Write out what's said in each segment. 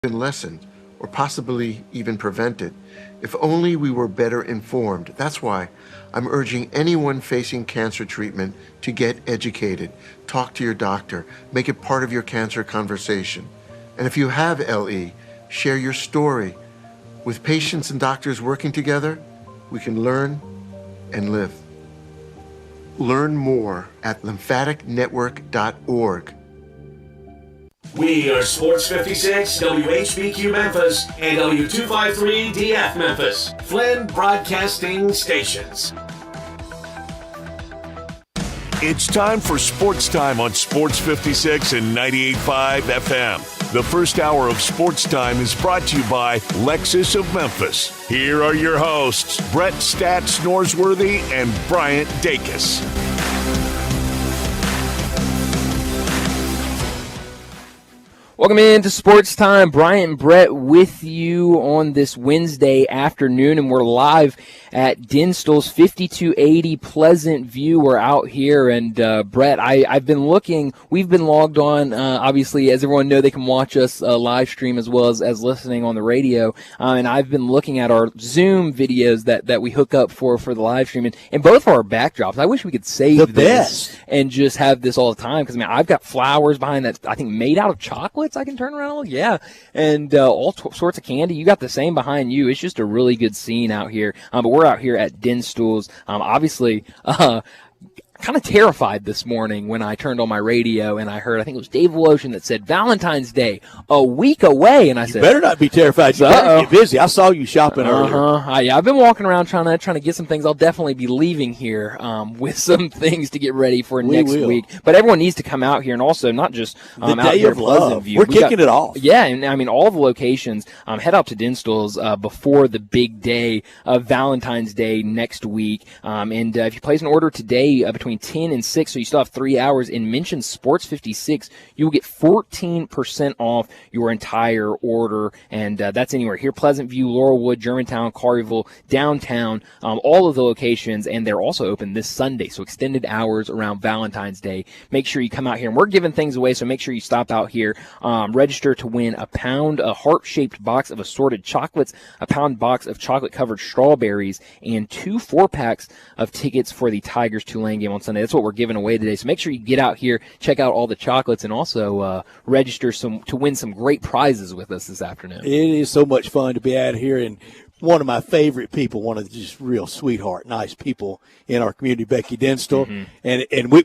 been lessened or possibly even prevented if only we were better informed. That's why I'm urging anyone facing cancer treatment to get educated. Talk to your doctor. Make it part of your cancer conversation. And if you have LE, share your story. With patients and doctors working together, we can learn and live. Learn more at lymphaticnetwork.org. We are Sports 56, WHBQ Memphis, and W253DF Memphis, Flynn Broadcasting Stations. It's time for Sports Time on Sports 56 and 98.5 FM. The first hour of Sports Time is brought to you by Lexus of Memphis. Here are your hosts, Brett Stats Norsworthy and Bryant Dacus. Welcome in to Sports Time. Bryant and Brett with you on this Wednesday afternoon, and we're live at Dinstall's 5280 Pleasant View. We're out here, and Brett, I've been looking. We've been logged on. Obviously, as everyone knows, they can watch us live stream as well as listening on the radio. And I've been looking at our Zoom videos that we hook up for the live stream, and both of our backdrops. I wish we could save this and just have this all the time, because I've got flowers behind that I think made out of chocolate. I can turn around, yeah, and all sorts of candy. You got the same behind you. It's just a really good scene out here. But we're out here at Dinstall's. Obviously, kind of terrified this morning when I turned on my radio and I heard, I think it was Dave Woloshyn that said Valentine's Day a week away, and I said, better not be terrified. You better get busy. I saw you shopping earlier. Yeah, I've been walking around trying to get some things. I'll definitely be leaving here with some things to get ready for next week. But everyone needs to come out here, and also not just out here at Pleasant View. We're kicking it off. Yeah, and all the locations. Head out to Dinstall's before the big day of Valentine's Day next week. And if you place an order today between 10 and 6, so you still have 3 hours, and mention Sports 56, you will get 14% off your entire order, and that's anywhere here: Pleasant View, Laurelwood, Germantown, Collierville, downtown, all of the locations, and they're also open this Sunday, so extended hours around Valentine's Day. Make sure you come out here, and we're giving things away, so make sure you stop out here. Register to win a heart-shaped box of assorted chocolates, a pound box of chocolate-covered strawberries, and 2 4-packs of tickets for the Tigers-Tulane game on Sunday. That's what we're giving away today. So make sure you get out here, check out all the chocolates, and also register to win some great prizes with us this afternoon. It is so much fun to be out here, and one of my favorite people, one of the just real sweetheart, nice people in our community, Becky Dinstall. Mm-hmm. And we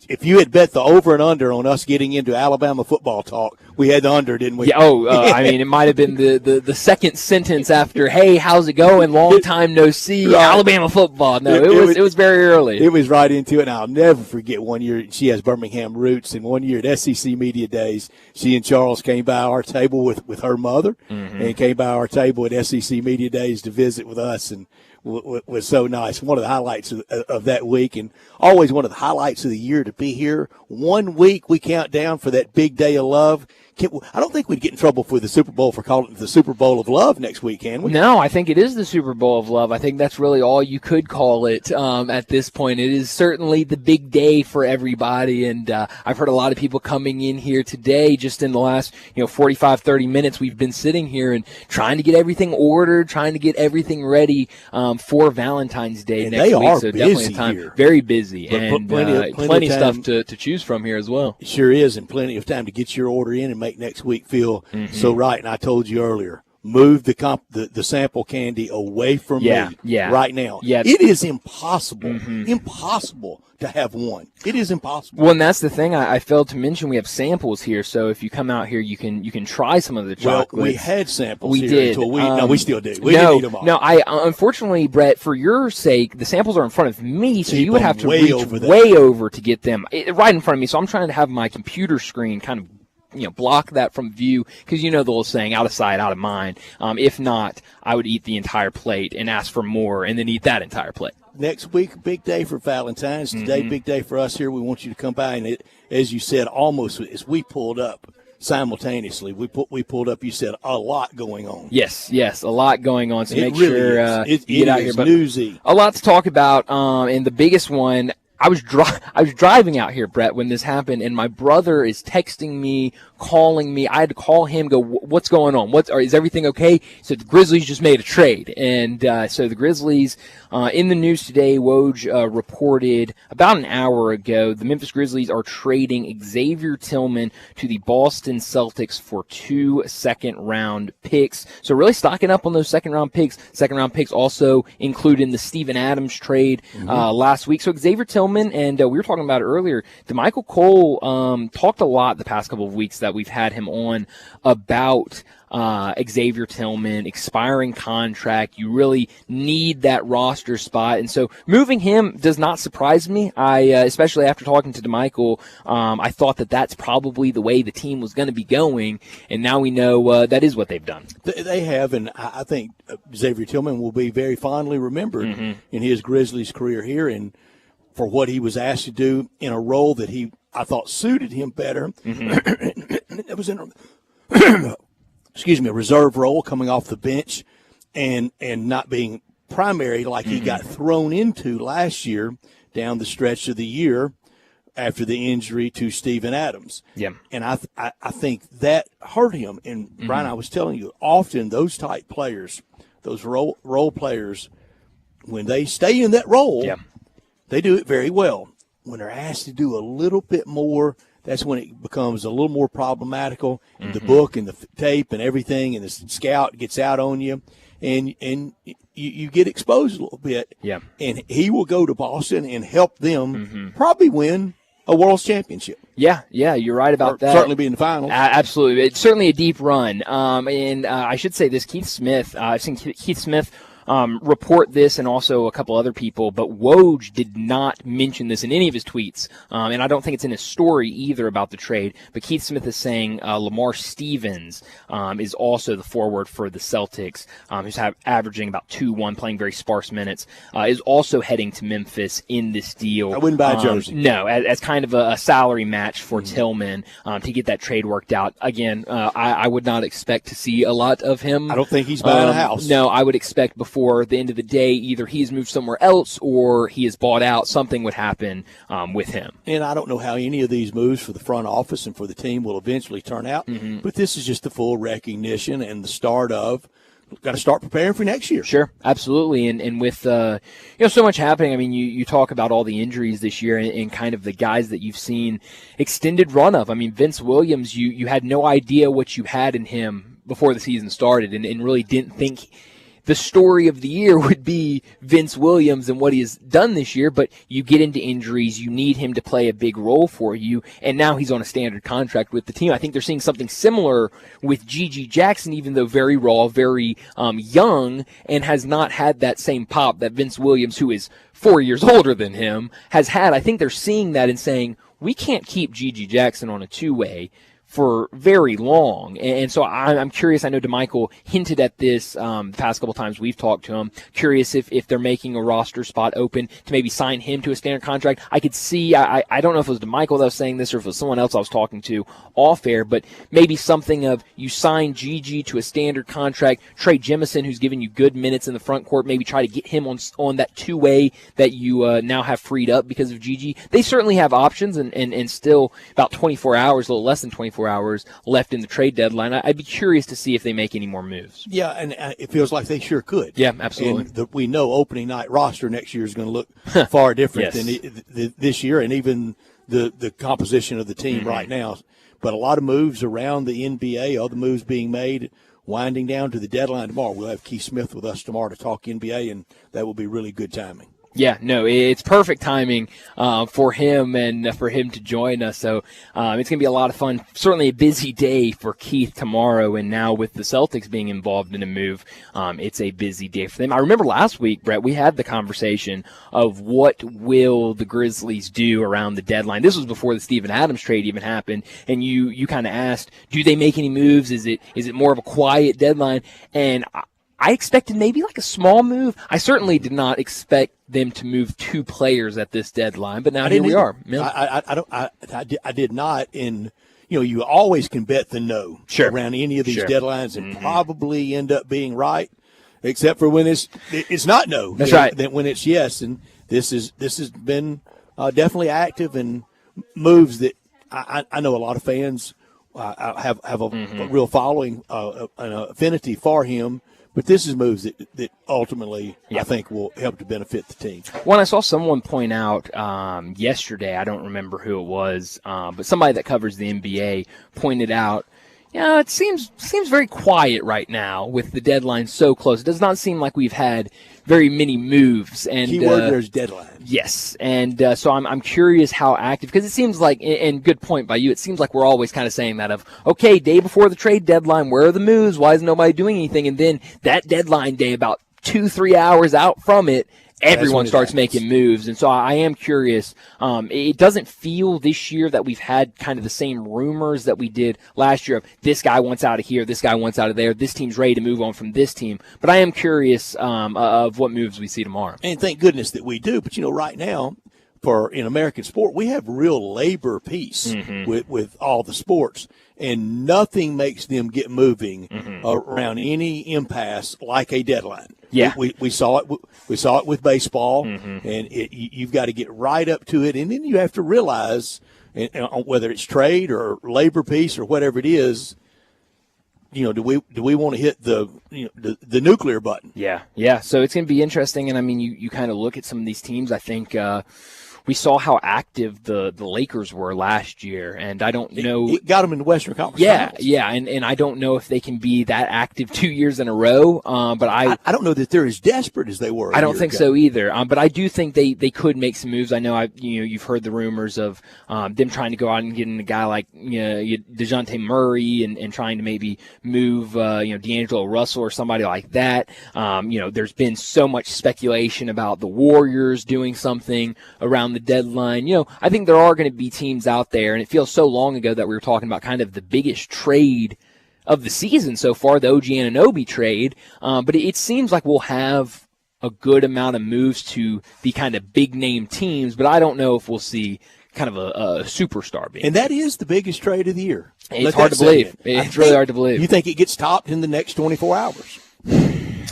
if you had bet the over and under on us getting into Alabama football talk, we had the under, didn't we? Yeah, it might have been the second sentence after, hey, how's it going? Long time no see, right. Alabama football. No, it was very early. It was right into it, and I'll never forget one year. She has Birmingham roots, and one year at SEC Media Days, she and Charles came by our table with her mother, and came by our table at SEC Media Days to visit with us, and was so nice. One of the highlights of that week, and always one of the highlights of the year to be here. 1 week we count down for that big day of love. I don't think we'd get in trouble for the Super Bowl for calling it the Super Bowl of Love next week, can we? No, I think it is the Super Bowl of Love. I think that's really all you could call it at this point. It is certainly the big day for everybody, and I've heard a lot of people coming in here today just in the last 45, 30 minutes. We've been sitting here and trying to get everything ordered, trying to get everything ready for Valentine's Day next week. So definitely a time here. Very busy, and plenty of stuff to choose from here as well. It sure is, and plenty of time to get your order in and make next week feel so right. And I told you earlier, move the sample candy away from me right now. Yeah. It is impossible to have one. It is impossible. Well, and that's the thing I failed to mention. We have samples here, so if you come out here, you can try some of the chocolates. Well, we had samples we here did. Until we still do. We didn't eat them all. No, unfortunately, Brett, for your sake, the samples are in front of me, so you would have to reach way over to get them right in front of me. So I'm trying to have my computer screen kind of block that from view, because the old saying, out of sight, out of mind. If not, I would eat the entire plate and ask for more and then eat that entire plate. Next week, big day for Valentine's. Today, big day for us here. We want you to come by, and as you said, almost as we pulled up simultaneously, we pulled up, you said, a lot going on. Yes, a lot going on. So make sure you get out here. But newsy. A lot to talk about, and the biggest one, I was driving out here, Brett, when this happened, and my brother is texting me, calling me. I had to call him, go, what's going on? Is everything okay? So the Grizzlies just made a trade. And so the Grizzlies, in the news today, Woj reported about an hour ago, the Memphis Grizzlies are trading Xavier Tillman to the Boston Celtics for 2 second-round picks. So really stocking up on those second-round picks. Second-round picks also included in the Steven Adams trade last week. So Xavier Tillman, and we were talking about it earlier, DeMichael Cole talked a lot the past couple of weeks that we've had him on about Xavier Tillman, expiring contract. You really need that roster spot. And so moving him does not surprise me. Especially after talking to DeMichael, I thought that that's probably the way the team was going to be going. And now we know that is what they've done. They have, and I think Xavier Tillman will be very fondly remembered in his Grizzlies career here, and for what he was asked to do in a role that I thought suited him better. It was in a reserve role coming off the bench and not being primary like he got thrown into last year down the stretch of the year after the injury to Steven Adams. Yeah. And I think that hurt him. And Brian, I was telling you, often those type players, those role players, when they stay in that role, they do it very well. When they're asked to do a little bit more, that's when it becomes a little more problematical. And the book and the tape and everything and the scout gets out on you, and you get exposed a little bit. Yeah. And he will go to Boston and help them probably win a world championship. Yeah, you're right about that. Certainly be in the finals. Absolutely. It's certainly a deep run. And I should say this, Keith Smith, I've seen Keith Smith report this and also a couple other people, but Woj did not mention this in any of his tweets, and I don't think it's in his story either about the trade, but Keith Smith is saying Lamar Stevens is also the forward for the Celtics, who's averaging about 2-1, playing very sparse minutes, is also heading to Memphis in this deal. I wouldn't buy a jersey. No, as kind of a salary match for Tillman to get that trade worked out. Again, I would not expect to see a lot of him. I don't think he's buying a house. No, I would expect before the end of the day, either he's moved somewhere else or he is bought out. Something would happen with him. And I don't know how any of these moves for the front office and for the team will eventually turn out, but this is just the full recognition and the start of got to start preparing for next year. Sure, absolutely. And with so much happening, I mean, you talk about all the injuries this year and kind of the guys that you've seen extended run of. I mean, Vince Williams, you had no idea what you had in him before the season started and really didn't think the story of the year would be Vince Williams and what he has done this year, but you get into injuries, you need him to play a big role for you, and now he's on a standard contract with the team. I think they're seeing something similar with Gigi Jackson, even though very raw, very young, and has not had that same pop that Vince Williams, who is 4 years older than him, has had. I think they're seeing that and saying, we can't keep Gigi Jackson on a two-way for very long. And so I'm curious. I know DeMichael hinted at this the past couple times we've talked to him. Curious if they're making a roster spot open to maybe sign him to a standard contract. I could see, I don't know if it was DeMichael that was saying this or if it was someone else I was talking to off air, but maybe something of you sign Gigi to a standard contract, Trey Jemison, who's giving you good minutes in the front court, maybe try to get him on that two-way that you now have freed up because of Gigi. They certainly have options and still about 24 hours, a little less than 24 hours left in the trade deadline. I'd be curious to see if they make any more moves. Yeah, and it feels like they sure could. Yeah, absolutely. And we know opening night roster next year is going to look far different Yes. than this year, and even the composition of the team right now. But a lot of moves around the NBA, other moves being made, winding down to the deadline tomorrow. We'll have Keith Smith with us tomorrow to talk NBA, and that will be really good timing. Yeah, no, it's perfect timing for him and for him to join us. So it's going to be a lot of fun. Certainly a busy day for Keith tomorrow. And now with the Celtics being involved in a move, it's a busy day for them. I remember last week, Brett, we had the conversation of what will the Grizzlies do around the deadline. This was before the Steven Adams trade even happened. And you kind of asked, do they make any moves? Is it more of a quiet deadline? And I expected maybe like a small move. I certainly did not expect them to move two players at this deadline, but now here we are. Yeah. I did not. And you always can bet the no around any of these deadlines and probably end up being right, except for when it's not no. That's right. Then when it's yes, and this has been definitely active and moves that I know a lot of fans have a real following, an affinity for him. But this is moves that ultimately I think will help to benefit the team. Well, I saw someone point out yesterday, I don't remember who it was, but somebody that covers the NBA pointed out, it seems very quiet right now with the deadline so close. It does not seem like we've had very many moves. And keyword there's deadline. Yes, and so I'm curious how active, because it seems like, and good point by you, it seems like we're always kind of saying that of, okay, day before the trade deadline, where are the moves? Why is nobody doing anything? And then that deadline day, about 2-3 hours out from it, everyone starts making moves. And so I am curious. It doesn't feel this year that we've had kind of the same rumors that we did last year of this guy wants out of here, this guy wants out of there, this team's ready to move on from this team. But I am curious of what moves we see tomorrow. And thank goodness that we do. But, right now, in American sport, we have real labor peace with all the sports. And nothing makes them get moving around any impasse like a deadline. Yeah, we saw it. We saw it with baseball, and you've got to get right up to it, and then you have to realize, whether it's trade or labor peace or whatever it is, do we want to hit the nuclear button? Yeah. So it's going to be interesting, and I mean, you kind of look at some of these teams. I think we saw how active the Lakers were last year, and I don't know. It got them in the Western Conference. Yeah, and I don't know if they can be that active 2 years in a row. But I don't know that they're as desperate as they were. I don't think so either. But I do think they could make some moves. I know you've heard the rumors of them trying to go out and get in a guy like DeJounte Murray and trying to maybe move D'Angelo Russell or somebody like that. There's been so much speculation about the Warriors doing something around the deadline. I think there are going to be teams out there, and it feels so long ago that we were talking about kind of the biggest trade of the season so far, the OG Anunoby trade. But it seems like we'll have a good amount of moves to the kind of big name teams, but I don't know if we'll see kind of a superstar being. And that is the biggest trade of the year. It's hard to believe. It's really hard to believe. You think it gets topped in the next 24 hours?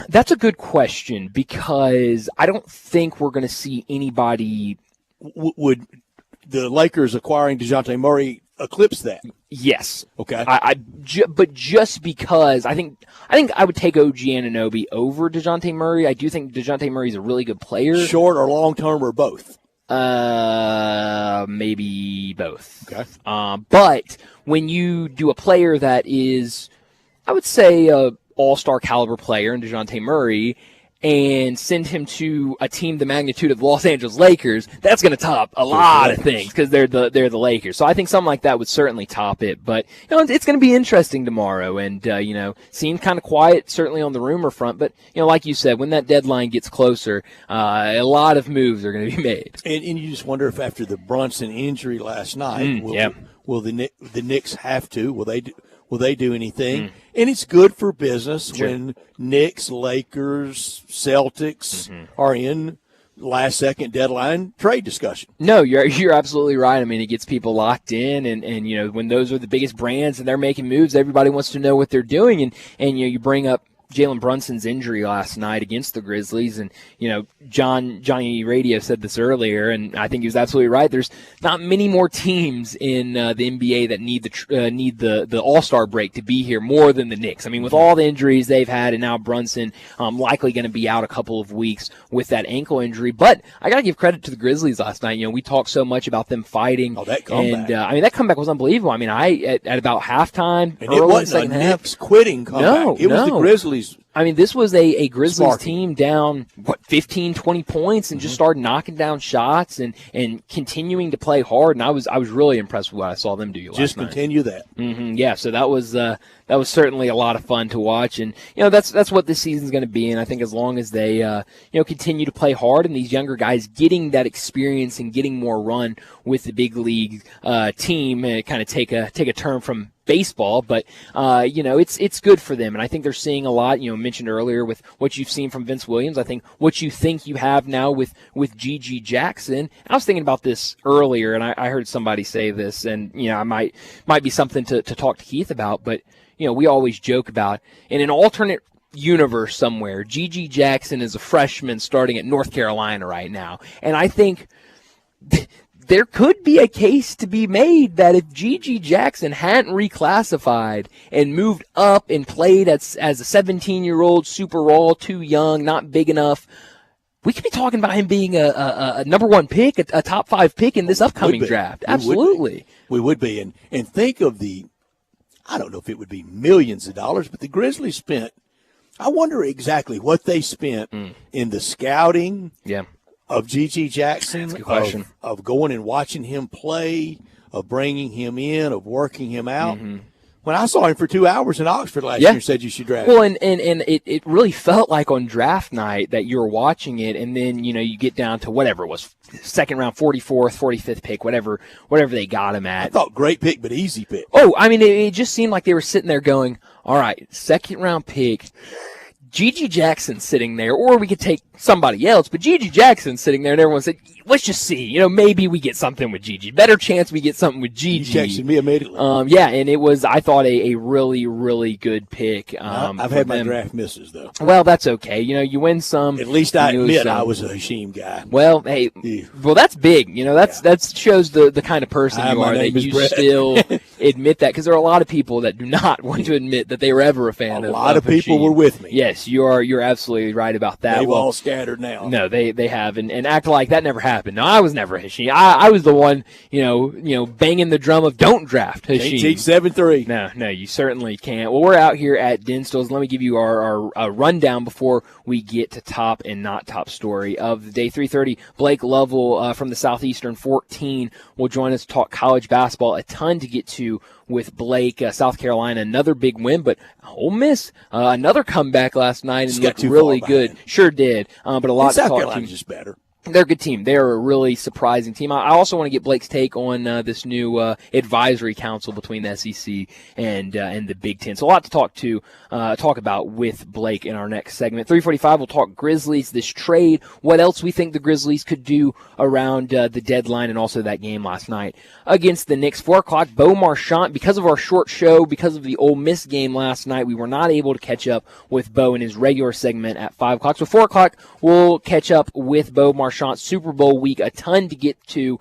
That's a good question, because I don't think we're going to see anybody. Would the Lakers acquiring DeJounte Murray eclipse that? Yes. Okay. But just because I think I would take OG Anunoby over DeJounte Murray. I do think DeJounte Murray's a really good player. Short or long term or both? Maybe both. Okay. But when you do a player that is, I would say, a all-star caliber player in DeJounte Murray, and send him to a team the magnitude of the Los Angeles Lakers, that's going to top a lot of things, because they're the Lakers. So I think something like that would certainly top it. But it's going to be interesting tomorrow, and seemed kind of quiet certainly on the rumor front. But like you said, when that deadline gets closer, a lot of moves are going to be made. And you just wonder if after the Brunson injury last night, will the Knicks have to? Will they do anything? And it's good for business when Knicks, Lakers, Celtics are in last-second deadline trade discussion. No, you're absolutely right. I mean, it gets people locked in, and when those are the biggest brands and they're making moves, everybody wants to know what they're doing. And you bring up Jalen Brunson's injury last night against the Grizzlies, and Johnny Radio said this earlier, and I think he was absolutely right. There's not many more teams in the NBA that need the All-Star break to be here more than the Knicks. I mean, with all the injuries they've had, and now Brunson likely going to be out a couple of weeks with that ankle injury. But I got to give credit to the Grizzlies last night. We talked so much about them fighting. Oh, that comeback! And that comeback was unbelievable. I mean, at about halftime, and it wasn't a Knicks quitting comeback. It was the Grizzlies. I mean, this was a Grizzlies team down, 15, 20 points, and just started knocking down shots and continuing to play hard. And I was really impressed with what I saw them do last night. Just continue that. Yeah, so that was certainly a lot of fun to watch. And, that's what this season's going to be. And I think as long as they, continue to play hard, and these younger guys getting that experience and getting more run with the big league team, kind of take a turn from baseball, but it's good for them, and I think they're seeing a lot. Mentioned earlier with what you've seen from Vince Williams. I think what you think you have now with G.G. Jackson. I was thinking about this earlier, and I heard somebody say this, and I might be something to talk to Keith about. But we always joke about in an alternate universe somewhere, G.G. Jackson is a freshman starting at North Carolina right now, and I think there could be a case to be made that if Gigi Jackson hadn't reclassified and moved up and played as a 17-year-old, super raw, too young, not big enough, we could be talking about him being a number one pick, a top 5 pick in this upcoming draft. Absolutely. We would be. And think of I don't know if it would be millions of dollars, but the Grizzlies spent, I wonder exactly what they spent in the scouting of Gigi Jackson, That's a good question. Of going and watching him play, of bringing him in, of working him out. When I saw him for 2 hours in Oxford last year and said you should draft him. Well, and it really felt like on draft night that you were watching it, and then, you get down to whatever it was, second round, 44th, 45th pick, whatever they got him at. I thought great pick, but easy pick. Oh, I mean, it just seemed like they were sitting there going, all right, second round pick, Gigi Jackson sitting there, or we could take somebody else, but Gigi Jackson sitting there, and everyone said, let's just see. Maybe we get something with Gigi. Better chance we get something with Gigi. You texted me immediately. And it was, I thought, a really, really good pick. I've had my draft misses, though. Well, that's okay. You win some. At least I admit I was a Hasheem guy. Well, hey, well, that's big. That shows the kind of person you are, that you still admit that, because there are a lot of people that do not want to admit that they were ever a fan of A lot of people Hasheem. were with me. Yes, you're absolutely right about that. They've all scattered now. No, they have, and act like that never happened. No, I was never Hasheem. I was the one, banging the drum of don't draft Hasheem. Can't teach 7-3. No, you certainly can't. Well, we're out here at Dinstall's. Let me give you our rundown before we get to top and not top story of the day. 3:30, Blake Lovell from the Southeastern 14 will join us to talk college basketball. A ton to get to with Blake. South Carolina, another big win, but Ole Miss, another comeback last night and looked really good. Sure did, but a lot to South talk Carolina's to. just better. They're a good team. They're a really surprising team. I also want to get Blake's take on this new advisory council between the SEC and the Big Ten. So a lot to talk about with Blake in our next segment. 3:45, we'll talk Grizzlies, this trade, what else we think the Grizzlies could do around the deadline, and also that game last night against the Knicks. 4 o'clock, Bo Marchant. Because of our short show, because of the Ole Miss game last night, we were not able to catch up with Bo in his regular segment at 5 o'clock. So 4 o'clock, we'll catch up with Bo Marchant. Super Bowl week, a ton to get to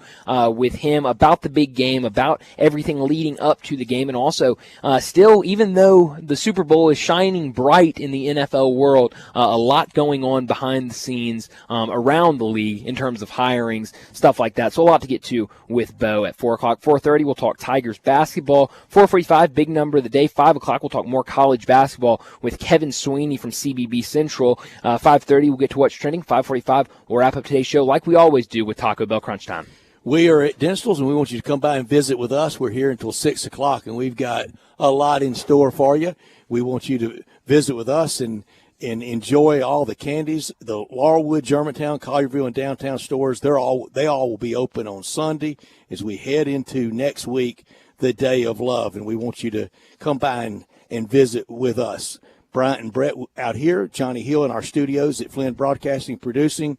with him about the big game, about everything leading up to the game, and also still, even though the Super Bowl is shining bright in the NFL world, a lot going on behind the scenes around the league in terms of hirings, stuff like that. So a lot to get to with Bo at 4 o'clock. 4:30, we'll talk Tigers basketball. 4:45, big number of the day. 5 o'clock, we'll talk more college basketball with Kevin Sweeney from CBB Central. 5:30, we'll get to what's trending. 5:45, we'll wrap up today's show like we always do with Taco Bell Crunch Time. We are at Dinstall's, and we want you to come by and visit with us. We're here until 6 o'clock, and we've got a lot in store for you. We want you to visit with us and enjoy all the candies. The Laurelwood, Germantown, Collierville, and downtown stores, they all will be open on Sunday as we head into next week, the Day of Love, and we want you to come by and visit with us. Bryant and Brett out here, Johnny Hill in our studios at Flynn Broadcasting Producing.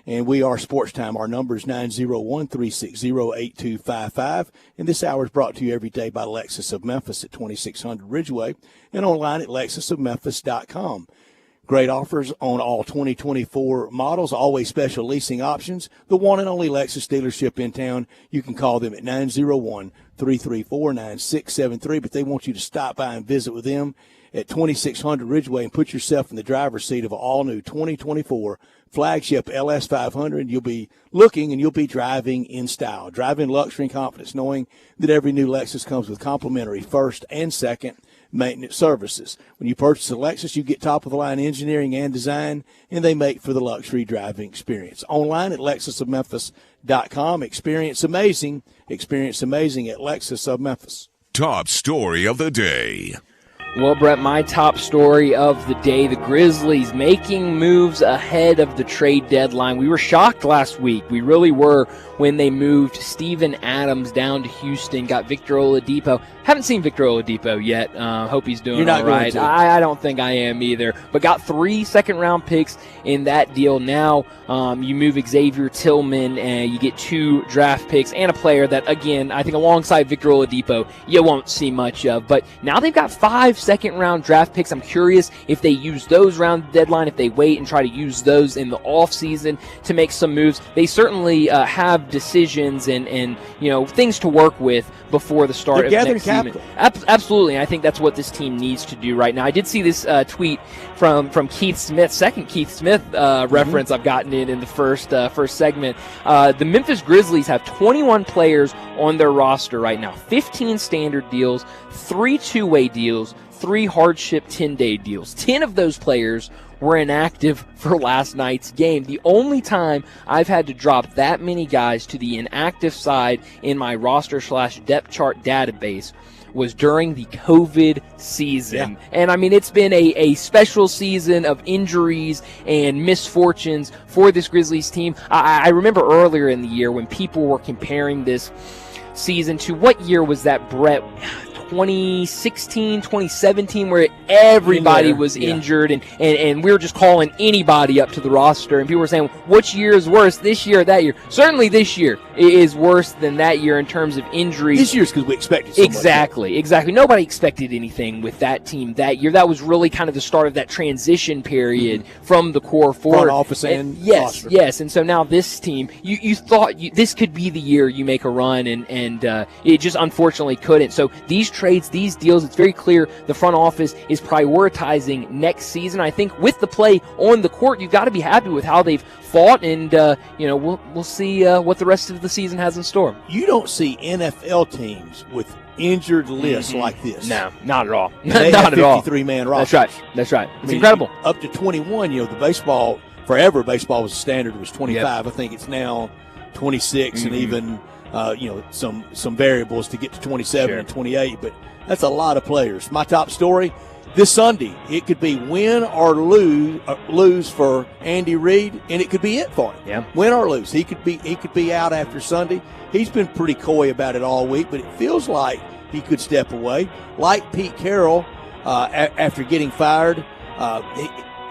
And we are Sports Time. Our number is 901-360-8255. And this hour is brought to you every day by Lexus of Memphis at 2600 Ridgeway and online at lexusofmemphis.com. Great offers on all 2024 models, always special leasing options. The one and only Lexus dealership in town. You can call them at 901-334-9673. But they want you to stop by and visit with them at 2600 Ridgeway and put yourself in the driver's seat of an all-new 2024 flagship LS500. You'll be looking and you'll be driving in style, driving luxury and confidence, knowing that every new Lexus comes with complimentary first and second maintenance services. When you purchase a Lexus, you get top-of-the-line engineering and design, and they make for the luxury driving experience. Online at lexusofmemphis.com. Experience amazing at Lexus of Memphis. Top story of the day. Well, Brett, my top story of the day, the Grizzlies making moves ahead of the trade deadline. We were shocked last week. We really were when they moved Steven Adams down to Houston, got Victor Oladipo. Haven't seen Victor Oladipo yet. Hope he's doing all right. I don't think I am either. But got 3 second-round picks in that deal. Now you move Xavier Tillman, and you get 2 draft picks and a player that, again, I think alongside Victor Oladipo, you won't see much of. But now they've got 5 second-round draft picks. I'm curious if they use those around the deadline, if they wait and try to use those in the offseason to make some moves. They certainly have decisions and things to work with before the start of next season. Absolutely, and I think that's what this team needs to do right now. I did see this tweet from Keith Smith, second Keith Smith reference I've gotten in the first segment. The Memphis Grizzlies have 21 players on their roster right now, 15 standard deals, 3 two-way deals, 3 hardship 10-day deals. 10 of those players were inactive for last night's game. The only time I've had to drop that many guys to the inactive side in my roster/depth chart database was during the COVID season. Yeah. And I mean, it's been a special season of injuries and misfortunes for this Grizzlies team. I remember earlier in the year when people were comparing this season to, what year was that, Brett? 2016, 2017, where everybody was injured and we were just calling anybody up to the roster, and people were saying, which year is worse, this year or that year? Certainly this year is worse than that year in terms of injuries. This year's because we expected so Exactly. Nobody expected anything with that team that year. That was really kind of the start of that transition period from the core forward. Front office and yes. And so now this team, you thought this could be the year you make a run, and it just unfortunately couldn't. So these trades, these deals, it's very clear the front office is prioritizing next season. I think with the play on the court, you've got to be happy with how they've fought, and we'll see what the rest of the season has in store. You don't see NFL teams with injured lists like this. No, not at all. They not have 53-man rosters. That's right. It's incredible. Up to 21. The baseball was standard was 25. Yep. I think it's now 26, and even some variables to get to 27 and 28. But that's a lot of players. My top story this Sunday, it could be win or lose for Andy Reid, and it could be it for him. Yeah. Win or lose, he could be out after Sunday. He's been pretty coy about it all week, but it feels like he could step away. Like Pete Carroll, after getting fired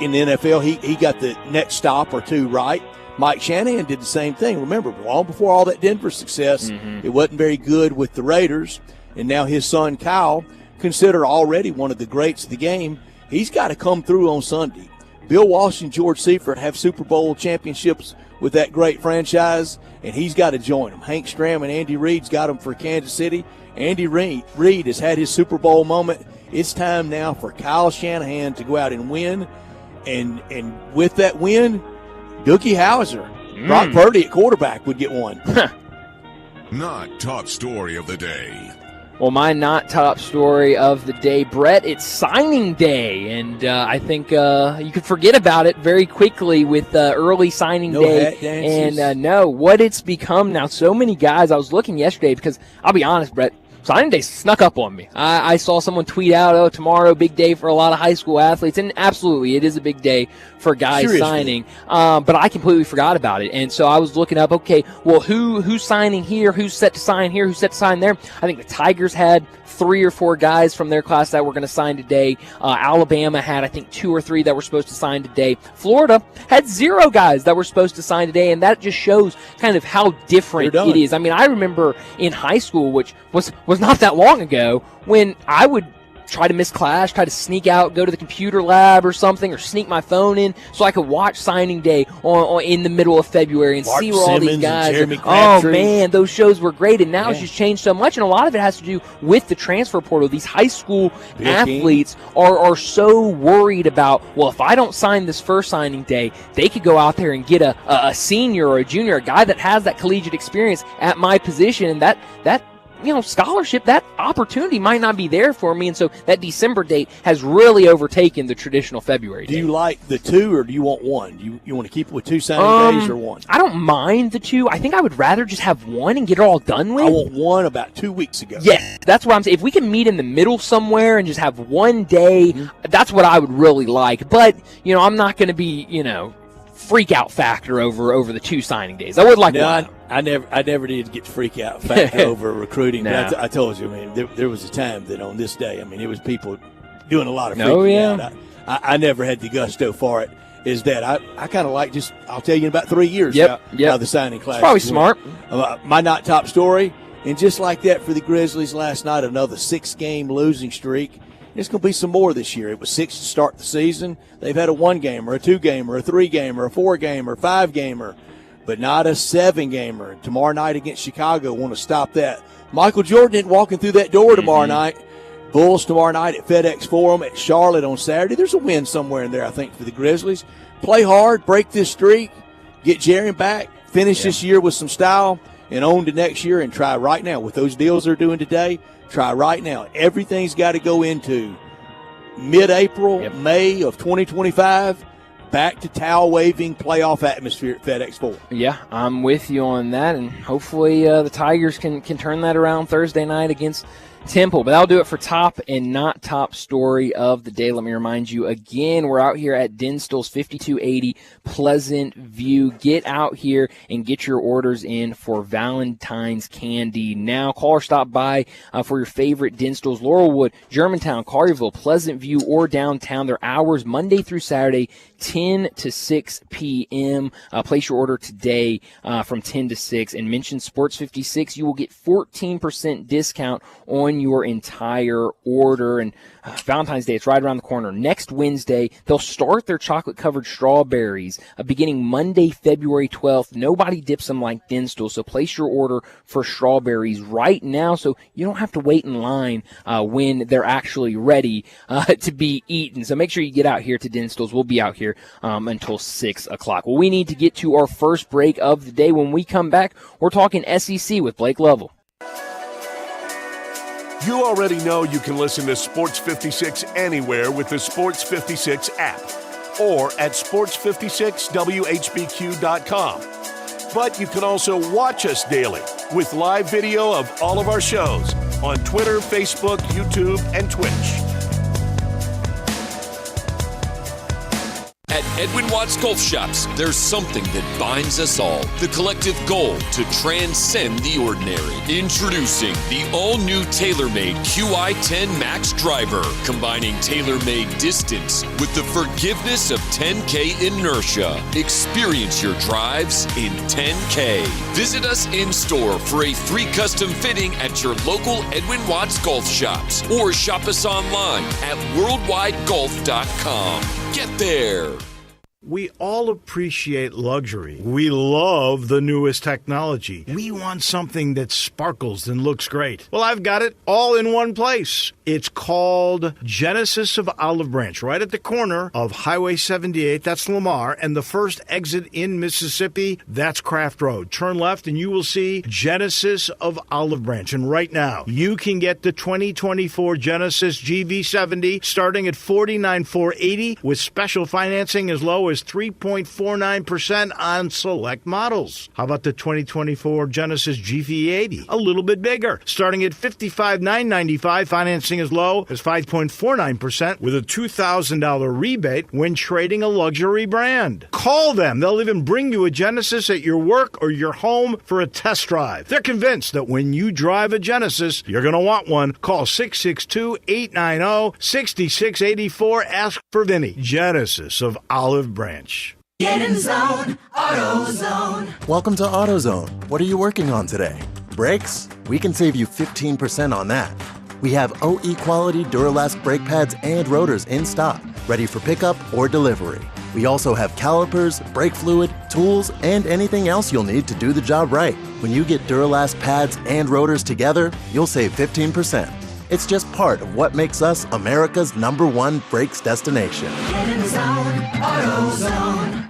in the NFL, he got the next stop or two right. Mike Shanahan did the same thing. Remember, long before all that Denver success, it wasn't very good with the Raiders, and now his son Kyle, considered already one of the greats of the game, he's got to come through on Sunday. Bill Walsh and George Seifert have Super Bowl championships with that great franchise, and he's got to join them. Hank Stram and Andy Reid's got them for Kansas City. Andy Reid has had his Super Bowl moment. It's time now for Kyle Shanahan to go out and win, and with that win, Doogie Howser, Brock Purdy at quarterback would get one. Not top story of the day. Well, my not top story of the day, Brett, it's signing day, and I think you could forget about it very quickly with early signing day. Hat dances. And what it's become now. So many guys, I was looking yesterday because I'll be honest, Brett, signing day snuck up on me. I saw someone tweet out, tomorrow, big day for a lot of high school athletes. And absolutely, it is a big day for guys signing. But I completely forgot about it. And so I was looking up, okay, well, who's signing here? Who's set to sign here? Who's set to sign there? I think the Tigers had 3 or 4 guys from their class that were going to sign today. Alabama had, I think, 2 or 3 that were supposed to sign today. Florida had 0 guys that were supposed to sign today, and that just shows kind of how different it is. I mean, I remember in high school, which was not that long ago, when I would try to miss class, try to sneak out, go to the computer lab or something, or sneak my phone in so I could watch signing day on in the middle of February and Mark see where all these guys are. Oh, man, those shows were great, and now it's just changed so much, and a lot of it has to do with the transfer portal. These high school athletes are so worried about, well, if I don't sign this first signing day, they could go out there and get a senior or a junior, a guy that has that collegiate experience at my position, and that scholarship, that opportunity might not be there for me. And so that December date has really overtaken the traditional February date. Do you like the 2 or do you want 1? You want to keep it with 2 signing days or 1? I don't mind the 2. I think I would rather just have 1 and get it all done with. I want 1 about 2 weeks ago. Yes, that's what I'm saying. If we can meet in the middle somewhere and just have 1 day, that's what I would really like. But, I'm not going to be, freak out factor over the 2 signing days. I would like 1. I never did get freak out factor over recruiting. No. I told you, there was a time that on this day, it was people doing a lot of freaking out. I never had the gusto for it. Is that I kind of like I'll tell you in about 3 years how the signing class. It's probably smart. My not top story, and just like that for the Grizzlies last night, another 6-game losing streak. It's going to be some more this year. It was 6 to start the season. They've had a 1-gamer, a 2-gamer, a 3-gamer, a 4-gamer, 5-gamer, but not a 7-gamer. Tomorrow night against Chicago, want to stop that. Michael Jordan isn't walking through that door tomorrow night. Bulls tomorrow night at FedEx Forum, at Charlotte on Saturday. There's a win somewhere in there, I think, for the Grizzlies. Play hard, break this streak, get Jaren back, finish this year with some style, and on to next year, and try right now. With those deals they're doing today, try right now. Everything's got to go into mid-April, May of 2025, back to towel-waving playoff atmosphere at FedEx Forum. Yeah, I'm with you on that, and hopefully the Tigers can turn that around Thursday night against Temple. But that'll do it for top and not top story of the day. Let me remind you again, we're out here at Dinstall's 5280 Pleasant View. Get out here and get your orders in for Valentine's candy now. Call or stop by for your favorite Dinstall's, Laurelwood, Germantown, Collierville, Pleasant View, or downtown. Their hours Monday through Saturday, 10 to 6 p.m. Place your order today from 10 to 6 and mention Sports 56. You will get 14% discount on your entire order. And Valentine's Day, it's right around the corner. Next Wednesday, they'll start their chocolate-covered strawberries beginning Monday, February 12th. Nobody dips them like Dinstall, so place your order for strawberries right now so you don't have to wait in line when they're actually ready to be eaten. So make sure you get out here to Dinstall's. We'll be out here until 6 o'clock. Well, we need to get to our first break of the day. When we come back, we're talking SEC with Blake Lovell. You already know you can listen to Sports 56 anywhere with the Sports 56 app or at sports56whbq.com. But you can also watch us daily with live video of all of our shows on Twitter, Facebook, YouTube, and Twitch. At Edwin Watts Golf Shops, there's something that binds us all. The collective goal to transcend the ordinary. Introducing the all-new TaylorMade QI10 Max Driver, combining TaylorMade distance with the forgiveness of 10K inertia. Experience your drives in 10K. Visit us in-store for a free custom fitting at your local Edwin Watts Golf Shops or shop us online at worldwidegolf.com. Get there. We all appreciate luxury. We love the newest technology. We want something that sparkles and looks great. Well, I've got it all in one place. It's called Genesis of Olive Branch, right at the corner of Highway 78. That's Lamar. And the first exit in Mississippi, that's Craft Road. Turn left and you will see Genesis of Olive Branch. And right now, you can get the 2024 Genesis GV70 starting at $49,480 with special financing as low as 3.49% on select models. How about the 2024 Genesis GV80? A little bit bigger, starting at $55,995, financing as low as 5.49% with a $2,000 rebate when trading a luxury brand. Call them. They'll even bring you a Genesis at your work or your home for a test drive. They're convinced that when you drive a Genesis, you're going to want one. Call 662-890-6684. Ask for Vinny. Genesis of Olive Branch. Get in zone, AutoZone. Welcome to AutoZone. What are you working on today? Brakes? We can save you 15% on that. We have OE quality Duralast brake pads and rotors in stock, ready for pickup or delivery. We also have calipers, brake fluid, tools, and anything else you'll need to do the job right. When you get Duralast pads and rotors together, you'll save 15%. It's just part of what makes us America's #1 brakes destination. Get in zone, AutoZone.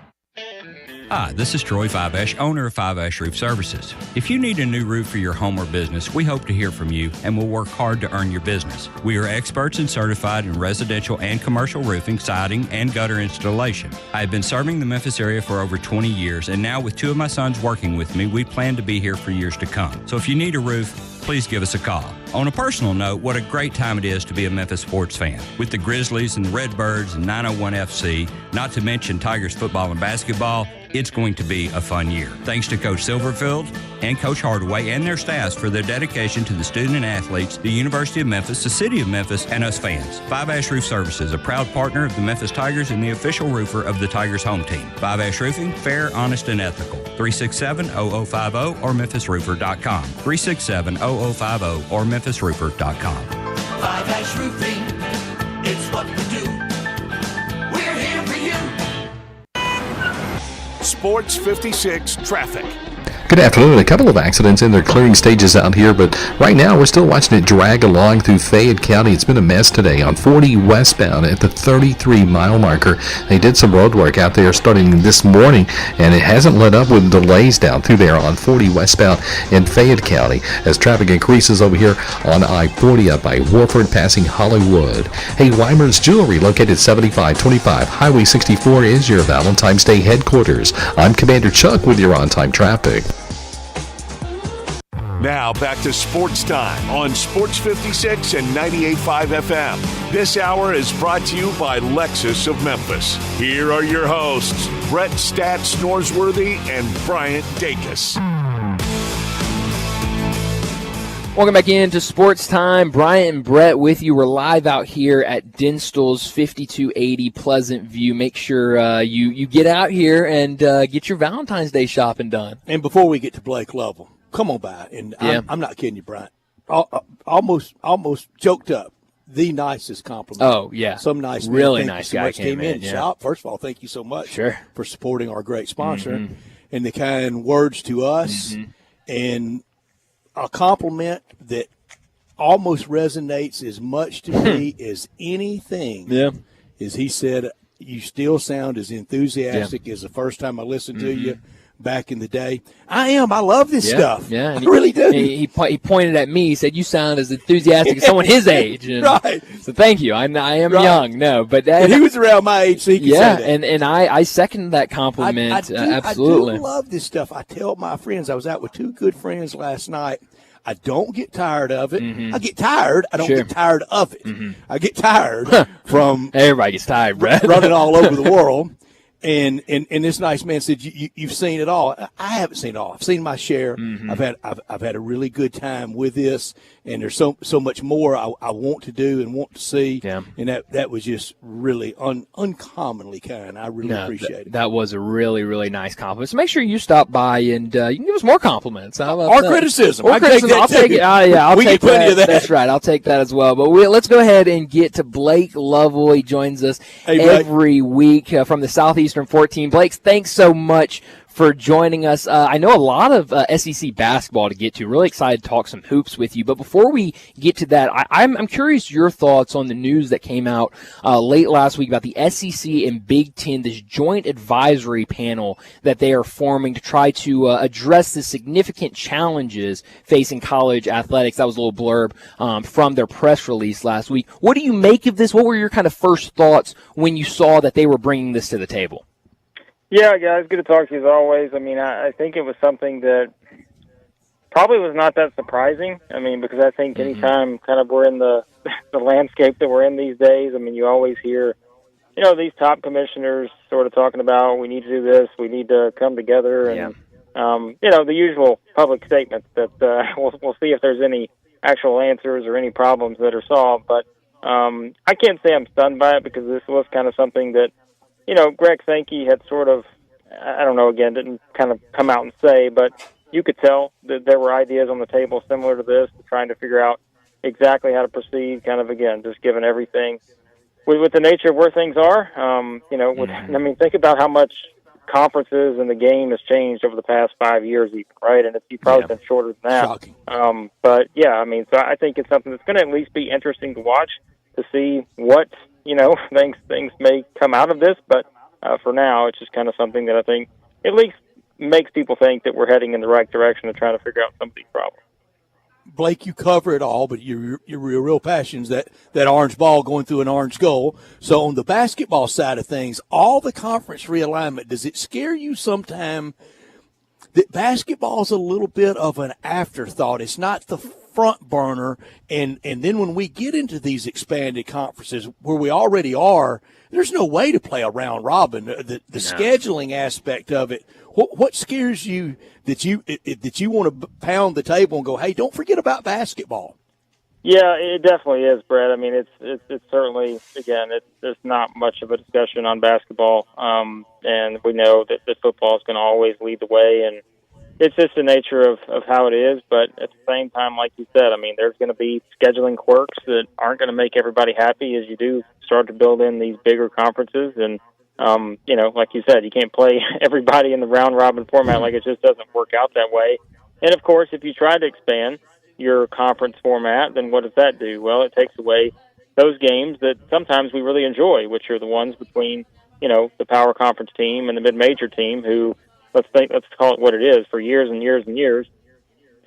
Hi, this is Troy Fiveash, owner of Fiveash Roof Services. If you need a new roof for your home or business, we hope to hear from you and will work hard to earn your business. We are experts and certified in residential and commercial roofing, siding, and gutter installation. I have been serving the Memphis area for over 20 years, and now with 2 of my sons working with me, we plan to be here for years to come. So if you need a roof, please give us a call. On a personal note, what a great time it is to be a Memphis sports fan. With the Grizzlies and the Redbirds and 901 FC, not to mention Tigers football and basketball, it's going to be a fun year. Thanks to Coach Silverfield and Coach Hardaway and their staffs for their dedication to the student and athletes, the University of Memphis, the City of Memphis, and us fans. Five Ash Roof Services, a proud partner of the Memphis Tigers and the official roofer of the Tigers home team. Five Ash Roofing, fair, honest, and ethical. 367-0050 or memphisroofer.com. 367-0050 or memphisroofer.com. Five Ash Roofing. It's what we do. We're here for you. Sports 56 traffic. Good afternoon. A couple of accidents in their clearing stages out here, but right now we're still watching it drag along through Fayette County. It's been a mess today on 40 westbound at the 33-mile marker. They did some road work out there starting this morning, and it hasn't let up with delays down through there on 40 westbound in Fayette County as traffic increases over here on I-40 up by Warford passing Hollywood. Hey, Weimer's Jewelry, located 7525 Highway 64, is your Valentine's Day headquarters. I'm Commander Chuck with your on-time traffic. Now back to Sports Time on Sports 56 and 98.5 FM. This hour is brought to you by Lexus of Memphis. Here are your hosts, Brett Stats Norsworthy and Bryant Dacus. Welcome back into Sports Time. Bryant and Brett with you. We're live out here at Dinstall's 5280 Pleasant View. Make sure you get out here and get your Valentine's Day shopping done. And before we get to Blake Lovell, come on by, and Yeah. I'm not kidding you, Bryant. Almost choked up. The nicest compliment. Oh, yeah. Some nice man. Really Thank nice you so guy much. came in, yeah. Shop. First of all, thank you so much for supporting our great sponsor and the kind words to us and a compliment that almost resonates as much to me as anything. Yeah. Is he said, you still sound as enthusiastic as the first time I listened to you back in the day. I am. I love this stuff. Yeah, I really do. He pointed at me. He said, "You sound as enthusiastic as someone his age." And right. So thank you. I am young. No, but and he was around my age, so he could say that. and I second that compliment. Absolutely. I do love this stuff. I tell my friends. I was out with two good friends last night. I don't get tired of it. I get tired. I don't get tired of it. I get tired from everybody gets tired, Brett. running all over the world. And this nice man said, you've seen it all. I haven't seen it all. I've seen my share. I've had a really good time with this, and there's so much more I want to do and want to see. Yeah. And that was just really uncommonly kind. I really appreciate it. That was a really, really nice compliment. So make sure you stop by and you can give us more compliments. Or criticism. I'll take it. I'll we take get plenty that. of that. That's right. I'll take that as well. But let's go ahead and get to Blake Lovell. He joins us every week from the Southeastern 14. Blake, thanks so much for joining us. I know a lot of SEC basketball to get to. Really excited to talk some hoops with you. But before we get to that, I'm curious your thoughts on the news that came out late last week about the SEC and Big Ten, this joint advisory panel that they are forming to try to address the significant challenges facing college athletics. That was a little blurb from their press release last week. What do you make of this? What were your kind of first thoughts when you saw that they were bringing this to the table? Yeah, guys, good to talk to you as always. I mean, I think it was something that probably was not that surprising. I mean, because I think anytime kind of we're in the landscape that we're in these days, I mean, you always hear, these top commissioners sort of talking about we need to do this, we need to come together, and, the usual public statements that we'll see if there's any actual answers or any problems that are solved. But I can't say I'm stunned by it because this was kind of something that, Greg Sankey had sort of, I don't know, again, didn't kind of come out and say, but you could tell that there were ideas on the table similar to this, trying to figure out exactly how to proceed, kind of, again, just given everything. With the nature of where things are, think about how much conferences and the game has changed over the past 5 years, even, right? And it's probably been shorter than that. Shocking. But, yeah, I mean, so I think it's something that's going to at least be interesting to watch to see what things may come out of this, but for now, it's just kind of something that I think at least makes people think that we're heading in the right direction of trying to figure out some of these problems. Blake, you cover it all, but your real passion's that orange ball going through an orange goal. So on the basketball side of things, all the conference realignment, does it scare you sometime that basketball's a little bit of an afterthought? It's not the front burner, and then when we get into these expanded conferences where we already are, there's no way to play a round robin. The scheduling aspect of it. What scares you that you want to pound the table and go, hey, don't forget about basketball? Yeah, it definitely is, Brett. I mean, it's certainly, again, there's not much of a discussion on basketball, and we know that football is going to always lead the way, and it's just the nature of how it is. But at the same time, like you said, I mean, there's going to be scheduling quirks that aren't going to make everybody happy as you do start to build in these bigger conferences. And, you know, like you said, you can't play everybody in the round-robin format. Like, it just doesn't work out that way. And, of course, if you try to expand your conference format, then what does that do? Well, it takes away those games that sometimes we really enjoy, which are the ones between, you know, the power conference team and the mid-major team who, let's call it what it is, for years and years and years.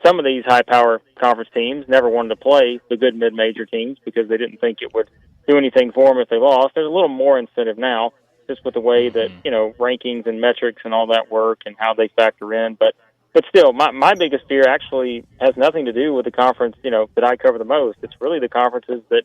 Some of these high-power conference teams never wanted to play the good mid-major teams because they didn't think it would do anything for them if they lost. There's a little more incentive now, just with the way that, you know, rankings and metrics and all that work and how they factor in. But still, my biggest fear actually has nothing to do with the conference, you know, that I cover the most. It's really the conferences that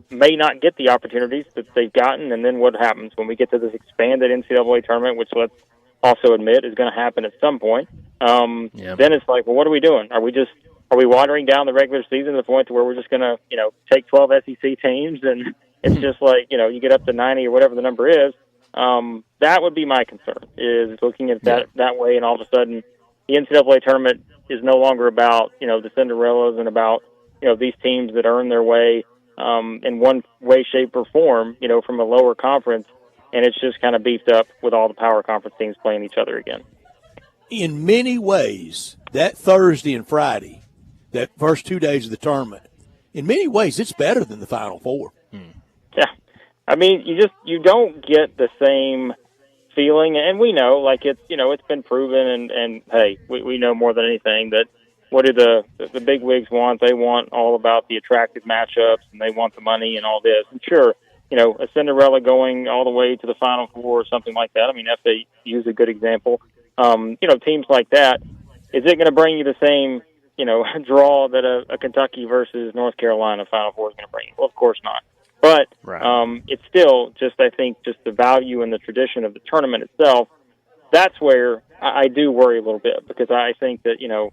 may not get the opportunities that they've gotten, and then what happens when we get to this expanded NCAA tournament, which let's also admit is going to happen at some point. Then it's like, well, what are we doing? Are we watering down the regular season to the point to where we're just going to, you know, take 12 SEC teams and it's just like, you know, you get up to 90 or whatever the number is. That would be my concern, is looking at that way, and all of a sudden the NCAA tournament is no longer about, you know, the Cinderellas and about, you know, these teams that earn their way in one way, shape, or form, you know, from a lower conference, and it's just kind of beefed up with all the power conference teams playing each other again. In many ways, that Thursday and Friday, that first 2 days of the tournament, in many ways, it's better than the Final Four. Yeah. I mean, you don't get the same feeling, and we know, like, it's, you know, it's been proven, and hey, we know more than anything that what do the big wigs want? They want all about the attractive matchups, and they want the money and all this. And sure, you know, a Cinderella going all the way to the Final Four or something like that. I mean, FAU is a good example. You know, teams like that, is it going to bring you the same, you know, draw that a Kentucky versus North Carolina Final Four is going to bring you? Well, of course not. But it's still just, I think, just the value and the tradition of the tournament itself. That's where I do worry a little bit, because I think that, you know,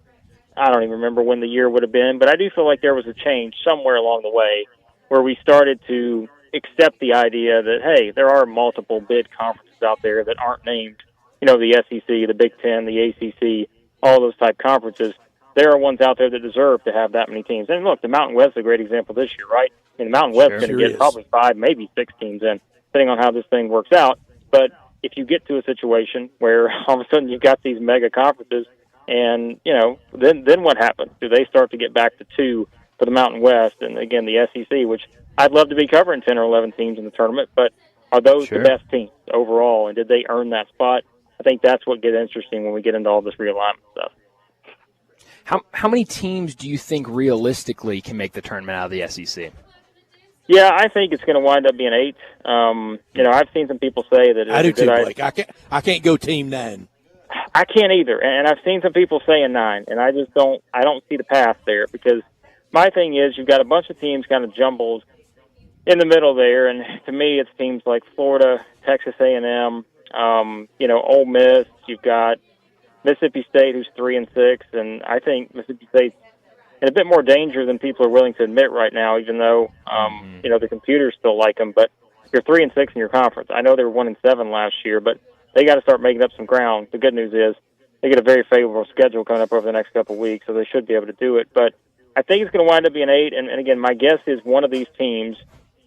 I don't even remember when the year would have been, but I do feel like there was a change somewhere along the way where we started to accept the idea that, hey, there are multiple bid conferences out there that aren't named, you know, the SEC, the Big Ten, the ACC, all those type conferences. There are ones out there that deserve to have that many teams. And look, the Mountain West is a great example this year, right? I mean, the Mountain West is going to get probably 5, maybe 6 teams in, depending on how this thing works out. But if you get to a situation where all of a sudden you've got these mega conferences, and, you know, then what happens? Do they start to get back to 2 for the Mountain West? And, again, the SEC, which I'd love to be covering 10 or 11 teams in the tournament, but are those the best teams overall, and did they earn that spot? I think that's what gets interesting when we get into all this realignment stuff. How many teams do you think realistically can make the tournament out of the SEC? Yeah, I think it's going to wind up being 8. You know, I've seen some people say that I do too, Blake. I can't go team 9. I can't either, and I've seen some people saying 9, and I don't see the path there, because my thing is you've got a bunch of teams kind of jumbled in the middle there, and to me it's teams like Florida, Texas A&M, you know, Ole Miss. You've got Mississippi State, who's 3-6, and I think Mississippi State's in a bit more danger than people are willing to admit right now, even though you know, the computers still like them. But you're 3-6 in your conference. I know they were 1-7 last year, but they got to start making up some ground. The good news is they get a very favorable schedule coming up over the next couple of weeks, so they should be able to do it. But I think it's going to wind up being 8, and again, my guess is one of these teams,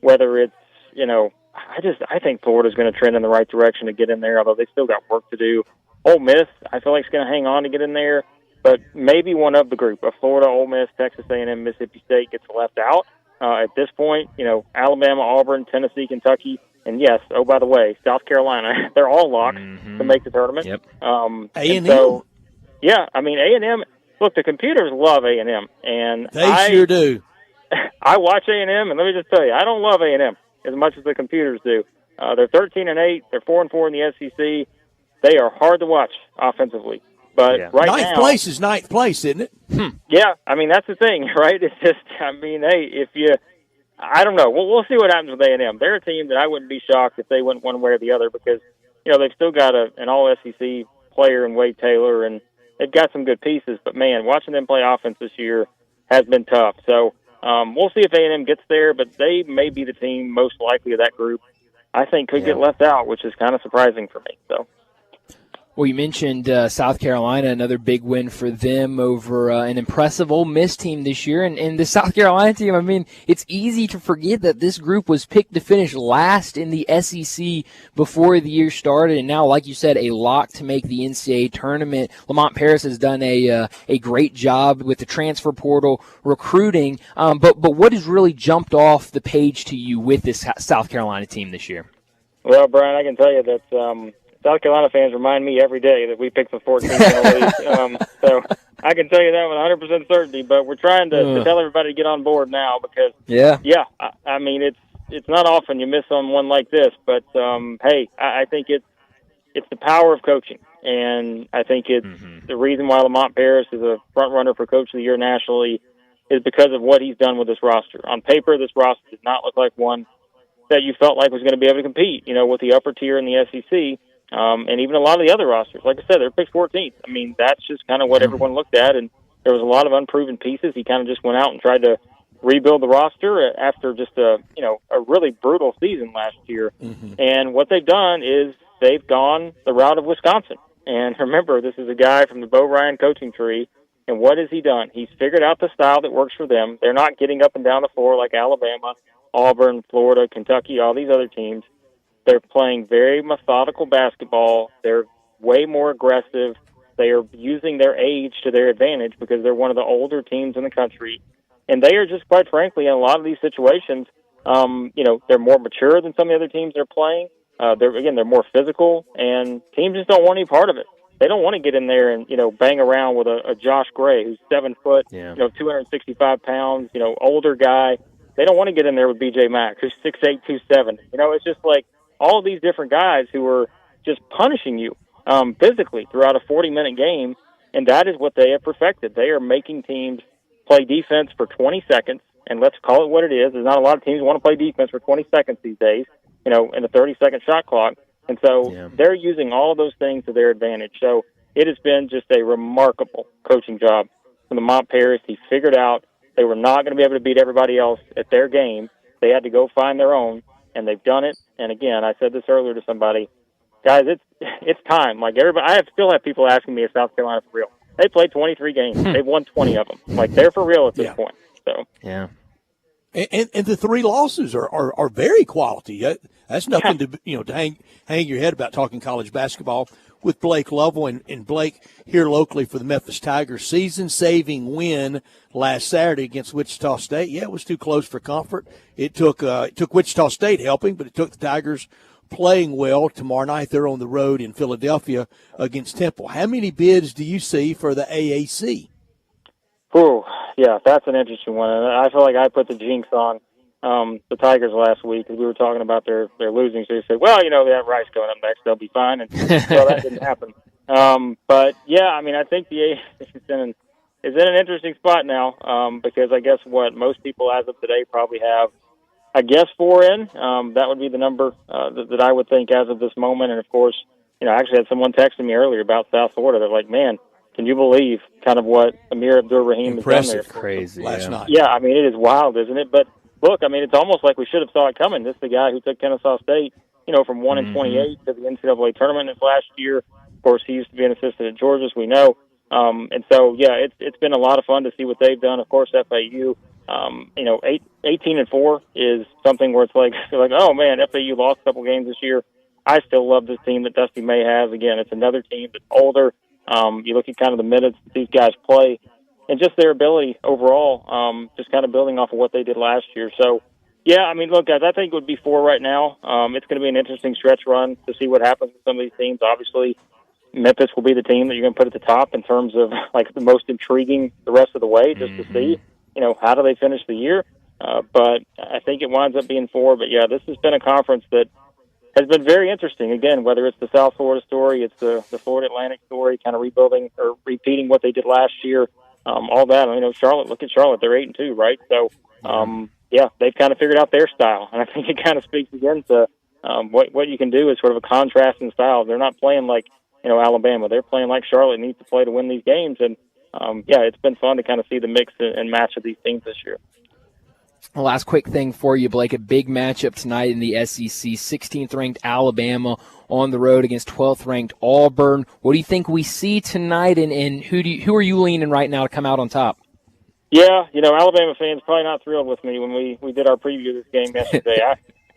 whether it's, you know, I think Florida's going to trend in the right direction to get in there, although they still got work to do. Ole Miss, I feel like it's going to hang on to get in there, but maybe one of the group of Florida, Ole Miss, Texas A&M, Mississippi State gets left out. At this point, you know, Alabama, Auburn, Tennessee, Kentucky, and yes, oh, by the way, South Carolina, they're all locked to make the tournament. A&M? So, yeah, I mean, A&M, look, the computers love A&M. And they sure do. I watch A&M, and let me just tell you, I don't love A&M as much as the computers do. They're 13-8. They're 4-4 in the SEC. They are hard to watch offensively. But right ninth now, place is ninth place, isn't it? Yeah, I mean, that's the thing, right? It's just, I mean, hey, if you, I don't know. We'll see what happens with A&M. They're a team that I wouldn't be shocked if they went one way or the other, because, you know, they've still got an all-SEC player in Wade Taylor, and they've got some good pieces. But, man, watching them play offense this year has been tough. So we'll see if A&M gets there, but they may be the team most likely of that group I think could get left out, which is kind of surprising for me. So. Well, you mentioned South Carolina, another big win for them over an impressive Ole Miss team this year. And the South Carolina team, I mean, it's easy to forget that this group was picked to finish last in the SEC before the year started. And now, like you said, a lock to make the NCAA tournament. Lamont Paris has done a great job with the transfer portal recruiting. But what has really jumped off the page to you with this South Carolina team this year? Well, Brian, I can tell you that South Carolina fans remind me every day that we picked the 14th in the league. So I can tell you that with 100% certainty. But we're trying to tell everybody to get on board now because, I mean, it's not often you miss on one like this. But, hey, I think it's the power of coaching. And I think it's the reason why Lamont Paris is a front runner for Coach of the Year nationally is because of what he's done with this roster. On paper, this roster does not look like one that you felt like was going to be able to compete, with the upper tier in the SEC. And even a lot of the other rosters. Like I said, they're picked 14th. I mean, that's just kind of what everyone looked at, and there was a lot of unproven pieces. He kind of just went out and tried to rebuild the roster after just a really brutal season last year. And what they've done is they've gone the route of Wisconsin. And remember, this is a guy from the Bo Ryan coaching tree, and what has he done? He's figured out the style that works for them. They're not getting up and down the floor like Alabama, Auburn, Florida, Kentucky, all these other teams. They're playing very methodical basketball. They're way more aggressive. They are using their age to their advantage because they're one of the older teams in the country. And they are just, quite frankly, in a lot of these situations, they're more mature than some of the other teams they're playing. They're more physical, and teams just don't want any part of it. They don't want to get in there and, bang around with a Josh Gray who's 7 foot, 265 pounds, older guy. They don't want to get in there with B.J. Mack, who's 6'8", 270. It's just like all of these different guys who are just punishing you physically throughout a 40-minute game, and that is what they have perfected. They are making teams play defense for 20 seconds, and let's call it what it is. There's not a lot of teams who want to play defense for 20 seconds these days, in a 30-second shot clock. And so they're using all of those things to their advantage. So it has been just a remarkable coaching job from Lamont Paris. He figured out they were not going to be able to beat everybody else at their game. They had to go find their own, and they've done it. And again, I said this earlier to somebody, guys, it's time. Like everybody, I still have people asking me if South Carolina's for real. They played 23 games. They've won 20 of them. Like they're for real at this point. So And the 3 losses are very quality. That's nothing to hang your head about talking college basketball with Blake Lovell and Blake here locally for the Memphis Tigers. Season-saving win last Saturday against Wichita State. Yeah, it was too close for comfort. It took Wichita State helping, but it took the Tigers playing well. Tomorrow night they're on the road in Philadelphia against Temple. How many bids do you see for the AAC? Oh, yeah, that's an interesting one. And I feel like I put the jinx on the Tigers last week because we were talking about their losing. So you said, well, they have Rice going up next. They'll be fine. And well, that didn't happen. But, yeah, I mean, I think the AAC is in an interesting spot now because I guess what most people as of today probably have, I guess, 4 in. That would be the number that I would think as of this moment. And, of course, I actually had someone texting me earlier about South Florida. They're like, man, can you believe kind of what Amir Abdur-Rahim has done there? Crazy. Last night. Yeah, I mean, it is wild, isn't it? But, look, I mean, it's almost like we should have saw it coming. This is the guy who took Kennesaw State, from 1-28 to the NCAA tournament this last year. Of course, he used to be an assistant at Georgia, as we know. And so, yeah, it's been a lot of fun to see what they've done. Of course, FAU, 18-4 is something where it's like, oh, man, FAU lost a couple games this year. I still love this team that Dusty May has. Again, it's another team that's older. You look at kind of the minutes that these guys play and just their ability overall, just kind of building off of what they did last year. So, yeah, I mean, look, guys, I think it would be 4 right now. It's going to be an interesting stretch run to see what happens with some of these teams. Obviously, Memphis will be the team that you're going to put at the top in terms of, like, the most intriguing the rest of the way just to see, how do they finish the year. But I think it winds up being 4. But, yeah, this has been a conference that has been very interesting. Again, whether it's the South Florida story, it's the Florida Atlantic story, kind of rebuilding or repeating what they did last year, all that. Charlotte, look at Charlotte. They're 8-2, right? So, yeah, they've kind of figured out their style. And I think it kind of speaks again to what you can do is sort of a contrast in style. They're not playing like, Alabama. They're playing like Charlotte needs to play to win these games. And, yeah, it's been fun to kind of see the mix and match of these teams this year. Last quick thing for you, Blake, a big matchup tonight in the SEC. 16th-ranked Alabama on the road against 12th-ranked Auburn. What do you think we see tonight, and who are you leaning right now to come out on top? Yeah, Alabama fans probably not thrilled with me when we did our preview of this game yesterday.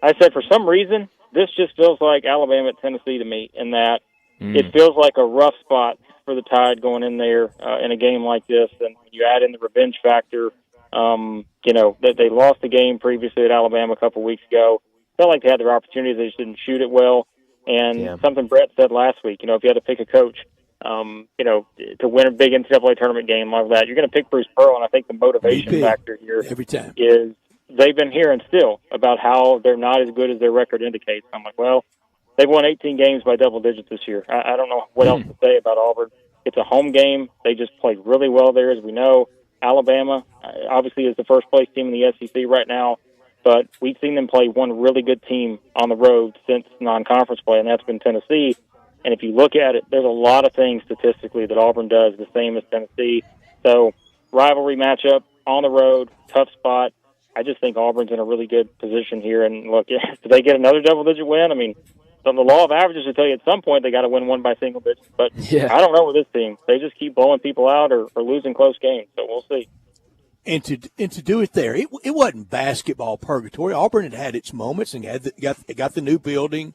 I said for some reason this just feels like Alabama at Tennessee to me, in that it feels like a rough spot for the Tide going in there in a game like this, and you add in the revenge factor. That they lost the game previously at Alabama a couple weeks ago. Felt like they had their opportunities, they just didn't shoot it well. And something Brett said last week, if you had to pick a coach, to win a big NCAA tournament game like that, you're going to pick Bruce Pearl. And I think the motivation factor here every time is they've been hearing still about how they're not as good as their record indicates. I'm like, well, they've won 18 games by double digits this year. I don't know what else to say about Auburn. It's a home game. They just played really well there, as we know. Alabama, obviously, is the first-place team in the SEC right now, but we've seen them play one really good team on the road since non-conference play, and that's been Tennessee. And if you look at it, there's a lot of things statistically that Auburn does the same as Tennessee. So, rivalry matchup, on the road, tough spot. I just think Auburn's in a really good position here. And, look, if they get another double-digit win, I mean, the law of averages will tell you at some point they got to win one by single digits. But I don't know with this team. They just keep blowing people out or losing close games. So we'll see. And to do it there, it wasn't basketball purgatory. Auburn had its moments and got the new building.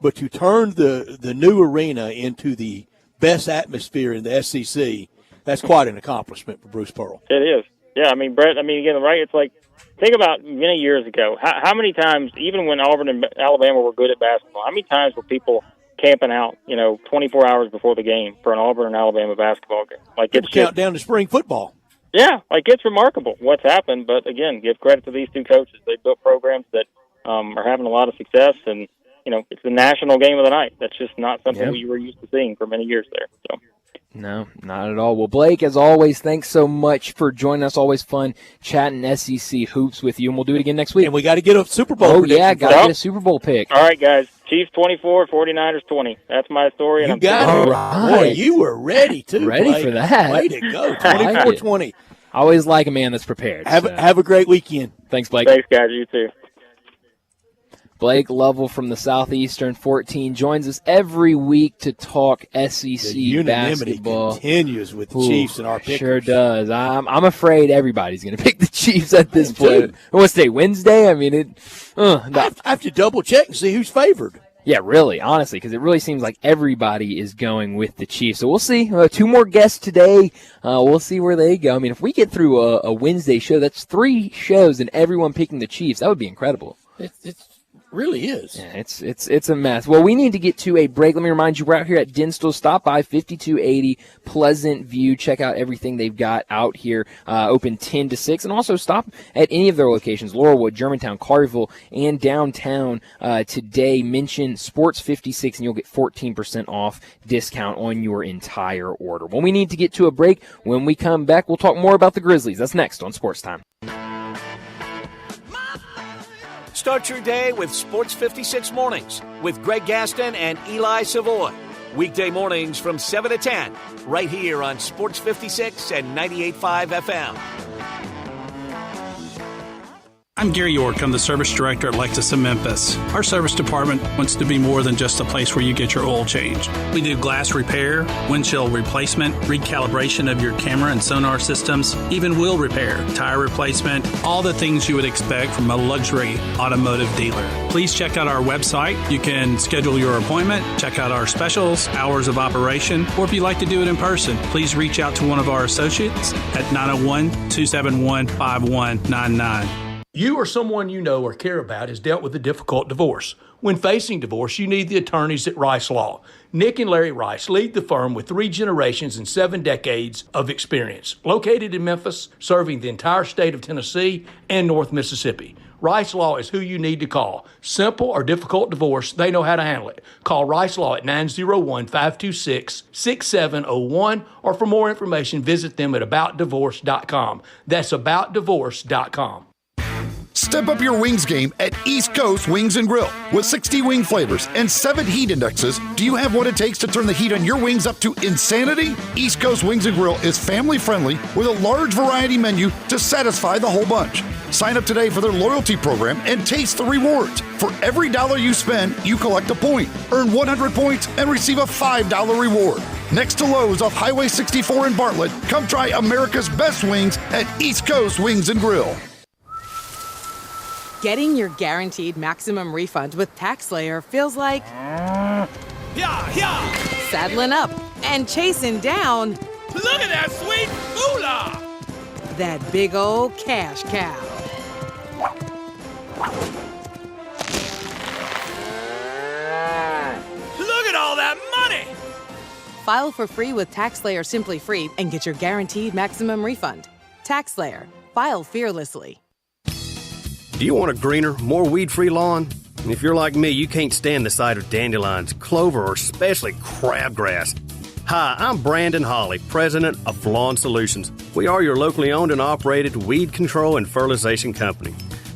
But to turn the new arena into the best atmosphere in the SEC, that's quite an accomplishment for Bruce Pearl. It is. Yeah, Brett, again, right, it's like, think about many years ago. How many times, even when Auburn and Alabama were good at basketball, how many times were people camping out, 24 hours before the game for an Auburn and Alabama basketball game? Like, it's count down to spring football. Yeah, it's remarkable what's happened. But again, give credit to these two coaches. They built programs that are having a lot of success, and it's the national game of the night. That's just not something we were used to seeing for many years there. So. No, not at all. Well, Blake, as always, thanks so much for joining us. Always fun chatting SEC hoops with you, and we'll do it again next week. And we got to get a Super Bowl prediction. Yeah, got to get a Super Bowl pick. All right, guys. Chiefs 24, 49ers 20. That's my story. And you got it. Right. Boy, you were ready, too. Ready Blake. For that. Way to go. 24-20. I always like a man that's prepared. Have a great weekend. Thanks, Blake. Thanks, guys. You too. Blake Lovell from the Southeastern 14 joins us every week to talk SEC the unanimity basketball. Continues with the Chiefs and our pickers. Sure does. I'm afraid everybody's going to pick the Chiefs at this point. What's today, Wednesday? I have to double check and see who's favored. Yeah, really, honestly, because it really seems like everybody is going with the Chiefs. So we'll see. 2 more guests today. We'll see where they go. If we get through a Wednesday show, that's 3 shows and everyone picking the Chiefs. That would be incredible. Really is. Yeah, it's a mess. Well, we need to get to a break. Let me remind you, we're out here at Dinstall. Stop by 5280 Pleasant View. Check out everything they've got out here. Open 10 to 6. And also stop at any of their locations, Laurelwood, Germantown, Carville, and downtown today. Mention Sports 56 and you'll get 14% off discount on your entire order. Well, we need to get to a break. When we come back, we'll talk more about the Grizzlies. That's next on Sports Time. Start your day with Sports 56 Mornings with Greg Gaston and Eli Savoy. Weekday mornings from 7 to 10, right here on Sports 56 and 98.5 FM. I'm Gary York. I'm the service director at Lexus of Memphis. Our service department wants to be more than just a place where you get your oil changed. We do glass repair, windshield replacement, recalibration of your camera and sonar systems, even wheel repair, tire replacement, all the things you would expect from a luxury automotive dealer. Please check out our website. You can schedule your appointment, check out our specials, hours of operation, or if you'd like to do it in person, please reach out to one of our associates at 901-271-5199. You or someone you know or care about has dealt with a difficult divorce. When facing divorce, you need the attorneys at Rice Law. Nick and Larry Rice lead the firm with 3 generations and 7 decades of experience. Located in Memphis, serving the entire state of Tennessee and North Mississippi. Rice Law is who you need to call. Simple or difficult divorce, they know how to handle it. Call Rice Law at 901-526-6701, or for more information, visit them at aboutdivorce.com. That's aboutdivorce.com. Step up your wings game at East Coast Wings and Grill. With 60 wing flavors and 7 heat indexes, do you have what it takes to turn the heat on your wings up to insanity? East Coast Wings and Grill is family friendly with a large variety menu to satisfy the whole bunch. Sign up today for their loyalty program and taste the rewards. For every $1 you spend, you collect a point, earn 100 points, and receive a $5 reward. Next to Lowe's off Highway 64 in Bartlett, come try America's best wings at East Coast Wings and Grill. Getting your guaranteed maximum refund with TaxSlayer feels like saddling up and chasing down. Look at that sweet moolah! That big old cash cow. Look at all that money! File for free with TaxSlayer Simply Free and get your guaranteed maximum refund. TaxSlayer. File fearlessly. Do you want a greener, more weed-free lawn? If you're like me, you can't stand the sight of dandelions, clover, or especially crabgrass. Hi, I'm Brandon Hawley, president of Lawn Solutions. We are your locally owned and operated weed control and fertilization company.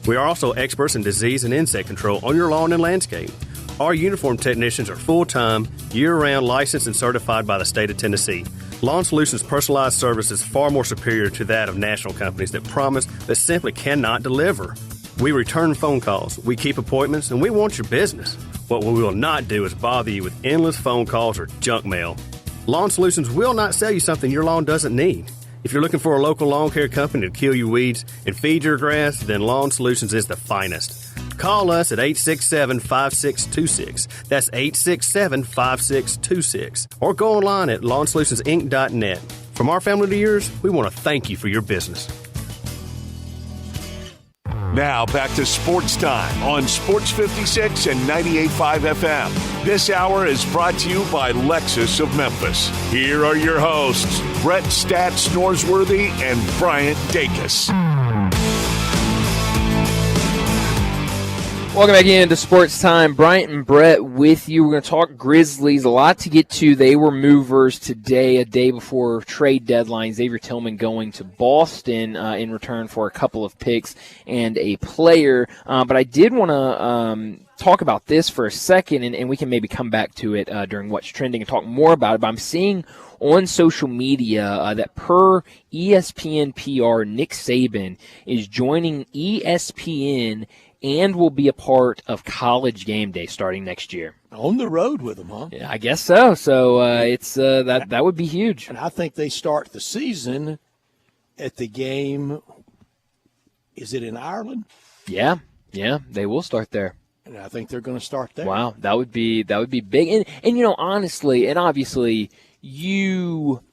We are also experts in disease and insect control on your lawn and landscape. Our uniformed technicians are full-time, year-round licensed and certified by the state of Tennessee. Lawn Solutions' personalized service is far more superior to that of national companies that promise but simply cannot deliver. We return phone calls, we keep appointments, and we want your business. What we will not do is bother you with endless phone calls or junk mail. Lawn Solutions will not sell you something your lawn doesn't need. If you're looking for a local lawn care company to kill your weeds and feed your grass, then Lawn Solutions is the finest. Call us at 867-5626. That's 867-5626. Or go online at lawnsolutionsinc.net. From our family to yours, we want to thank you for your business. Now back to Sports Time on Sports 56 and 98.5 FM. This hour is brought to you by Lexus of Memphis. Here are your hosts, Brett Stats Norsworthy and Bryant Dacus. Welcome back into Sports Time. Bryant and Brett with you. We're going to talk Grizzlies. A lot to get to. They were movers today, a day before trade deadline. Xavier Tillman going to Boston in return for a couple of picks and a player. But I did want to talk about this for a second, and we can maybe come back to it during What's Trending and talk more about it. But I'm seeing on social media that per ESPN PR, Nick Saban is joining ESPN and will be a part of College Game Day starting next year. On the road with them, huh? Yeah, I guess so. So it's that would be huge. And I think they start the season at the game. Is it in Ireland? Yeah, they will start there. And I think they're going to start there. Wow, that would be big. And you know, honestly, and obviously, you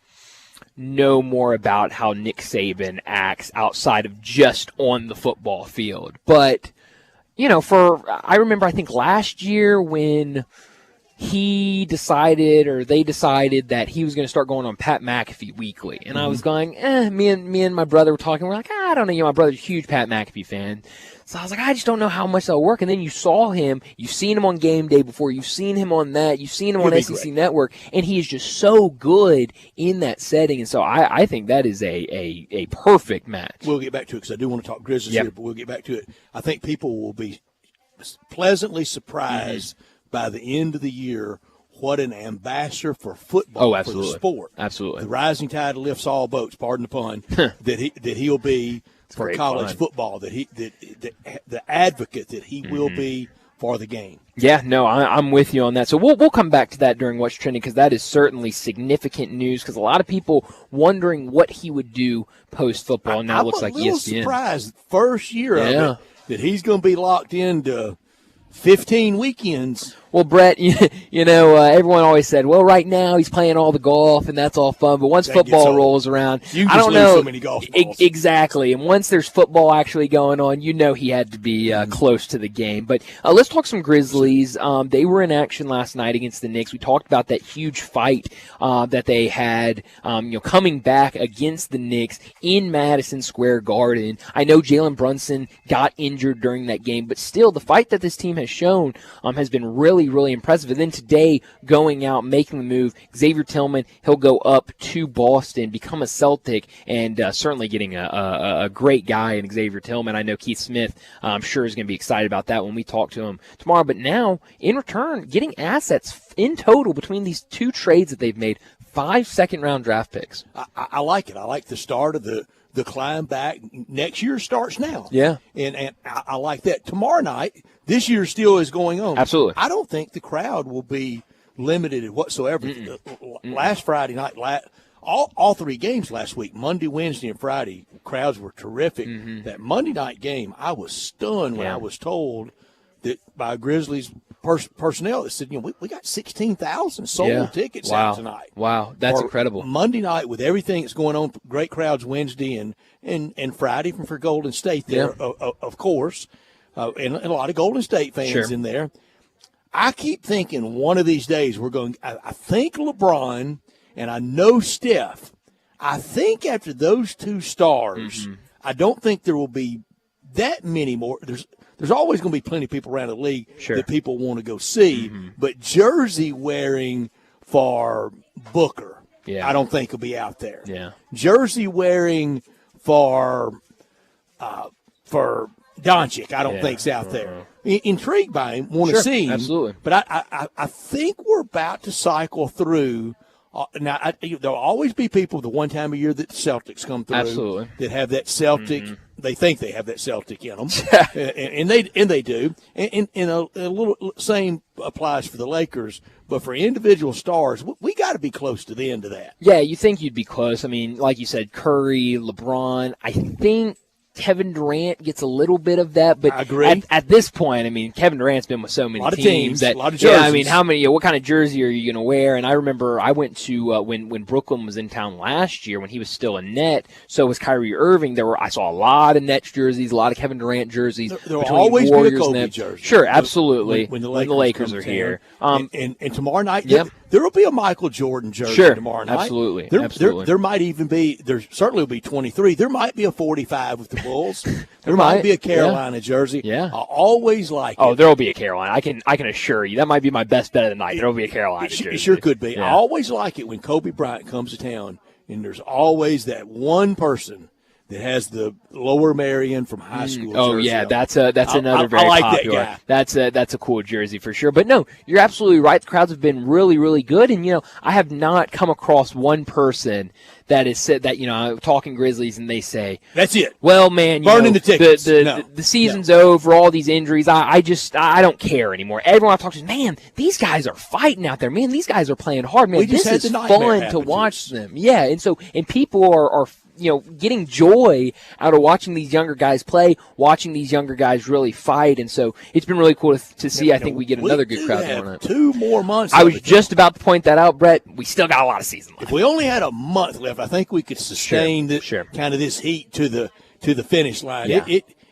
know more about how Nick Saban acts outside of just on the football field, but. You know, I remember, I think last year when they decided that he was going to start going on Pat McAfee weekly. And I was going, me and my brother were talking. We're like, I don't know. My brother's a huge Pat McAfee fan. So I was like, I just don't know how much that'll work. And then you saw him. You've seen him on Game Day before. You've seen him on that. You've seen him on SEC Network. And he is just so good in that setting. And so I think that is a perfect match. We'll get back to it because I do want to talk Grizzlies here, but we'll get back to it. I think people will be pleasantly surprised by the end of the year what an ambassador for football, for the sport. Absolutely. The rising tide lifts all boats, pardon the pun, that he'll be for college football, the advocate that he will be for the game. Yeah, no, I'm with you on that. So we'll come back to that during What's Trending because that is certainly significant news because a lot of people wondering what he would do post-football. Now it looks like ESPN. I'm a little surprised first year of it that he's going to be locked into 15 weekends. Well, Brett, you know, everyone always said, well, right now he's playing all the golf, and that's all fun. But once football rolls around, I don't know. So many golf balls. Exactly. And once there's football actually going on, you know he had to be close to the game. But let's talk some Grizzlies. They were in action last night against the Knicks. We talked about that huge fight that they had, coming back against the Knicks in Madison Square Garden. I know Jalen Brunson got injured during that game, but still the fight that this team has shown has been really impressive. And then today, going out, making the move, Xavier Tillman, he'll go up to Boston, become a Celtic, and certainly getting a great guy in Xavier Tillman. I know Keith Smith, I'm sure, is going to be excited about that when we talk to him tomorrow. But now, in return, getting assets in total between these two trades that they've made, 5 second-round draft picks. I like it. I like the start of the climb back. Next year starts now. Yeah. And I like that. Tomorrow night, this year still is going on. Absolutely. I don't think the crowd will be limited whatsoever. Last Friday night, all 3 games last week, Monday, Wednesday, and Friday, crowds were terrific. That Monday night game, I was stunned when I was told that by Grizzlies personnel that said, we got 16,000 sold tickets out tonight. Wow, that's incredible. Monday night with everything that's going on, great crowds Wednesday and Friday for Golden State there, of course, and a lot of Golden State fans in there. I keep thinking one of these days I think LeBron and I know Steph. I think after those 2 stars, I don't think there will be that many more. There's always going to be plenty of people around the league that people want to go see, but jersey wearing for Booker, I don't think will be out there. Yeah. Jersey wearing for Doncic, I don't think's out there. Intrigued by him, want to see him. Absolutely. But I think we're about to cycle through. Now, there'll always be people the one time a year that the Celtics come through that have that Celtic. They think they have that Celtic in them, and they do. And a little same applies for the Lakers. But for individual stars, we got to be close to the end of that. Yeah, you think you'd be close. I mean, like you said, Curry, LeBron. I think Kevin Durant gets a little bit of that, but I agree. At this point, I mean, Kevin Durant's been with so many teams that, a lot of jerseys. Yeah, I mean, how many? What kind of jersey are you going to wear? And I remember I went to when Brooklyn was in town last year when he was still a Net. So was Kyrie Irving. I saw a lot of Nets jerseys, a lot of Kevin Durant jerseys. There will always Warriors be a Kobe jersey. Sure, absolutely. When the Lakers are here, and tomorrow night, there will be a Michael Jordan jersey tomorrow night. Absolutely, There might even be. There certainly will be 23. There might be a 45 with the Bulls. There might be a Carolina jersey. Yeah. I always like it. Oh, there will be a Carolina. I can assure you. That might be my best bet of the night. There will be a Carolina jersey. It sure could be. Yeah. I always like it when Kobe Bryant comes to town, and there's always that one person that has the Lower Merion from high school. Oh jersey. yeah, that's another very like popular. That guy. That's a cool jersey for sure. But no, you're absolutely right. The crowds have been really, really good, and I have not come across one person that has said that talking Grizzlies and they say that's it. Well, man, burning the tickets. The season's over. All these injuries. I don't care anymore. Everyone I talk to, man, these guys are fighting out there. Man, these guys are playing hard. Man, this is fun to watch them. Yeah, and people are getting joy out of watching these younger guys play, watching these younger guys really fight, and so it's been really cool to see. I think we get another good crowd going on. 2 more months. I was just about to point that out, Brett. We still got a lot of season left. If we only had a month left, I think we could sustain kind of this heat to the finish line. Yeah.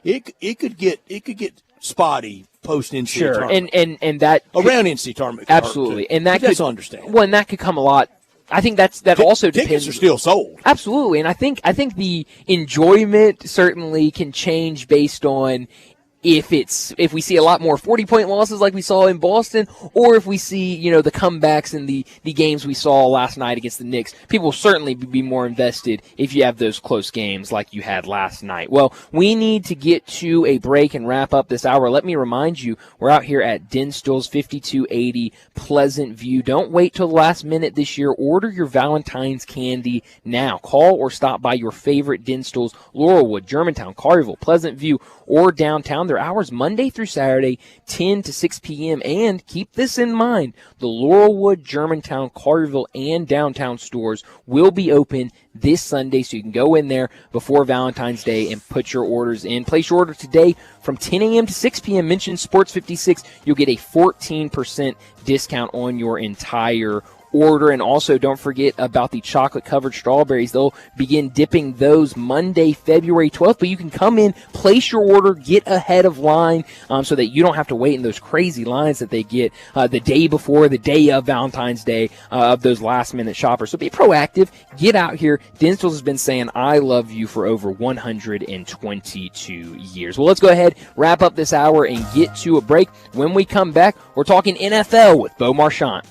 It could get spotty post NCAA tournament. And that around NCAA tournament. Absolutely, and that could understand. Well, and that could come a lot. I think that also depends. Tickets are still sold. Absolutely, and I think the enjoyment certainly can change based on if we see a lot more 40-point losses like we saw in Boston, or if we see the comebacks in the games we saw last night against the Knicks. People will certainly be more invested if you have those close games like you had last night. Well, we need to get to a break and wrap up this hour. Let me remind you, we're out here at Dinstall's 5280 Pleasant View. Don't wait till the last minute this year. Order your Valentine's candy now. Call or stop by your favorite Dinstall's, Laurelwood, Germantown, Collierville, Pleasant View, or downtown. Their hours Monday through Saturday, 10 to 6 p.m. And keep this in mind, the Laurelwood, Germantown, Collierville, and downtown stores will be open this Sunday, so you can go in there before Valentine's Day and put your orders in. Place your order today from 10 a.m. to 6 p.m. Mention Sports 56. You'll get a 14% discount on your entire order. And also don't forget about the chocolate covered strawberries. They'll begin dipping those Monday, February 12th, but you can come in, place your order, get ahead of line so that you don't have to wait in those crazy lines that they get the day before, the day of Valentine's Day of those last minute shoppers. So be proactive, get out here. Dinstall's has been saying I love you for over 122 years. Well, let's go ahead, wrap up this hour and get to a break. When we come back, we're talking NFL with Bo Marchant.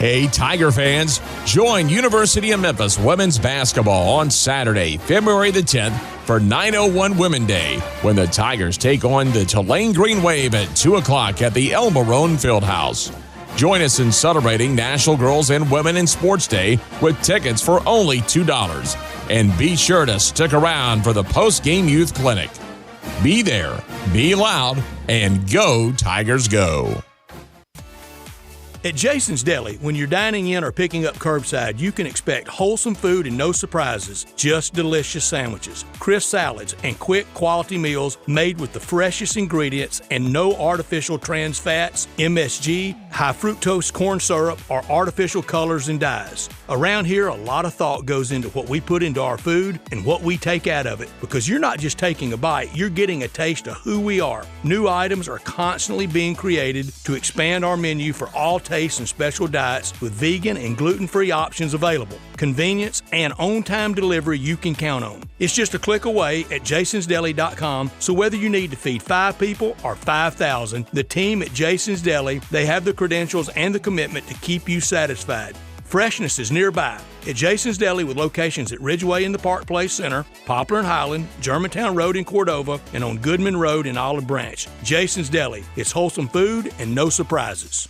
Hey, Tiger fans, join University of Memphis women's basketball on Saturday, February the 10th for 901 Women Day, when the Tigers take on the Tulane Green Wave at 2 o'clock at the El Marone Fieldhouse. Join us in celebrating National Girls and Women in Sports Day with tickets for only $2. And be sure to stick around for the post-game youth clinic. Be there, be loud, and go Tigers go. At Jason's Deli, when you're dining in or picking up curbside, you can expect wholesome food and no surprises, just delicious sandwiches, crisp salads, and quick quality meals made with the freshest ingredients and no artificial trans fats, MSG, high fructose corn syrup, or artificial colors and dyes. Around here, a lot of thought goes into what we put into our food and what we take out of it, because you're not just taking a bite, you're getting a taste of who we are. New items are constantly being created to expand our menu for all tastes and special diets, with vegan and gluten-free options available. Convenience and on-time delivery you can count on. It's just a click away at jasonsdeli.com, so whether you need to feed 5 people or 5,000, the team at Jason's Deli, they have the credentials and the commitment to keep you satisfied. Freshness is nearby at Jason's Deli, with locations at Ridgeway in the Park Place Center, Poplar and Highland, Germantown Road in Cordova, and on Goodman Road in Olive Branch. Jason's Deli. It's wholesome food and no surprises.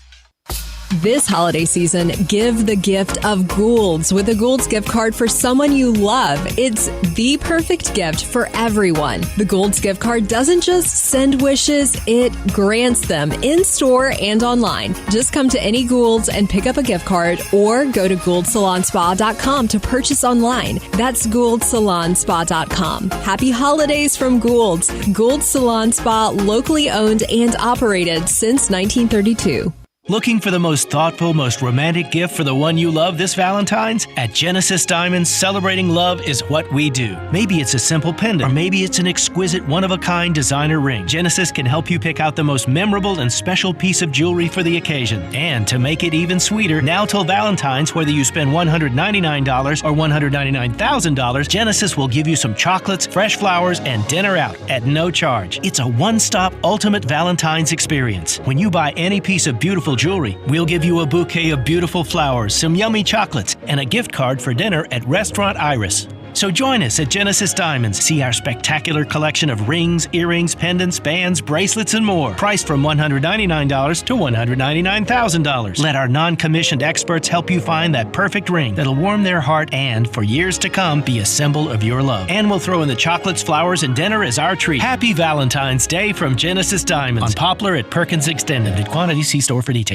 This holiday season, give the gift of Gould's with a Gould's gift card for someone you love. It's the perfect gift for everyone. The Gould's gift card doesn't just send wishes, it grants them in store and online. Just come to any Gould's and pick up a gift card, or go to GouldSalonSpa.com to purchase online. That's GouldSalonSpa.com. Happy holidays from Gould's. Gould's Salon Spa, locally owned and operated since 1932. Looking for the most thoughtful, most romantic gift for the one you love this Valentine's? At Genesis Diamonds, celebrating love is what we do. Maybe it's a simple pendant, or maybe it's an exquisite, one-of-a-kind designer ring. Genesis can help you pick out the most memorable and special piece of jewelry for the occasion. And to make it even sweeter, now till Valentine's, whether you spend $199 or $199,000, Genesis will give you some chocolates, fresh flowers, and dinner out at no charge. It's a one-stop ultimate Valentine's experience. When you buy any piece of beautiful jewelry, we'll give you a bouquet of beautiful flowers, some yummy chocolates, and a gift card for dinner at Restaurant Iris. So join us at Genesis Diamonds. See our spectacular collection of rings, earrings, pendants, bands, bracelets, and more. Priced from $199 to $199,000. Let our non-commissioned experts help you find that perfect ring that'll warm their heart and, for years to come, be a symbol of your love. And we'll throw in the chocolates, flowers, and dinner as our treat. Happy Valentine's Day from Genesis Diamonds. On Poplar at Perkins Extended. At quantity, see store for details.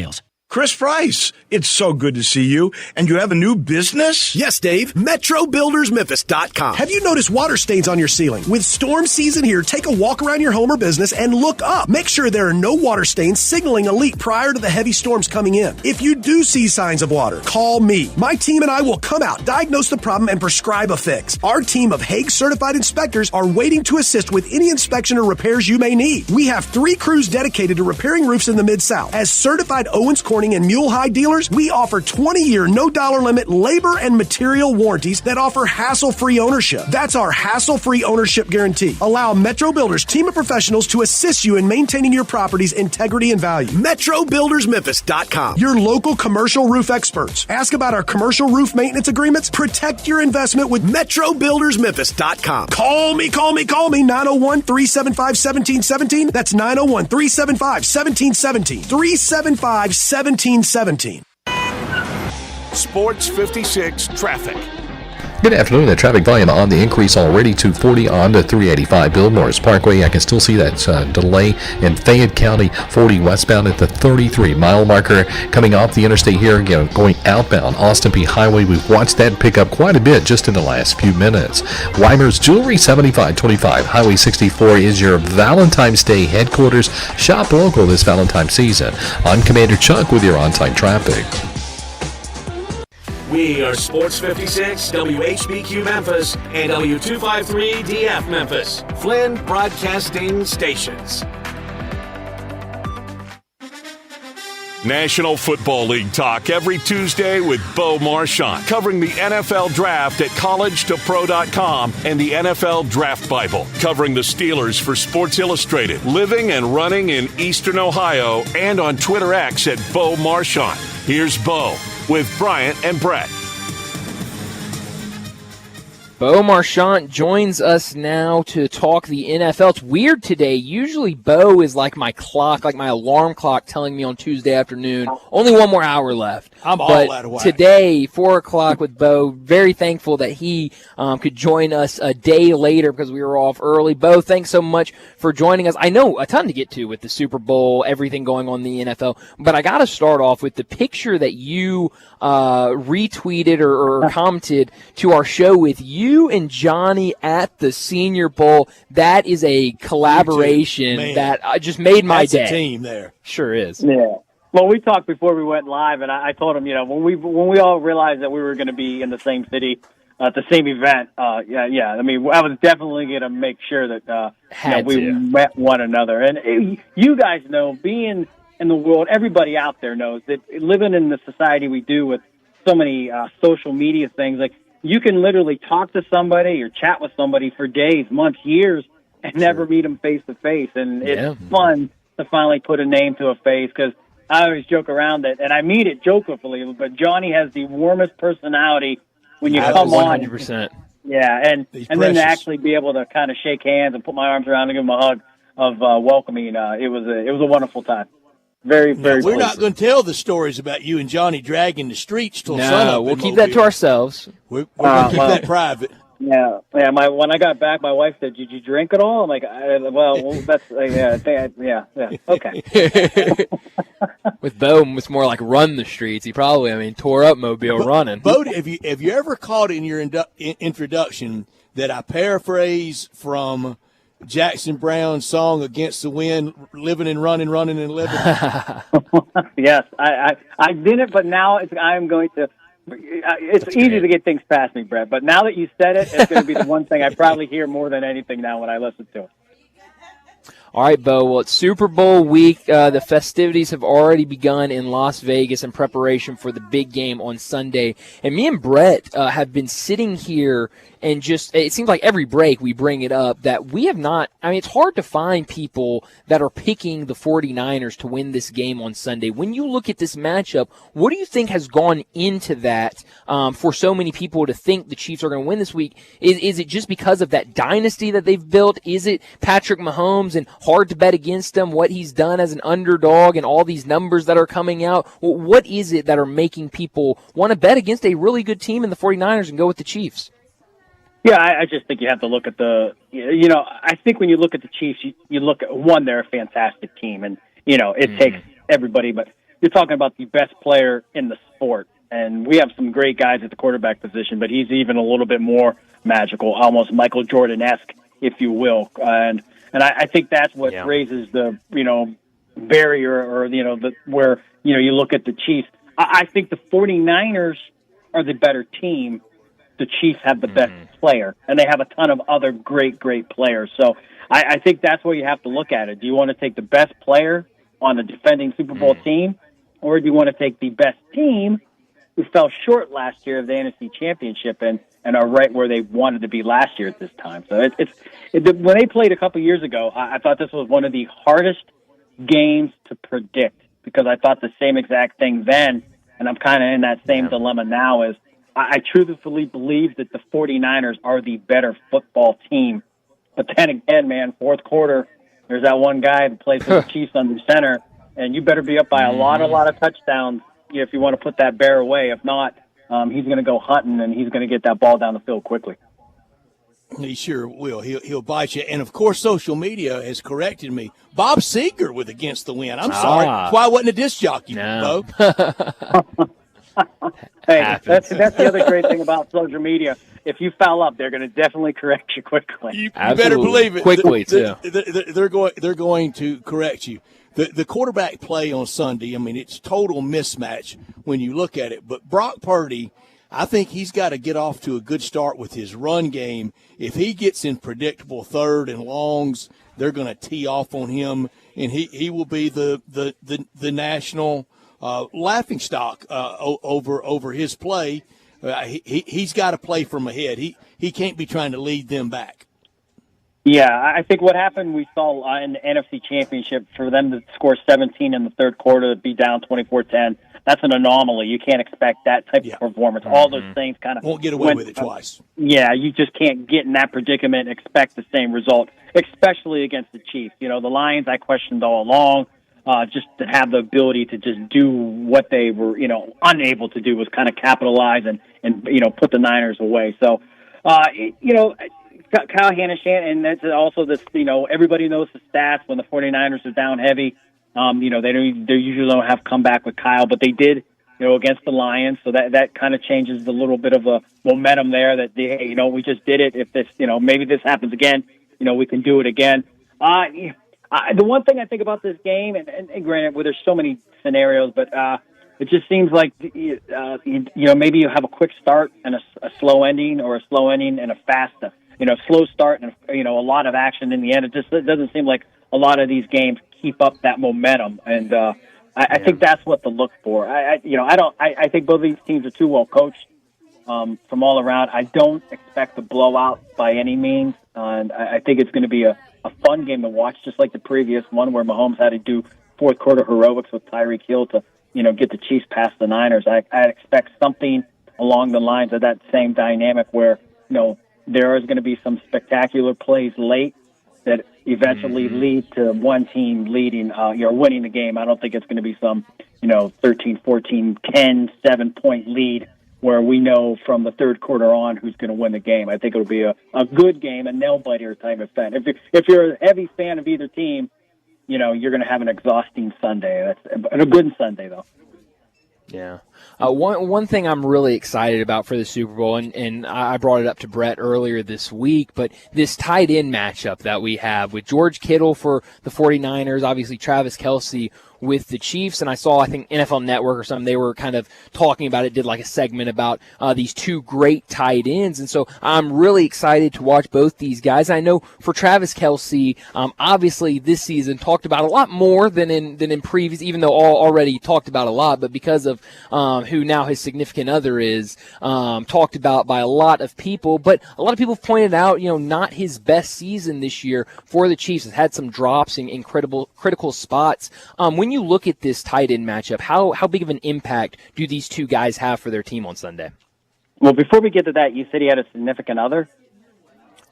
Chris Price, it's so good to see you. And you have a new business? Yes, Dave. MetroBuildersMemphis.com. Have you noticed water stains on your ceiling? With storm season here, take a walk around your home or business and look up. Make sure there are no water stains signaling a leak prior to the heavy storms coming in. If you do see signs of water, call me. My team and I will come out, diagnose the problem, and prescribe a fix. Our team of Hague-certified inspectors are waiting to assist with any inspection or repairs you may need. We have 3 crews dedicated to repairing roofs in the Mid-South. As certified Owens Corning and Mule High dealers, we offer 20-year, no-dollar limit labor and material warranties that offer hassle-free ownership. That's our hassle-free ownership guarantee. Allow Metro Builders' team of professionals to assist you in maintaining your property's integrity and value. MetroBuildersMemphis.com. Your local commercial roof experts. Ask about our commercial roof maintenance agreements. Protect your investment with MetroBuildersMemphis.com. Call me, 901-375-1717. That's 901-375-1717. 375-1717. Sports 56 traffic. Good afternoon. The traffic volume on the increase already, 240 on to 385 Bill Morris Parkway. I can still see that delay in Fayette County, 40 westbound at the 33-mile marker. Coming off the interstate here, again, going outbound, Austin Peay Highway. We've watched that pick up quite a bit just in the last few minutes. Weimer's Jewelry, 7525 Highway 64 is your Valentine's Day headquarters. Shop local this Valentine's season. I'm Commander Chuck with your on-time traffic. We are Sports 56, WHBQ Memphis, and W253DF Memphis, Flynn Broadcasting Stations. National Football League talk every Tuesday with Bo Marchant, covering the NFL Draft at collegetopro.com and the NFL Draft Bible, covering the Steelers for Sports Illustrated, living and running in Eastern Ohio, and on Twitter X at Bo Marchant. Here's Bo with Bryant and Brett. Bo Marchant joins us now to talk the NFL. It's weird today. Usually Bo is like my clock, like my alarm clock telling me on Tuesday afternoon, only one more hour left. I'm all out of whack. Today, 4 o'clock with Bo, very thankful that he could join us a day later because we were off early. Bo, thanks so much for joining us. I know a ton to get to with the Super Bowl, everything going on in the NFL, but I got to start off with the picture that you retweeted or commented to our show with you and Johnny at the Senior Bowl. That is a collaboration that just made my day. That's a team there. Sure is. Yeah. Well, we talked before we went live, and I told him, when we all realized that we were going to be in the same city at the same event, yeah. I mean, I was definitely going to make sure that we met one another. And you guys know, being in the world, everybody out there knows that living in the society we do with so many social media things, like you can literally talk to somebody or chat with somebody for days, months, years, and never meet them face to face. And it's fun to finally put a name to a face, because I always joke around that, and I mean it jokingly, but Johnny has the warmest personality when you come 100%. on. Yeah, and then to actually be able to kind of shake hands and put my arms around and give him a hug of welcoming, it was a wonderful time. Very, very. We're not going to tell the stories about you and Johnny dragging the streets till sun up. We'll keep that to ourselves. We're going to keep that private. Yeah. When I got back, my wife said, "Did you drink at all?" I'm like, "Well, that's yeah. Okay." With Bo, it's more like run the streets. He probably, tore up Mobile running. Bo, have you ever caught in your introduction that I paraphrase from Jackson Brown's song "Against the Wind"? Living and running, running and living. Yes, I didn't, but now I'm going to. It's easy to get things past me, Brett. But now that you said it, it's going to be the one thing I probably hear more than anything now when I listen to it. All right, Bo. Well, it's Super Bowl week. The festivities have already begun in Las Vegas in preparation for the big game on Sunday. And me and Brett have been sitting here and it seems like every break we bring it up that we have not, it's hard to find people that are picking the 49ers to win this game on Sunday. When you look at this matchup, what do you think has gone into that for so many people to think the Chiefs are going to win this week? Is it just because of that dynasty that they've built? Is it Patrick Mahomes and hard to bet against him, what he's done as an underdog and all these numbers that are coming out? What is it that are making people want to bet against a really good team in the 49ers and go with the Chiefs? Yeah, I just think you have to look at I think when you look at the Chiefs, you look at, one, they're a fantastic team, and, it takes everybody, but you're talking about the best player in the sport, and we have some great guys at the quarterback position, but he's even a little bit more magical, almost Michael Jordan-esque, if you will, and I think that's what raises the, barrier or, where, you look at the Chiefs. I think the 49ers are the better team. The Chiefs have the best player, and they have a ton of other great players. So I think that's where you have to look at it. Do you want to take the best player on the defending Super Bowl team, or do you want to take the best team who fell short last year of the NFC Championship and are right where they wanted to be last year at this time? So when they played a couple years ago, I thought this was one of the hardest games to predict, because I thought the same exact thing then, and I'm kind of in that same dilemma now. Is I truthfully believe that the 49ers are the better football team. But then again, man, fourth quarter, there's that one guy that plays for the Chiefs under center, and you better be up by a lot of touchdowns if you want to put that bear away. If not, he's going to go hunting, and he's going to get that ball down the field quickly. He sure will. He'll bite you. And, of course, social media has corrected me. Bob Seger with Against the Wind. I'm sorry. Why wasn't a disc jockey, Bo? Hey, that's the other great thing about social media. If you foul up, they're going to definitely correct you quickly. You better believe it. Quickly, too. They're going to correct you. The quarterback play on Sunday, it's total mismatch when you look at it. But Brock Purdy, I think he's got to get off to a good start with his run game. If he gets in predictable third and longs, they're going to tee off on him, and he will be the national laughing stock over his play. He's got to play from ahead. He can't be trying to lead them back. Yeah, I think what happened, we saw in the NFC Championship, for them to score 17 in the third quarter, be down 24-10. that's an anomaly. You can't expect that type of performance. All those things kind of won't get away with it twice. Yeah, you just can't get in that predicament and expect the same result, especially against the Chiefs. The Lions I questioned all along. Just to have the ability to just do what they were, unable to do was kind of capitalize and put the Niners away. So, Kyle Shanahan, and that's also this, everybody knows the stats when the 49ers are down heavy. They usually don't have comeback with Kyle, but they did, against the Lions. So that kind of changes a little bit of a momentum there that, hey, we just did it. If this, maybe this happens again, we can do it again. The one thing I think about this game, and granted, there's so many scenarios, but it just seems like, maybe you have a quick start and a slow ending, or a slow ending and a fast, slow start and, a lot of action in the end. It doesn't seem like a lot of these games keep up that momentum. And I think that's what to look for. I think both of these teams are too well coached from all around. I don't expect a blowout by any means. And I think it's going to be a fun game to watch, just like the previous one where Mahomes had to do fourth quarter heroics with Tyreek Hill to, get the Chiefs past the Niners. I expect something along the lines of that same dynamic where, there is going to be some spectacular plays late that eventually lead to one team leading, winning the game. I don't think it's going to be some, 13, 14, 10, 7-point lead where we know from the third quarter on who's going to win the game. I think it'll be a good game, a nail-biter type of fan. If you're a heavy fan of either team, you're going to have an exhausting Sunday. That's a good Sunday, though. Yeah. One thing I'm really excited about for the Super Bowl, and I brought it up to Brett earlier this week, but this tight end matchup that we have with George Kittle for the 49ers, obviously Travis Kelce with the Chiefs, and I saw, I think, NFL Network or something, they were kind of talking about it, did like a segment about these two great tight ends, and so I'm really excited to watch both these guys. I know for Travis Kelce, obviously this season talked about a lot more than in previous, even though all already talked about a lot, but because of who now his significant other is, talked about by a lot of people, but a lot of people pointed out, not his best season this year for the Chiefs. Has had some drops in critical spots. When you look at this tight end matchup, how big of an impact do these two guys have for their team on Sunday? Well, before we get to that, you said he had a significant other?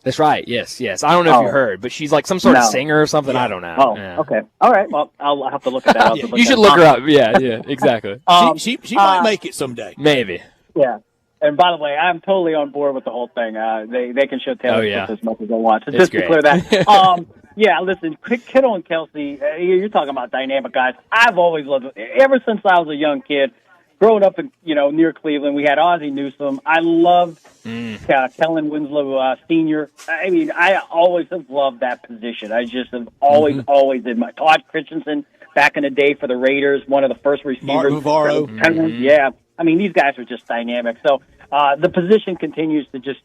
That's right. Yes. I don't know if you heard, but she's like some sort of singer or something. Yeah. I don't know. Oh, yeah. Okay. All right. Well, I'll have to look at that. You should look her up. Yeah, exactly. She might make it someday. Maybe. Yeah. And by the way, I'm totally on board with the whole thing. They can show Taylor Swift as much as they want. So just to clear that. Yeah, listen, Kittle and Kelce, you're talking about dynamic guys. I've always loved it. Ever since I was a young kid, growing up in, near Cleveland, we had Ozzie Newsome. I loved Kellen Winslow Sr. I mean, I always have loved that position. I just have always did. Todd Christensen back in the day for the Raiders, one of the first receivers. Mark Navarro. Yeah. I mean, these guys are just dynamic. So the position continues to just,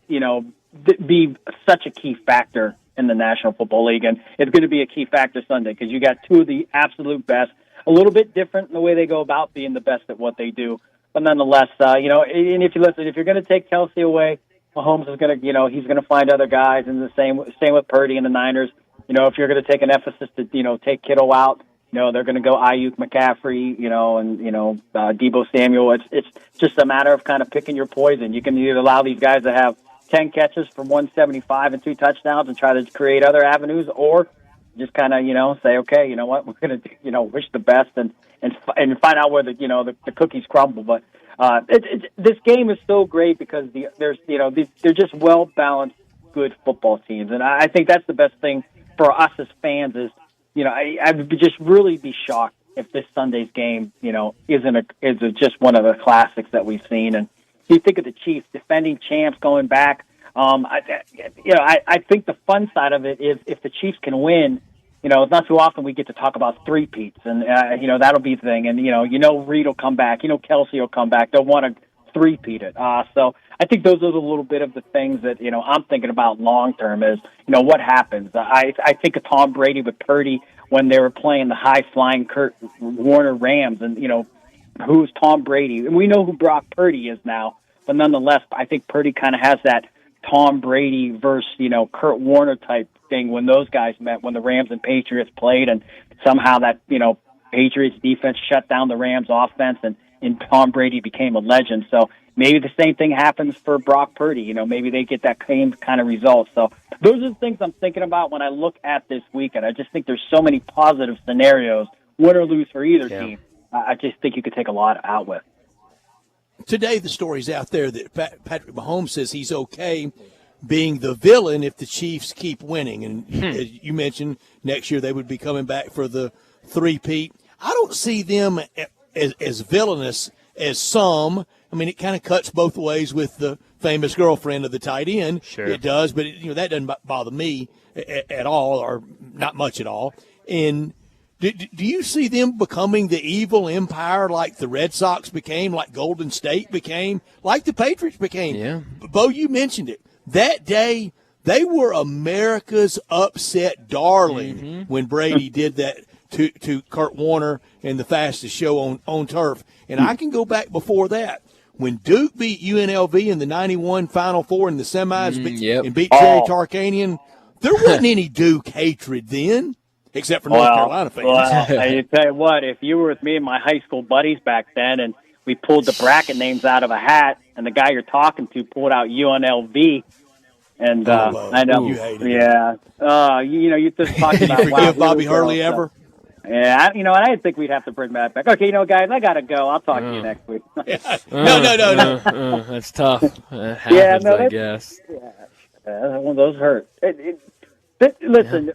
be such a key factor in the National Football League, and it's going to be a key factor Sunday because you got two of the absolute best, a little bit different in the way they go about being the best at what they do, but nonetheless, and if you're going to take Kelce away, Mahomes is going to, he's going to find other guys, and the same with Purdy and the Niners. If you're going to take an emphasis to, take Kittle out, they're going to go Ayuk, McCaffrey, and Deebo Samuel. It's just a matter of kind of picking your poison. You can either allow these guys to have 10 catches for 175 and 2 touchdowns and try to create other avenues, or just kind of, say, okay, you know what, we're going to, wish the best and find out where the cookies crumble. But this game is so great because they're just well-balanced, good football teams. And I think that's the best thing for us as fans is, I would just really be shocked if this Sunday's game, is just one of the classics that we've seen. And you think of the Chiefs, defending champs going back. I think the fun side of it is if the Chiefs can win, it's not too often we get to talk about three-peats, and, that'll be the thing. And, Reed will come back. Kelce will come back. They'll want to three-peat it. So I think those are a little bit of the things that, I'm thinking about long-term is, what happens. I think of Tom Brady with Purdy when they were playing the high-flying Kurt Warner Rams, and, who's Tom Brady? And we know who Brock Purdy is now, but nonetheless, I think Purdy kind of has that Tom Brady versus, Kurt Warner type thing when those guys met, when the Rams and Patriots played, and somehow that, Patriots defense shut down the Rams offense, and and Tom Brady became a legend. So maybe the same thing happens for Brock Purdy. You know, maybe they get that same kind of result. So those are the things I'm thinking about when I look at this weekend. I just think there's so many positive scenarios, win or lose for either team. I just think you could take a lot out with. Today, the story's out there that Patrick Mahomes says he's okay being the villain if the Chiefs keep winning. And as you mentioned, next year they would be coming back for the three-peat. I don't see them as villainous as some. I mean, it kind of cuts both ways with the famous girlfriend of the tight end. Sure. It does, but that doesn't bother me at all, or not much at all. And do you see them becoming the evil empire like the Red Sox became, like Golden State became, like the Patriots became? Yeah. Bo, you mentioned it. That day, they were America's upset darling when Brady did that to Kurt Warner in the fastest show on turf. And I can go back before that. When Duke beat UNLV in the 91 Final Four in the semis and beat Jerry Tarkanian, there wasn't any Duke hatred then, except for North Carolina fans. Well, I tell you what, if you were with me and my high school buddies back then and we pulled the bracket names out of a hat and the guy you're talking to pulled out UNLV, and I know, you hated you just talked about. Did you forgive Bobby Hurley ever? Yeah, and I didn't think we'd have to bring that back. Okay, guys, I gotta go. I'll talk to you next week. No. That's tough. Happens, I guess. Yeah, one of those hurt. Listen,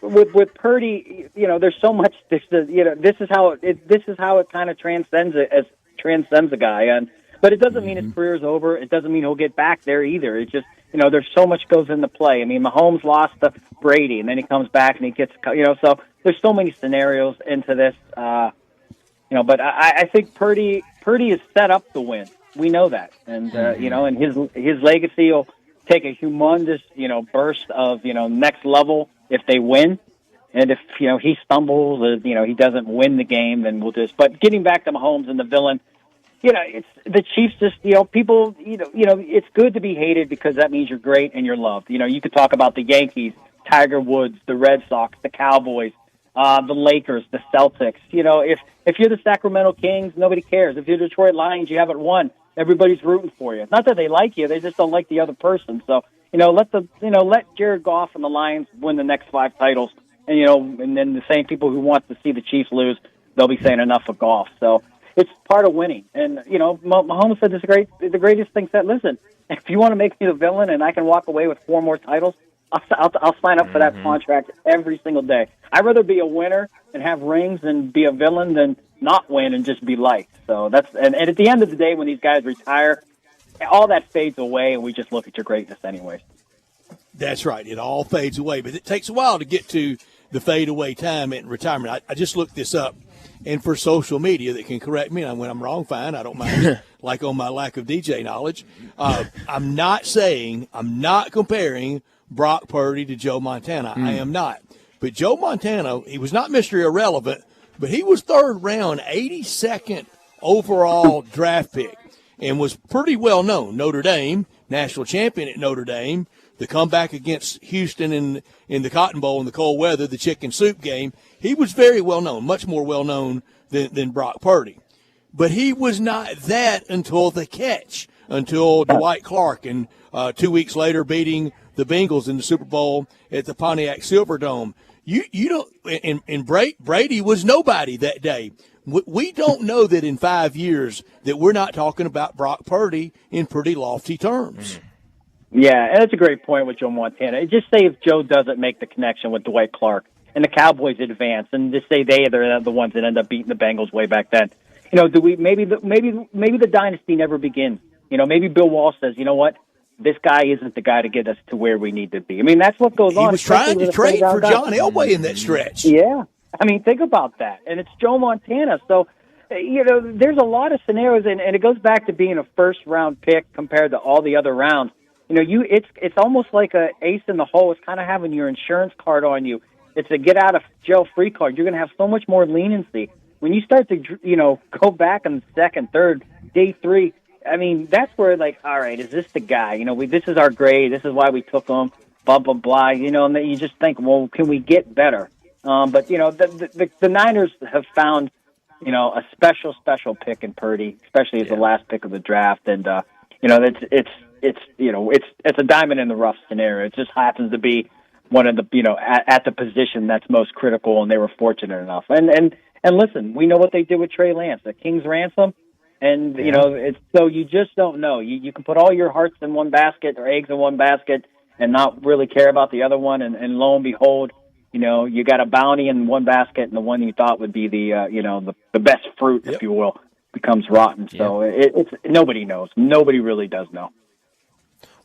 with Purdy, there's so much. This is how it kind of transcends a guy, but it doesn't mean his career's over. It doesn't mean he'll get back there either. It just there's so much goes into play. I mean, Mahomes lost to Brady, and then he comes back and he gets so there's so many scenarios into this. But I think Purdy is set up to win. We know that, and and his legacy will take a humongous burst of next level if they win. And if he stumbles, or he doesn't win the game, then we'll just. But getting back to Mahomes and the villain, it's the Chiefs. Just people, it's good to be hated because that means you're great and you're loved. You could talk about the Yankees, Tiger Woods, the Red Sox, the Cowboys, the Lakers, the Celtics. If you're the Sacramento Kings, nobody cares. If you're the Detroit Lions, you haven't won. Everybody's rooting for you. Not that they like you; they just don't like the other person. So let Jared Goff and the Lions win the next 5 titles. And then the same people who want to see the Chiefs lose, they'll be saying enough of golf. So it's part of winning. And, Mahomes said the greatest thing said, listen, if you want to make me the villain and I can walk away with 4 more titles, I'll sign up for that contract every single day. I'd rather be a winner and have rings and be a villain than not win and just be liked. So and at the end of the day, when these guys retire, all that fades away and we just look at your greatness anyways. That's right. It all fades away, but it takes a while to get to the fade-away time in retirement. I just looked this up, and for social media that can correct me, and when I'm wrong, fine, I don't mind, like on my lack of DJ knowledge. I'm not comparing Brock Purdy to Joe Montana. I am not. But Joe Montana, he was not Mr. Irrelevant, but he was 3rd round, 82nd overall draft pick, and was pretty well known. Notre Dame, national champion at Notre Dame. The comeback against Houston in the Cotton Bowl in the cold weather, the chicken soup game, he was very well known, much more well known than Brock Purdy. But he was not that until the catch, until Dwight Clark, and 2 weeks later beating the Bengals in the Super Bowl at the Pontiac Silverdome. You don't, and Brady was nobody that day. We don't know that in 5 years that we're not talking about Brock Purdy in pretty lofty terms. Yeah, and that's a great point with Joe Montana. Just say if Joe doesn't make the connection with Dwight Clark and the Cowboys advance, and just say they're the ones that end up beating the Bengals way back then. Do we maybe the dynasty never begins? Maybe Bill Walsh says, you know what, this guy isn't the guy to get us to where we need to be. I mean, that's what goes on. He was trying to trade for John Elway in that stretch. Yeah, I mean, think about that, and it's Joe Montana. So, there's a lot of scenarios, and it goes back to being a 1st-round pick compared to all the other rounds. It's almost like a ace in the hole. It's kind of having your insurance card on you. It's a get out of jail free card. You're going to have so much more leniency when you start to go back in 2nd, 3rd, day 3. I mean, that's where all right, is this the guy? This is our grade. This is why we took him. Blah blah blah. And then you just think, well, can we get better? But the Niners have found a special pick in Purdy, especially as the last pick of the draft. And it's a diamond in the rough scenario. It just happens to be one of the at the position that's most critical, and they were fortunate enough. And listen, we know what they did with Trey Lance, the King's ransom. And, it's so you just don't know. You can put all your hearts in one basket or eggs in one basket and not really care about the other one. And lo and behold, you got a bounty in one basket, and the one you thought would be the best fruit, if you will, becomes rotten. So it's nobody knows. Nobody really does know.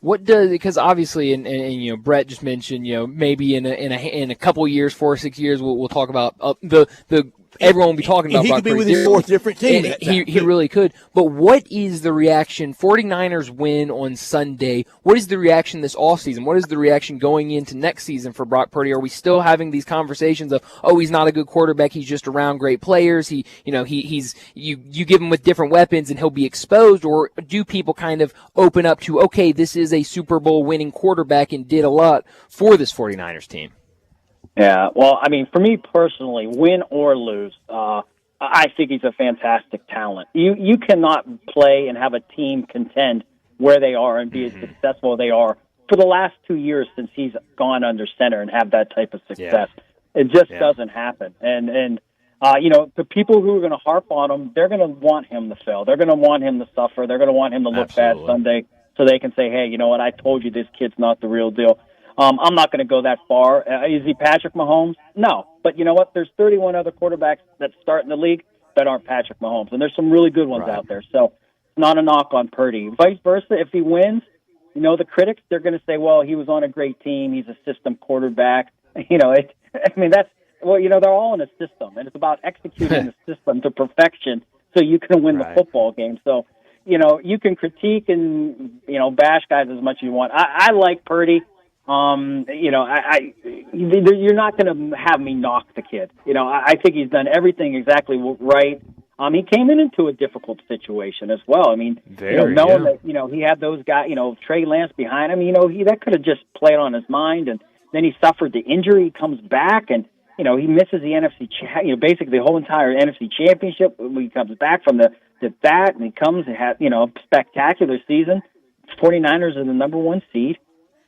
Because obviously, and Brett just mentioned, maybe in a couple years, 4 or 6 years, we'll talk about the everyone will be talking about. And he could be with his fourth different team. He really could. But what is the reaction? 49ers win on Sunday. What is the reaction this offseason? What is the reaction going into next season for Brock Purdy? Are we still having these conversations of, he's not a good quarterback, he's just around great players, you give him with different weapons and he'll be exposed? Or do people kind of open up to, okay, this is a Super Bowl winning quarterback and did a lot for this 49ers team? Yeah, well, I mean, for me personally, win or lose, I think he's a fantastic talent. You cannot play and have a team contend where they are and be as successful as they are for the last 2 years since he's gone under center and have that type of success. It just doesn't happen. And the people who are going to harp on him, they're going to want him to fail. They're going to want him to suffer. They're going to want him to look bad Sunday so they can say, hey, you know what, I told you this kid's not the real deal. I'm not going to go that far. Is he Patrick Mahomes? No. But you know what? There's 31 other quarterbacks that start in the league that aren't Patrick Mahomes, and there's some really good ones out there. So it's not a knock on Purdy. Vice versa, if he wins, the critics, they're going to say, well, he was on a great team. He's a system quarterback. They're all in a system, and it's about executing the system to perfection so you can win the football game. So, you can critique and, bash guys as much as you want. I like Purdy. You're not going to have me knock the kid. I think he's done everything exactly right. He came into a difficult situation as well. I mean, knowing that, he had those guys, Trey Lance behind him, that could have just played on his mind. And then he suffered the injury. He comes back and, he misses the NFC, basically the whole entire NFC championship. When he comes back from that, and he comes and has, a spectacular season. 49ers are the number one seed.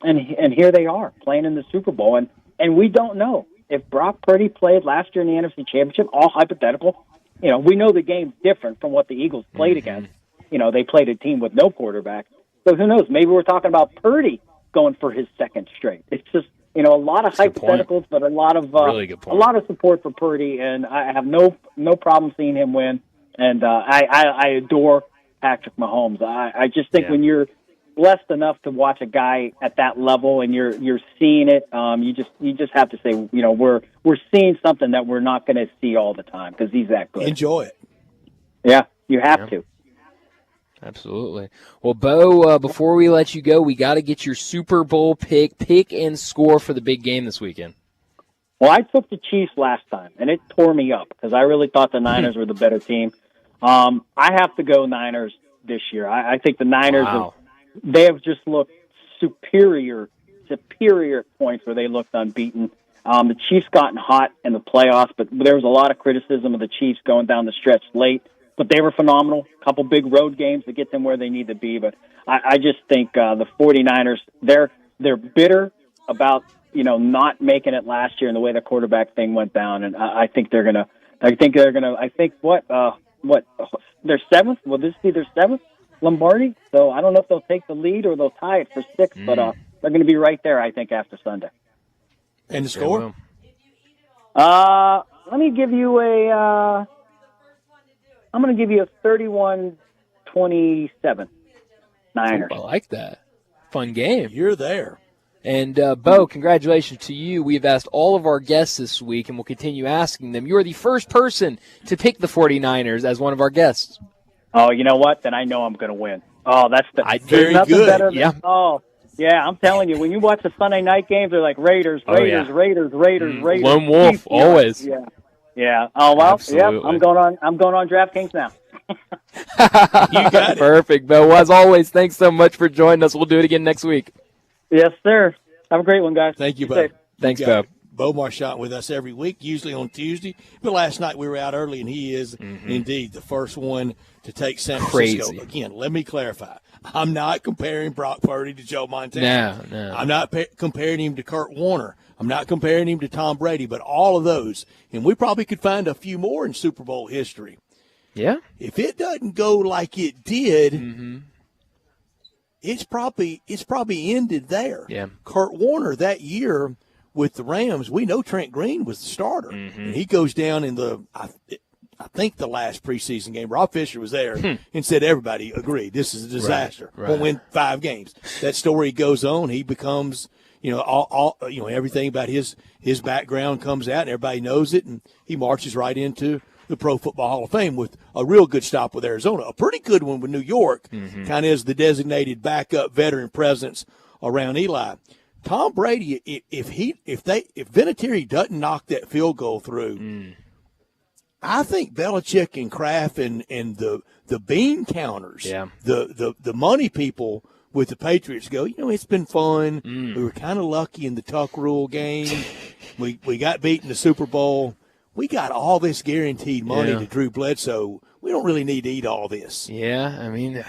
And here they are playing in the Super Bowl. And we don't know if Brock Purdy played last year in the NFC Championship, all hypothetical. We know the game's different from what the Eagles played against. They played a team with no quarterback. So who knows? Maybe we're talking about Purdy going for his second straight. It's just, a lot of hypotheticals, but a lot of a lot of support for Purdy. And I have no problem seeing him win. And I adore Patrick Mahomes. I just think when you're blessed enough to watch a guy at that level and you're seeing it, you just have to say, we're seeing something that we're not going to see all the time because he's that good. Enjoy it. Yeah, you have to. Absolutely. Well, Bo, before we let you go, we got to get your Super Bowl pick and score for the big game this weekend. Well, I took the Chiefs last time, and it tore me up because I really thought the Niners were the better team. I have to go Niners this year. I think the Niners they have just looked superior at points where they looked unbeaten. The Chiefs gotten hot in the playoffs, but there was a lot of criticism of the Chiefs going down the stretch late. But they were phenomenal. A couple big road games to get them where they need to be. But I just think the 49ers, they're bitter about not making it last year and the way the quarterback thing went down. And I think they're gonna. Their seventh. Will this be their seventh Lombardi? So I don't know if they'll take the lead or they'll tie it for sixth. But they're going to be right there, I think, after Sunday. And the score? Let me give you a. I'm going to give you a 31-27 Niners. I like that. Fun game. You're there. And, Bo, congratulations to you. We've asked all of our guests this week, and we'll continue asking them. You are the first person to pick the 49ers as one of our guests. Oh, you know what? Then I know I'm going to win. Oh, that's very good. Better than, yeah, I'm telling you, when you watch the Sunday night games, they're like Raiders. Raiders. Lone Wolf, Chiefs, always. Yeah. Oh, well, absolutely. I'm going on DraftKings now. You got it. Perfect, Bo. Well, as always, thanks so much for joining us. We'll do it again next week. Yes, sir. Have a great one, guys. Thank you, Bo. Thanks, Bo. Beaumarchant with us every week, usually on Tuesday. But last night we were out early, and he is indeed the first one to take San Francisco. Crazy. Again, let me clarify. I'm not comparing Brock Purdy to Joe Montana. No. I'm not comparing him to Kurt Warner. I'm not comparing him to Tom Brady, but all of those. And we probably could find a few more in Super Bowl history. Yeah. If it doesn't go like it did, it's probably ended there. Yeah. Kurt Warner that year with the Rams, we know Trent Green was the starter. And he goes down in I think the last preseason game. Rob Fisher was there and said everybody agreed this is a disaster. Right. Won't win 5 games. That story goes on. He becomes, all everything about his background comes out and everybody knows it, and he marches right into the Pro Football Hall of Fame with a real good stop with Arizona, a pretty good one with New York, kind of as the designated backup veteran presence around Eli. Tom Brady, if Vinatieri doesn't knock that field goal through, I think Belichick and Kraft and the bean counters, the money people with the Patriots go, it's been fun. We were kind of lucky in the Tuck Rule game. We got beat in the Super Bowl. We got all this guaranteed money to Drew Bledsoe. We don't really need to eat all this. Yeah, I mean,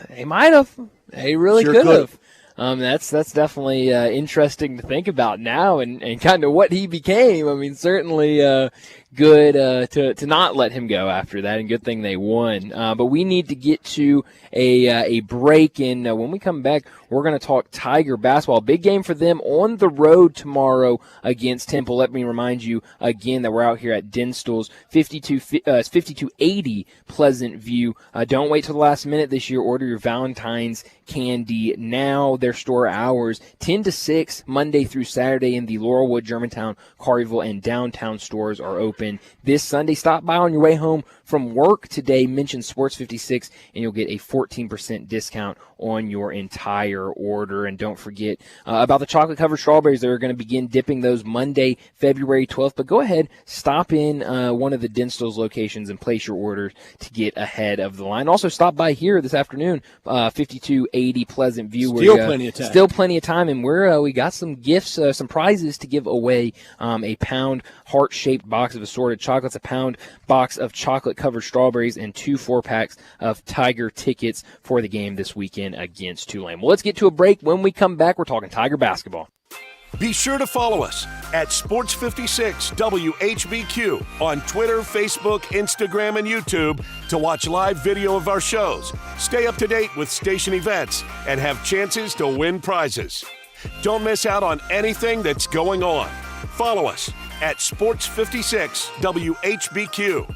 they might have. They really Sure could have. could've. That's definitely interesting to think about now and kind of what he became. I mean, certainly good to not let him go after that, and good thing they won. But we need to get to a break, and when we come back, we're going to talk Tiger basketball. Big game for them on the road tomorrow against Temple. Let me remind you again that we're out here at Dinstall's 5280 Pleasant View. Don't wait till the last minute this year. Order your Valentine's candy now. Their store hours 10 to 6 Monday through Saturday in the Laurelwood, Germantown, Collierville, and downtown stores are open this Sunday. Stop by on your way home from work today. Mention Sports 56 and you'll get a 14% discount on your entire order. And don't forget about the chocolate covered strawberries. They're going to begin dipping those Monday, February 12th. But go ahead, stop in one of the Dinstall's locations and place your order to get ahead of the line. Also, stop by here this afternoon, 5280 Pleasant View. Still plenty of time. Still plenty of time, and we got some gifts, some prizes to give away. A pound heart-shaped box of assorted chocolates, a pound box of chocolate-covered strawberries, and 2 4-packs of Tiger tickets for the game this weekend against Tulane. Well, let's get to a break. When we come back, we're talking Tiger basketball. Be sure to follow us at Sports56 WHBQ on Twitter, Facebook, Instagram, and YouTube to watch live video of our shows, stay up to date with station events, and have chances to win prizes. Don't miss out on anything that's going on. Follow us at Sports56 WHBQ.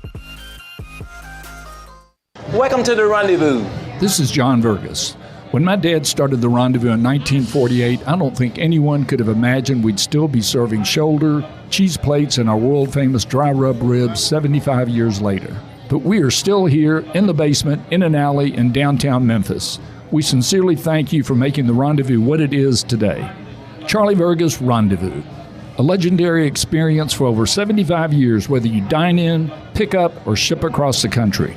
Welcome to the Rendezvous. This is John Vergas. When my dad started the Rendezvous in 1948, I don't think anyone could have imagined we'd still be serving shoulder, cheese plates, and our world-famous dry rub ribs 75 years later. But we are still here in the basement, in an alley in downtown Memphis. We sincerely thank you for making the Rendezvous what it is today. Charlie Vergas Rendezvous. A legendary experience for over 75 years, whether you dine in, pick up, or ship across the country.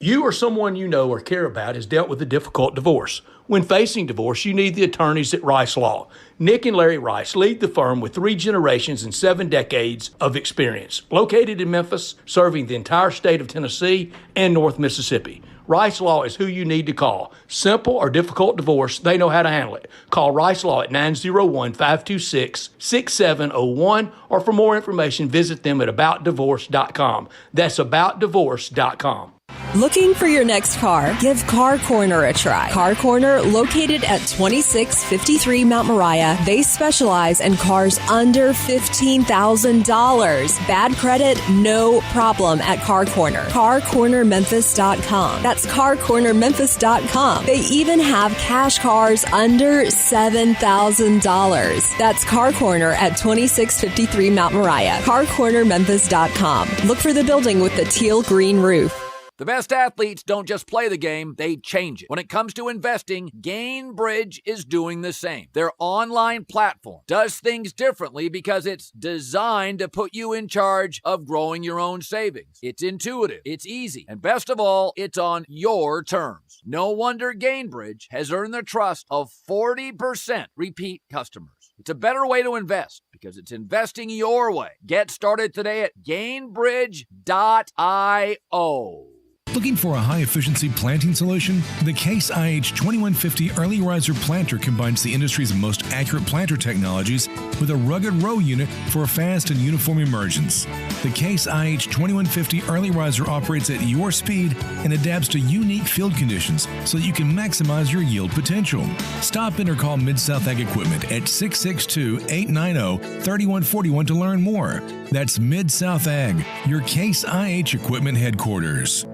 You or someone you know or care about has dealt with a difficult divorce. When facing divorce, you need the attorneys at Rice Law. Nick and Larry Rice lead the firm with 3 generations and 7 decades of experience. Located in Memphis, serving the entire state of Tennessee and North Mississippi. Rice Law is who you need to call. Simple or difficult divorce, they know how to handle it. Call Rice Law at 901-526-6701, or for more information, visit them at aboutdivorce.com. That's aboutdivorce.com. Looking for your next car? Give Car Corner a try. Car Corner, located at 2653 Mount Moriah. They specialize in cars under $15,000. Bad credit? No problem at Car Corner. CarCornerMemphis.com. That's CarCornerMemphis.com. They even have cash cars under $7,000. That's Car Corner at 2653 Mount Moriah. CarCornerMemphis.com. Look for the building with the teal green roof. The best athletes don't just play the game, they change it. When it comes to investing, Gainbridge is doing the same. Their online platform does things differently because it's designed to put you in charge of growing your own savings. It's intuitive, it's easy, and best of all, it's on your terms. No wonder Gainbridge has earned the trust of 40% repeat customers. It's a better way to invest because it's investing your way. Get started today at gainbridge.io. Looking for a high-efficiency planting solution? The Case IH 2150 Early Riser Planter combines the industry's most accurate planter technologies with a rugged row unit for fast and uniform emergence. The Case IH 2150 Early Riser operates at your speed and adapts to unique field conditions so that you can maximize your yield potential. Stop in or call Mid-South Ag Equipment at 662-890-3141 to learn more. That's Mid-South Ag, your Case IH Equipment headquarters.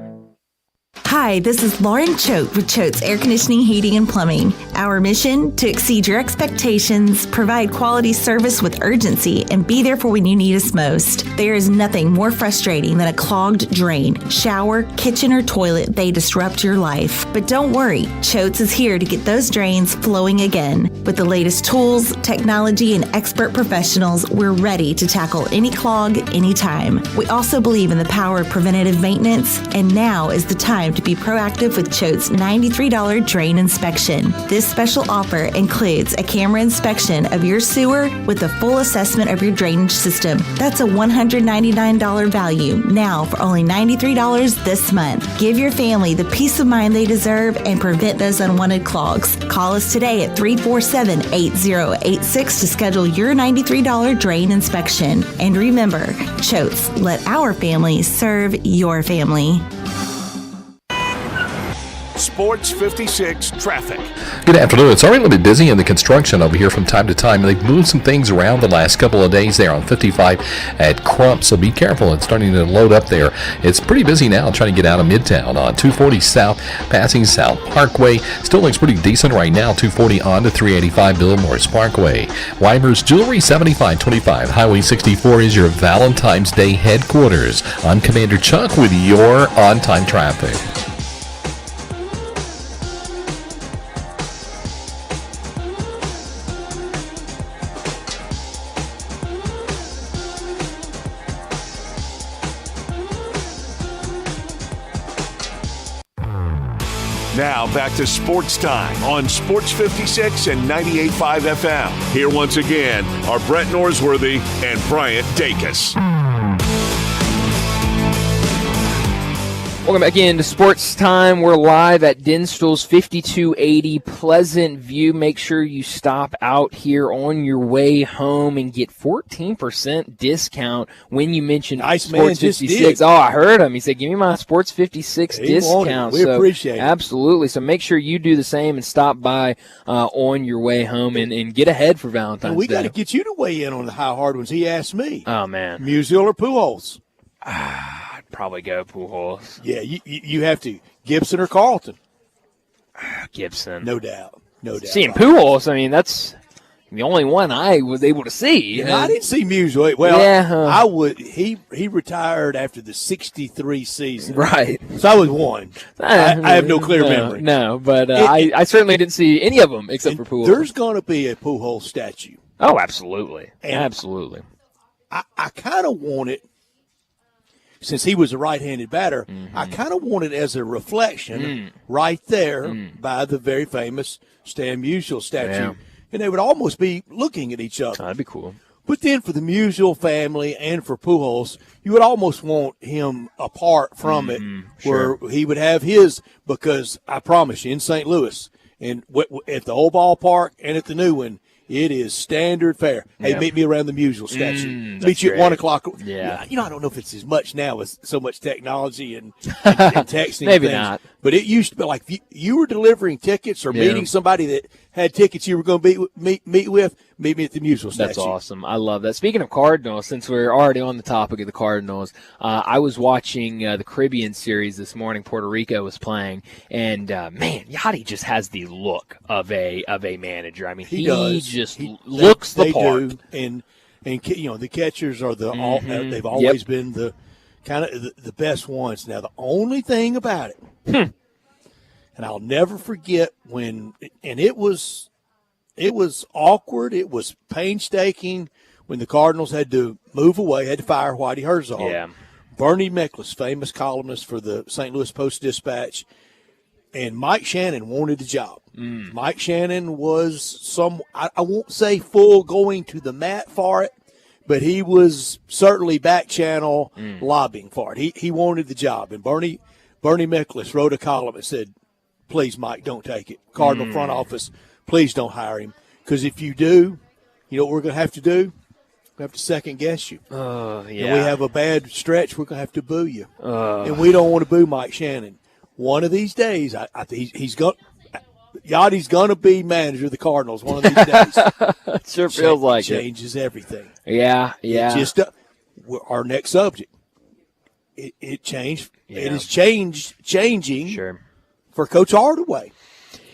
Hi, this is Lauren Choate with Choate's Air Conditioning, Heating, and Plumbing. Our mission, to exceed your expectations, provide quality service with urgency, and be there for when you need us most. There is nothing more frustrating than a clogged drain, shower, kitchen, or toilet. They disrupt your life. But don't worry, Choate's is here to get those drains flowing again. With the latest tools, technology, and expert professionals, we're ready to tackle any clog, anytime. We also believe in the power of preventative maintenance, and now is the time to be proactive with Choate's $93 drain inspection. This special offer includes a camera inspection of your sewer with a full assessment of your drainage system. That's a $199 value now for only $93 this month. Give your family the peace of mind they deserve and prevent those unwanted clogs. Call us today at 347-8086 to schedule your $93 drain inspection. And remember, Choate's, let our family serve your family. Sports 56 traffic. Good afternoon. It's already a little bit busy in the construction over here from time to time. They've moved some things around the last couple of days there on 55 at Crump, so be careful. It's starting to load up there. It's pretty busy now trying to get out of Midtown on 240 South, passing South Parkway. Still looks pretty decent right now. 240 on to 385 Billmorris Parkway. Weimer's Jewelry 7525 Highway 64 is your Valentine's Day headquarters. I'm Commander Chuck with your on-time traffic. Now back to Sports Time on Sports 56 and 98.5 FM. Here once again are Brett Norsworthy and Bryant Dacus. Welcome back into Sports Time. We're live at Dinstall's 5280 Pleasant View. Make sure you stop out here on your way home and get 14% discount when you mention Sports 56. Oh, I heard him. He said, give me my Sports 56 discount. We appreciate it. Absolutely. So make sure you do the same and stop by on your way home and get ahead for Valentine's Day. We got to get you to weigh in on the how hard ones he asked me. Oh, man. Musial or Pujols? I'd probably go Pujols. Yeah, you have to. Gibson or Carlton? Gibson. No doubt. No doubt. Seeing Pujols, I mean, that's the only one I was able to see. Yeah, I didn't see Musial. Well, yeah, I would. He retired after the 63 season. Right. So I was one. I have no clear memory. No, but I certainly didn't see any of them except for Pujols. There's going to be a Pujols statue. Oh, absolutely. And absolutely. I kind of want it. Since he was a right-handed batter, I kind of want it as a reflection right there by the very famous Stan Musial statue. Yeah. And they would almost be looking at each other. That'd be cool. But then for the Musial family and for Pujols, you would almost want him apart from it, where he would have his, because I promise you, in St. Louis, and at the old ballpark and at the new one, it is standard fare. Hey, meet me around the Musial statue. Meet you at 1 o'clock. Yeah. You know, I don't know if it's as much now with so much technology and texting. Maybe things, not. But it used to be like if you were delivering tickets or meeting somebody that had tickets you were going to meet with, meet me at the Musial statue. That's awesome. I love that. Speaking of Cardinals, since we're already on the topic of the Cardinals, I was watching the Caribbean series this morning. Puerto Rico was playing, and man, Yachty just has the look of a manager. I mean, he just looks the part. Do. And you know, the catchers are they've always been the kind of the best ones. Now the only thing about it, and I'll never forget when, and it was awkward. It was painstaking when the Cardinals had to move away, had to fire Whitey Herzog. Yeah. Bernie Meckless, famous columnist for the St. Louis Post-Dispatch, and Mike Shannon wanted the job. Mike Shannon was I won't say full going to the mat for it, but he was certainly back channel lobbying for it. He wanted the job. And Bernie Miklasz wrote a column that said, please, Mike, don't take it. Cardinal front office, please don't hire him. Because if you do, you know what we're going to have to do? We have to second guess you. Yeah. And we have a bad stretch, we're going to have to boo you. And we don't want to boo Mike Shannon. One of these days, he's going. Yachty's going to be manager of the Cardinals one of these days. It sure feels like it. Changes everything. Yeah. It just our next subject. It changed. Yeah. It is changing. For Coach Hardaway.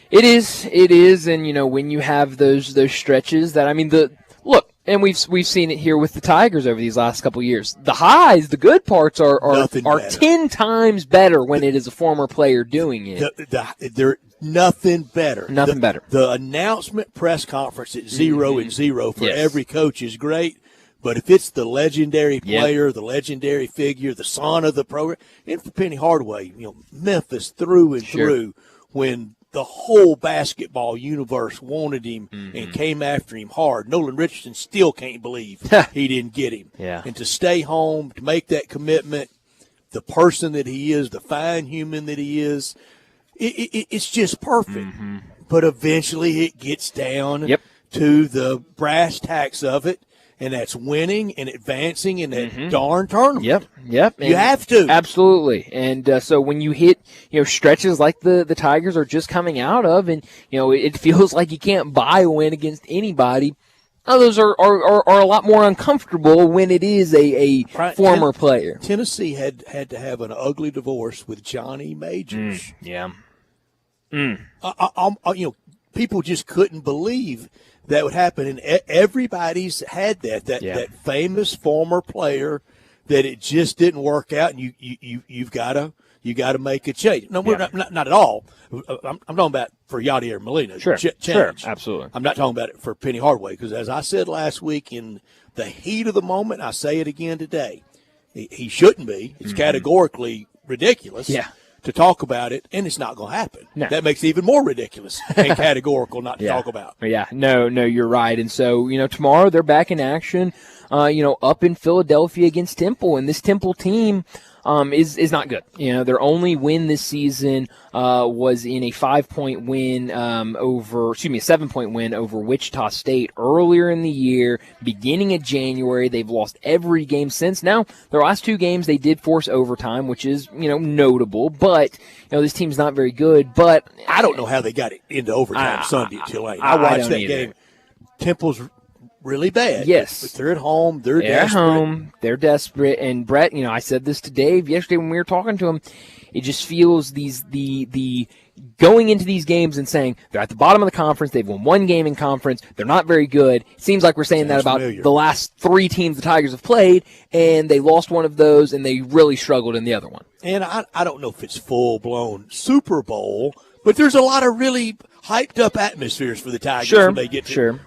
It is, and you know when you have those stretches that look, and we've seen it here with the Tigers over these last couple of years. The highs, the good parts are 10 times better when it is a former player doing it. They're nothing better. Nothing better. The announcement press conference at 0-0 for every coach is great. But if it's the legendary player, the legendary figure, the son of the program, and for Penny Hardaway, Memphis through and through, when the whole basketball universe wanted him and came after him hard. Nolan Richardson still can't believe he didn't get him. Yeah. And to stay home, to make that commitment, the person that he is, the fine human that he is, it's just perfect. But eventually it gets down to the brass tacks of it. And that's winning and advancing in that darn tournament. Yep. You have to. Absolutely. And so when you hit, stretches like the Tigers are just coming out of, and, it feels like you can't buy a win against anybody, those are a lot more uncomfortable when it is a former player. Tennessee had to have an ugly divorce with Johnny Majors. People just couldn't believe that would happen, and everybody's had that famous former player that it just didn't work out, and you've got to make a change. No, we're not at all. I'm talking about for Yachty or Molina. Sure, absolutely. I'm not talking about it for Penny Hardaway because, as I said last week, in the heat of the moment, I say it again today. He shouldn't be. It's categorically ridiculous. To talk about it, and it's not going to happen. No. That makes it even more ridiculous and categorical not to talk about. No, you're right. And so, tomorrow they're back in action, up in Philadelphia against Temple, and this Temple team is not good. Their only win this season was in a 7-point win over Wichita State earlier in the year, beginning of January. They've lost every game since. Now, their last two games they did force overtime, which is, notable, but, this team's not very good. But I don't know how they got it into overtime Sunday at Tulane. I watched that game. Temple's really bad. Yes. But they're at home. They're desperate. At home. They're desperate. And Brett, I said this to Dave yesterday when we were talking to him. It just feels the going into these games and saying they're at the bottom of the conference. They've won one game in conference. They're not very good. It seems like we're saying that about the last three teams the Tigers have played, and they lost one of those, and they really struggled in the other one. And I don't know if it's full-blown Super Bowl, but there's a lot of really hyped up atmospheres for the Tigers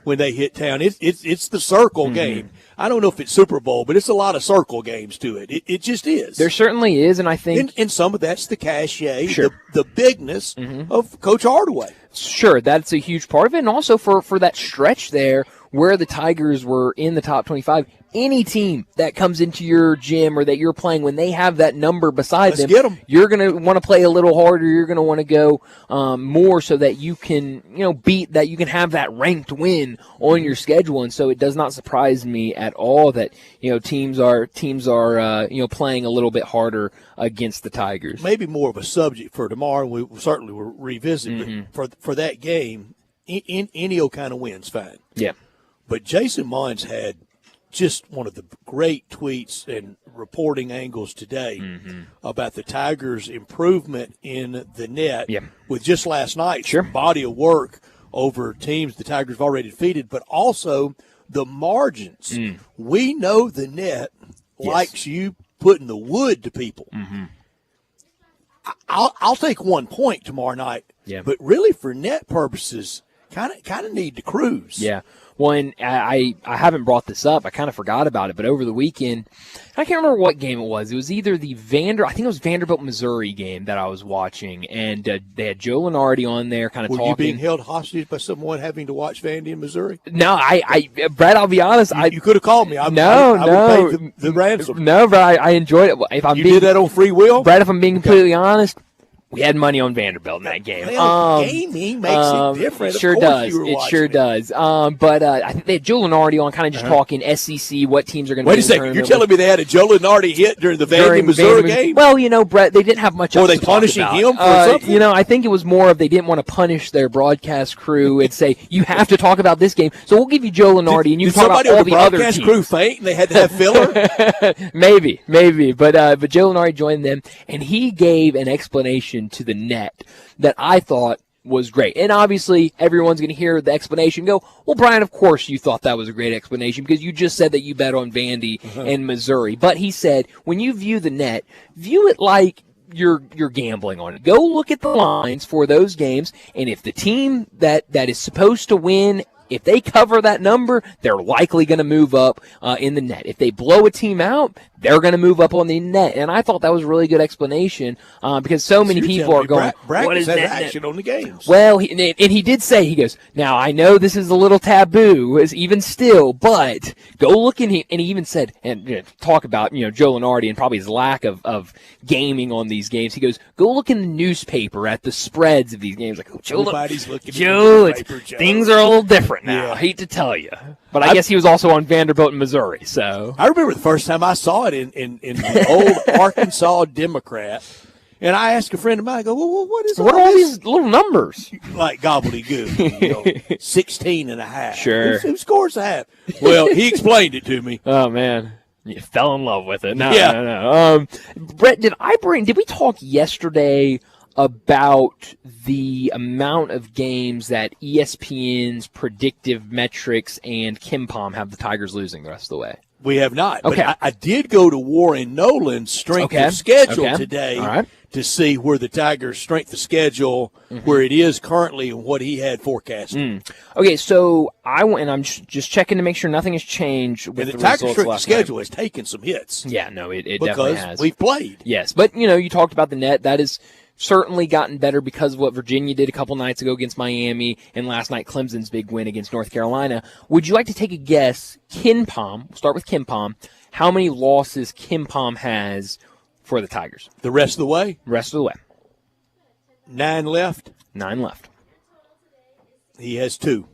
when they hit town. It's the circle game. I don't know if it's Super Bowl, but it's a lot of circle games to it. It just is. There certainly is, and I think and some of that's the cachet, the bigness of Coach Hardaway. Sure, that's a huge part of it, and also for that stretch there where the Tigers were in the top 25. Any team that comes into your gym or that you're playing, when they have that number beside them, you're going to want to play a little harder. You're going to want to go more so that you can, beat that. You can have that ranked win on your schedule. And so it does not surprise me at all that teams are playing a little bit harder against the Tigers. Maybe more of a subject for tomorrow. We certainly will revisit. But for that game, any kind of win's fine. Yeah. But Jason Mons had just one of the great tweets and reporting angles today about the Tigers' improvement in the net with just last night's body of work over teams the Tigers have already defeated, but also the margins. We know the net likes you putting the wood to people. I'll take 1 point tomorrow night, but really for net purposes, kind of need to cruise. Yeah. When I haven't brought this up, I kind of forgot about it, but over the weekend, I can't remember what game it was. It was either the I think it was Vanderbilt, Missouri game that I was watching, and they had Joe Lunardi on there kind of talking. Were you being held hostage by someone having to watch Vandy in Missouri? No, Brett, I'll be honest. You could have called me. I would pay the ransom. No, but I enjoyed it. If I'm did that on free will? Brett, if I'm being completely honest, we had money on Vanderbilt in that game. Gaming makes it different. It sure does. It sure does. But I think they had Joe Lunardi on, kind of just talking SEC, what teams are going to be. Wait a second. You're telling me they had a Joe Lunardi hit during the Vandy Missouri game? Well, Brett, they didn't have much. Were they punishing him for something? I think it was more of they didn't want to punish their broadcast crew and say you have to talk about this game, so we'll give you Joe Lunardi and you can talk about all the other teams. Did somebody on the broadcast crew faint and they had to have filler? Maybe. But Joe Lunardi joined them and he gave an explanation to the net that I thought was great. And obviously, everyone's going to hear the explanation and go, well, Brian, of course you thought that was a great explanation because you just said that you bet on Vandy and Missouri. But he said, when you view the net, view it like you're gambling on it. Go look at the lines for those games, and if the team that is supposed to win, if they cover that number, they're likely going to move up in the net. If they blow a team out, they're going to move up on the net. And I thought that was a really good explanation because so many people are going, what is that action on the games? Well, he did say, he goes, now I know this is a little taboo, even still, but go look and he even said, and talk about Joe Lunardi and probably his lack of gaming on these games. He goes, go look in the newspaper at the spreads of these games. Like, nobody's looking at Joe, the newspaper, Joe. Things are a little different now. Yeah. I hate to tell you. But I guess he was also on Vanderbilt and Missouri. So I remember the first time I saw it in the old Arkansas Democrat. And I asked a friend of mine, I go, well, what are all these little numbers? Like gobbledygook, 16 and a half. Sure. Who scores a half? Well, he explained it to me. Oh, man. You fell in love with it. No. Brett, did we talk yesterday about the amount of games that ESPN's predictive metrics and KenPom have the Tigers losing the rest of the way? We have not. Okay. But I did go to Warren Nolan's strength of schedule today to see where the Tigers' strength of schedule, where it is currently and what he had forecasted. Okay, so I'm just checking to make sure nothing has changed with the results Tigers' strength of last schedule night. has taken some hits. Yeah, no, it definitely has. Because we've played. Yes, but, you talked about the net. That is certainly gotten better because of what Virginia did a couple nights ago against Miami and last night Clemson's big win against North Carolina. Would you like to take a guess, KenPom, we'll start with KenPom, how many losses KenPom has for the Tigers? The rest of the way? Rest of the way. 9 left? 9 left. He has 2.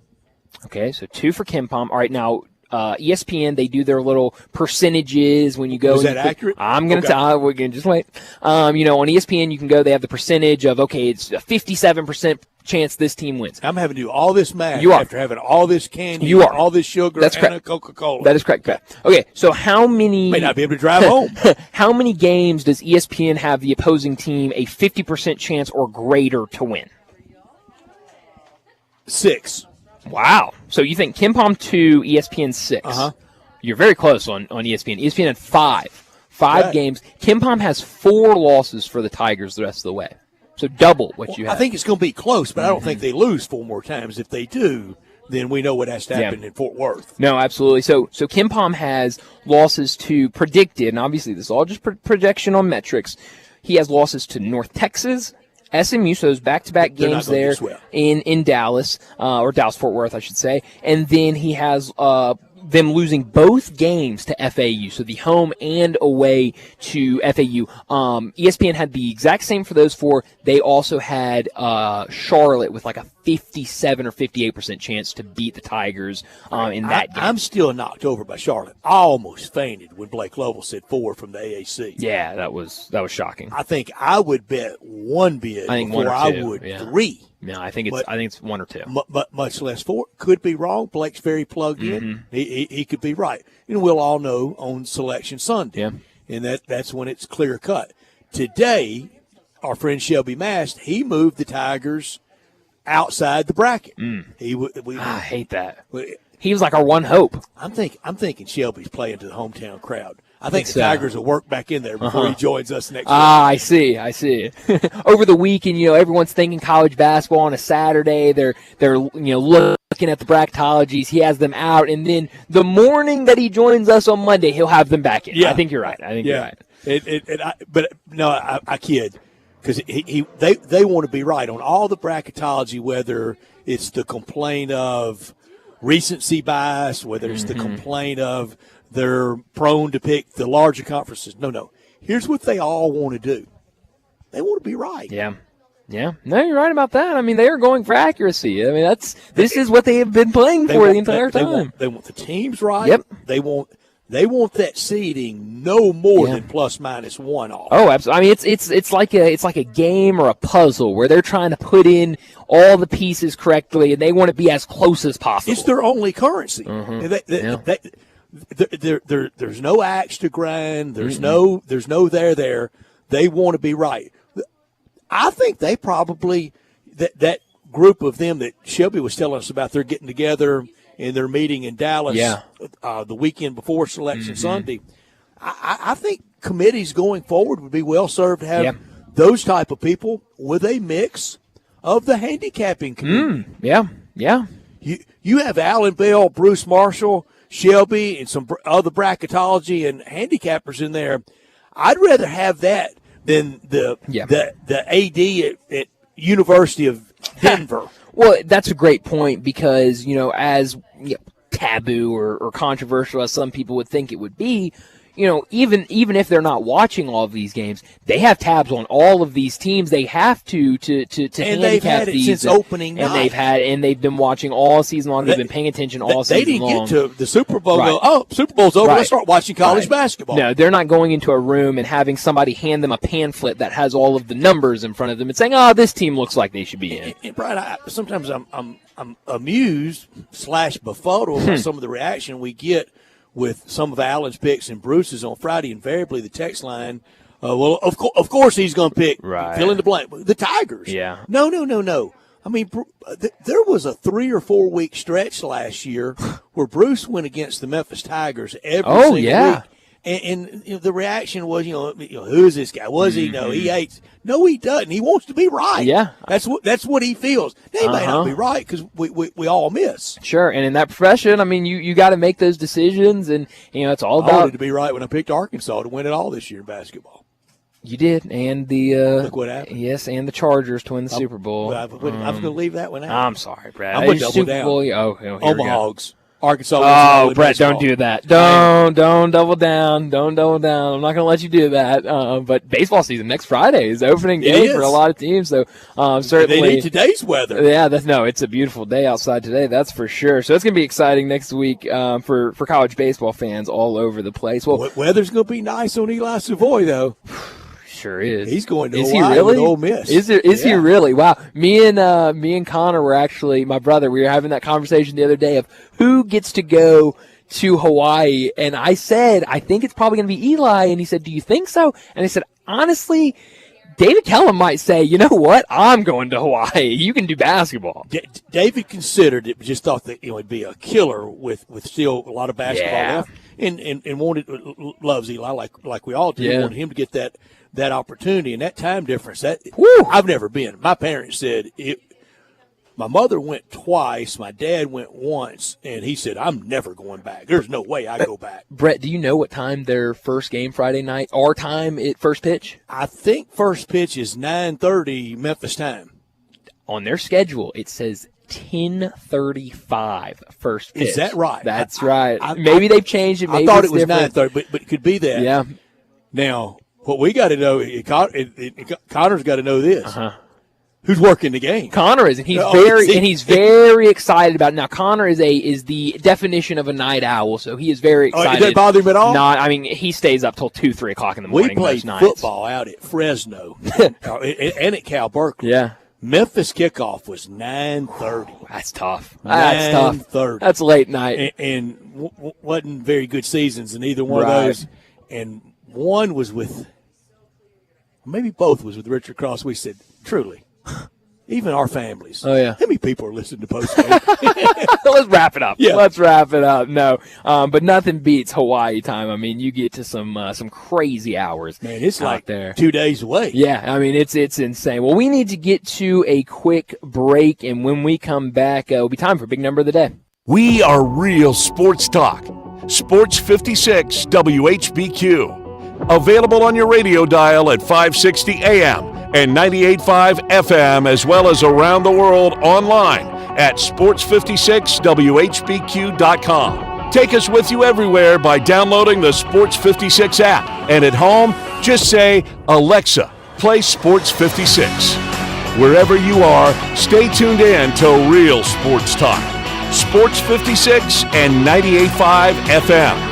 Okay, so 2 for KenPom. All right, now ESPN, they do their little percentages when you go. Is that accurate? I'm going to tell. We're going to just wait. On ESPN, you can go. They have the percentage of it's a 57% chance this team wins. I'm having to do all this math after having all this candy, all this sugar, That's and correct. a Coca-Cola. That is correct. Okay, so how many? May not be able to drive home. How many games does ESPN have the opposing team a 50% chance or greater to win? 6. Wow. So you think KenPom 2, ESPN 6. You're very close on ESPN. ESPN had 5. 5 games. KenPom has 4 losses for the Tigers the rest of the way. So double what you have. I think it's going to be close, but I don't think they lose 4 more times. If they do, then we know what has to happen in Fort Worth. No, absolutely. So KenPom has losses to predicted, and obviously this is all just projection on metrics. He has losses to North Texas, SMU, so those back-to-back games there in Dallas, or Dallas-Fort Worth, I should say. And then he has them losing both games to FAU, so the home and away to FAU. ESPN had the exact same for those 4. They also had Charlotte with like a 57 or 58% chance to beat the Tigers in that game. I'm still knocked over by Charlotte. I almost fainted when Blake Lovell said 4 from the AAC. Yeah, that was shocking. I think I would bet 1 bid before I would 3. No, I think it's 1 or 2. But much less 4. Could be wrong. Blake's very plugged in. He could be right. And we'll all know on Selection Sunday. Yeah. And that's when it's clear cut. Today, our friend Shelby Mast, he moved the Tigers outside the bracket. I hate that. He was like our one hope. I'm thinking Shelby's playing to the hometown crowd. I think the Tigers will work back in there before he joins us next week. I see. Over the weekend, everyone's thinking college basketball on a Saturday. They're looking looking at the bracketologies. He has them out, and then the morning that he joins us on Monday, he'll have them back in. Yeah. I think you're right. You're right. I kid, because they want to be right on all the bracketology, whether it's the complaint of recency bias, whether it's the complaint of they're prone to pick the larger conferences. No. Here's what they all want to do. They want to be right. Yeah. Yeah. No, you're right about that. I mean, they are going for accuracy. I mean, this is what they have been playing for the entire time. They want the teams right. Yep. They want that seeding no more than ±1 off. Oh, absolutely. I mean, it's like a game or a puzzle where they're trying to put in all the pieces correctly, and they want to be as close as possible. It's their only currency. There's no axe to grind. There's no there. They want to be right. I think they probably that group of them that Shelby was telling us about. They're getting together in their meeting in Dallas the weekend before Selection Sunday. I think committees going forward would be well served to have those type of people with a mix of the handicapping community. Yeah. You have Alan Bell, Bruce Marshall, Shelby, and some other bracketology and handicappers in there. I'd rather have that than the AD at University of Denver. Well, that's a great point because, as taboo or controversial as some people would think it would be, even if they're not watching all of these games, they have tabs on all of these teams. They have to and handicap they've had it these since opening night. And they've been watching all season long. They've been paying attention all season long. They didn't get to the Super Bowl. Super Bowl's over. Let's start watching college basketball. No, they're not going into a room and having somebody hand them a pamphlet that has all of the numbers in front of them and saying, "Oh, this team looks like they should be in." And Brian, sometimes I'm amused / befuddled by some of the reaction we get with some of Alan's picks and Bruce's on Friday. Invariably, the text line, of course he's going to pick, fill in the blank, the Tigers. Yeah. No. I mean, there was a 3 or 4 week stretch last year where Bruce went against the Memphis Tigers every single week. And the reaction was, who is this guy? He? No, he hates. No, he doesn't. He wants to be right. Yeah, that's what he feels. They may not be right because we all miss. Sure, and in that profession, I mean, you got to make those decisions, and it's all about. I wanted to be right when I picked Arkansas to win it all this year in basketball. You did, and the look what happened. Yes, and the Chargers to win the Super Bowl. I was going to leave that one out. I'm sorry, Brad. I'm going to double Super down. Bowl, Omaha's. Arkansas. Oh, Brett, don't do that. Don't double down. Don't double down. I'm not going to let you do that. But baseball season next Friday is opening day for a lot of teams. So certainly they need today's weather. Yeah, it's a beautiful day outside today. That's for sure. So it's going to be exciting next week for college baseball fans all over the place. Well, weather's going to be nice on Eli Savoy though. Sure is. He's going to is Hawaii he really? with Ole Miss. Is he really? Wow. Me and Connor were actually, my brother, we were having that conversation the other day of who gets to go to Hawaii. And I said, I think it's probably going to be Eli. And he said, do you think so? And I said, honestly, David Kellum might say, you know what? I'm going to Hawaii. You can do basketball. David considered it, but just thought that it would be a killer with still a lot of basketball left. And loves Eli like we all do. Yeah. Wanted him to get that opportunity and that time difference. I've never been. My parents said it. My mother went twice. My dad went once, and he said, "I'm never going back. There's no way I go back." Brett, do you know what time their first game Friday night? Our time at first pitch? I think first pitch is 9:30 Memphis time. On their schedule, it says 10:35 first pitch. Is that right? That's right. Maybe they've changed it. Maybe I thought it was different. 9:30, but it could be that. Yeah. Now, what we got to know, Connor's got to know this. Who's working the game? Connor is, and he's very excited about it. Now, Connor is the definition of a night owl, so he is very excited. Does that bother him at all? Not. I mean, he stays up till 2, 3 o'clock in the morning. We played football out at Fresno and at Cal Berkeley. Yeah. Memphis kickoff was 9:30. That's tough. That's tough. 9:30. That's late night. And wasn't very good seasons in either one of those. And one was with, maybe both was with Richard Cross. We said, truly, even our families. Oh, yeah. How many people are listening to postgame? Let's wrap it up. Yeah. Let's wrap it up. No, but nothing beats Hawaii time. I mean, you get to some crazy hours. Man, it's out like there. 2 days away. Yeah, I mean, it's insane. Well, we need to get to a quick break, and when we come back, it'll be time for Big Number of the Day. We are real sports talk. Sports 56 WHBQ. Available on your radio dial at 560 AM and 98.5 FM, as well as around the world online at sports56whbq.com. Take us with you everywhere by downloading the Sports 56 app. And at home, just say, Alexa, play Sports 56. Wherever you are, stay tuned in to Real Sports Talk. Sports 56 and 98.5 FM.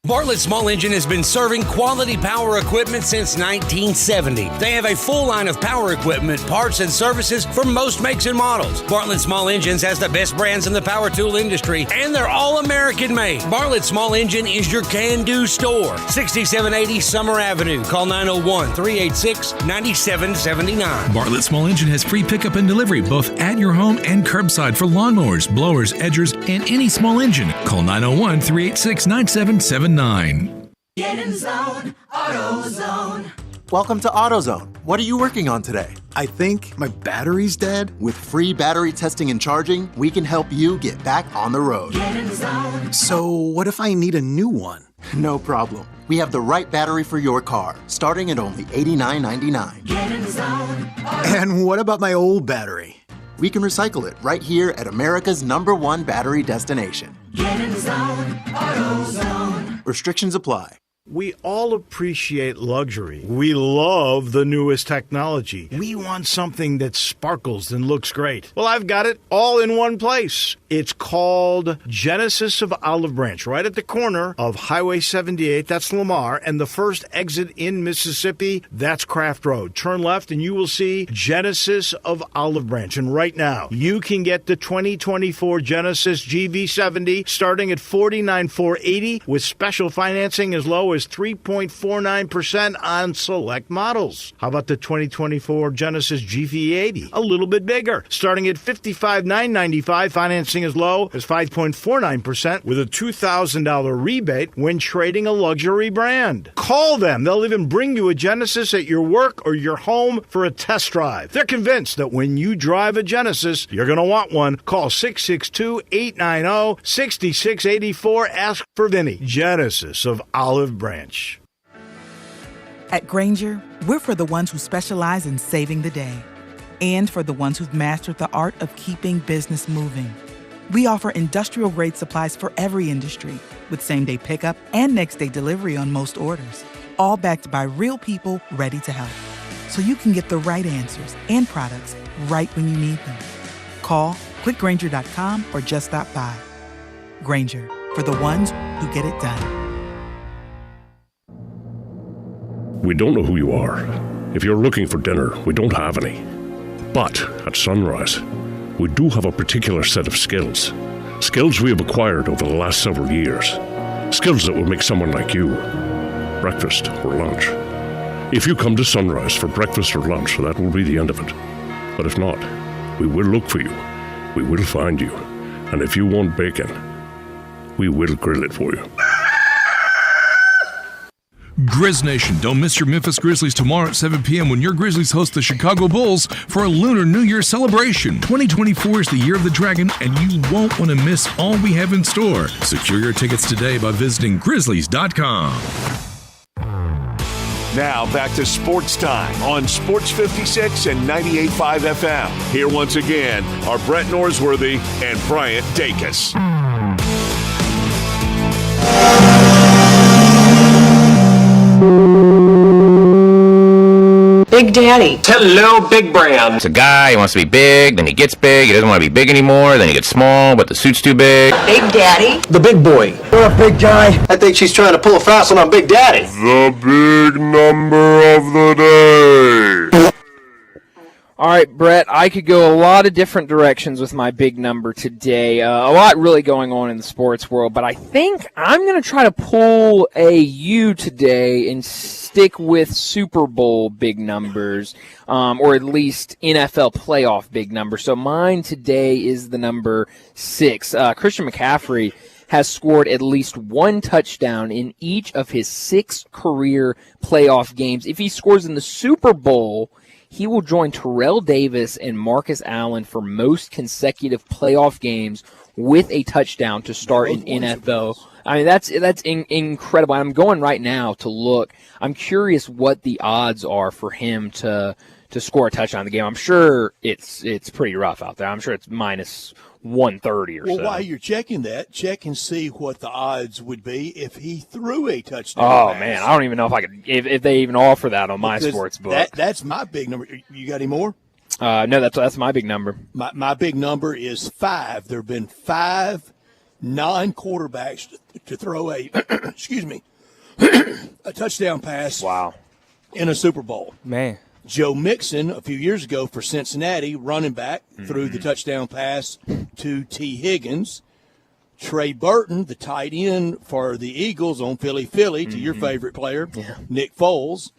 Bartlett Small Engine has been serving quality power equipment since 1970. They have a full line of power equipment, parts, and services for most makes and models. Bartlett Small Engines has the best brands in the power tool industry, and they're all American made. Bartlett Small Engine is your can-do store. 6780 Summer Avenue. Call 901-386-9779. Bartlett Small Engine has free pickup and delivery both at your home and curbside for lawnmowers, blowers, edgers, and any small engine. Call 901-386-9779. Get in zone, AutoZone. Welcome to AutoZone. What are you working on today? I think my battery's dead. With free battery testing and charging, we can help you get back on the road. Get in zone. So, what if I need a new one? No problem. We have the right battery for your car, starting at only $89.99. Get in zone. And what about my old battery? We can recycle it right here at America's #1 battery destination. Get in zone, AutoZone. Restrictions apply. We all appreciate luxury. We love the newest technology. We want something that sparkles and looks great. Well, I've got it all in one place. It's called Genesis of Olive Branch, right at the corner of Highway 78, that's Lamar, and the first exit in Mississippi, that's Craft Road. Turn left and you will see Genesis of Olive Branch. And right now, you can get the 2024 Genesis GV70 starting at $49,480 with special financing as low as 3.49% on select models. How about the 2024 Genesis GV80? A little bit bigger, starting at $55,995, financing as low as 5.49% with a $2,000 rebate when trading a luxury brand. Call them. They'll even bring you a Genesis at your work or your home for a test drive. They're convinced that when you drive a Genesis, you're going to want one. Call 662-890-6684. Ask for Vinny. Genesis of Olive Branch. At Grainger, we're for the ones who specialize in saving the day and for the ones who've mastered the art of keeping business moving. We offer industrial-grade supplies for every industry with same-day pickup and next-day delivery on most orders, all backed by real people ready to help. So you can get the right answers and products right when you need them. Call quickgrainger.com or just stop by. Grainger, for the ones who get it done. We don't know who you are. If you're looking for dinner, we don't have any. But at Sunrise, we do have a particular set of skills. Skills we have acquired over the last several years. Skills that will make someone like you breakfast or lunch. If you come to Sunrise for breakfast or lunch, that will be the end of it. But if not, we will look for you. We will find you. And if you want bacon, we will grill it for you. Grizz Nation, don't miss your Memphis Grizzlies tomorrow at 7 p.m. when your Grizzlies host the Chicago Bulls for a Lunar New Year celebration. 2024 is the year of the dragon, and you won't want to miss all we have in store. Secure your tickets today by visiting Grizzlies.com. Now back to Sports Time on Sports 56 and 98.5 FM. Here once again are Brett Norsworthy and Bryant Dacus. Big Daddy. Hello, Big Brand. It's a guy, he wants to be big, then he gets big, he doesn't want to be big anymore, then he gets small, but the suit's too big. Big Daddy. The big boy. You're a big guy. I think she's trying to pull a fast one on Big Daddy. The big number of the day. All right, Brett, I could go a lot of different directions with my big number today. A lot really going on in the sports world, but I think I'm going to try to pull a U today and stick with Super Bowl big numbers, or at least NFL playoff big numbers. So mine today is the number 6. Christian McCaffrey has scored at least one touchdown in each of his 6 career playoff games. If he scores in the Super Bowl, he will join Terrell Davis and Marcus Allen for most consecutive playoff games with a touchdown to start an NFL. I mean, that's incredible. I'm going right now to look. I'm curious what the odds are for him to score a touchdown in the game. I'm sure it's pretty rough out there. I'm sure it's minus 130 or so. Well, while you're checking that, check and see what the odds would be if he threw a touchdown pass. Man, I don't even know if I could if they even offer that on my sports book. That's my big number. You got any more? No, that's my big number. My big number is 5. There have been 5 non-quarterbacks to throw a a touchdown pass. Wow. In a Super Bowl. Man. Joe Mixon, a few years ago for Cincinnati, running back, threw the touchdown pass to T. Higgins. Trey Burton, the tight end for the Eagles on Philly, to your favorite player, Nick Foles.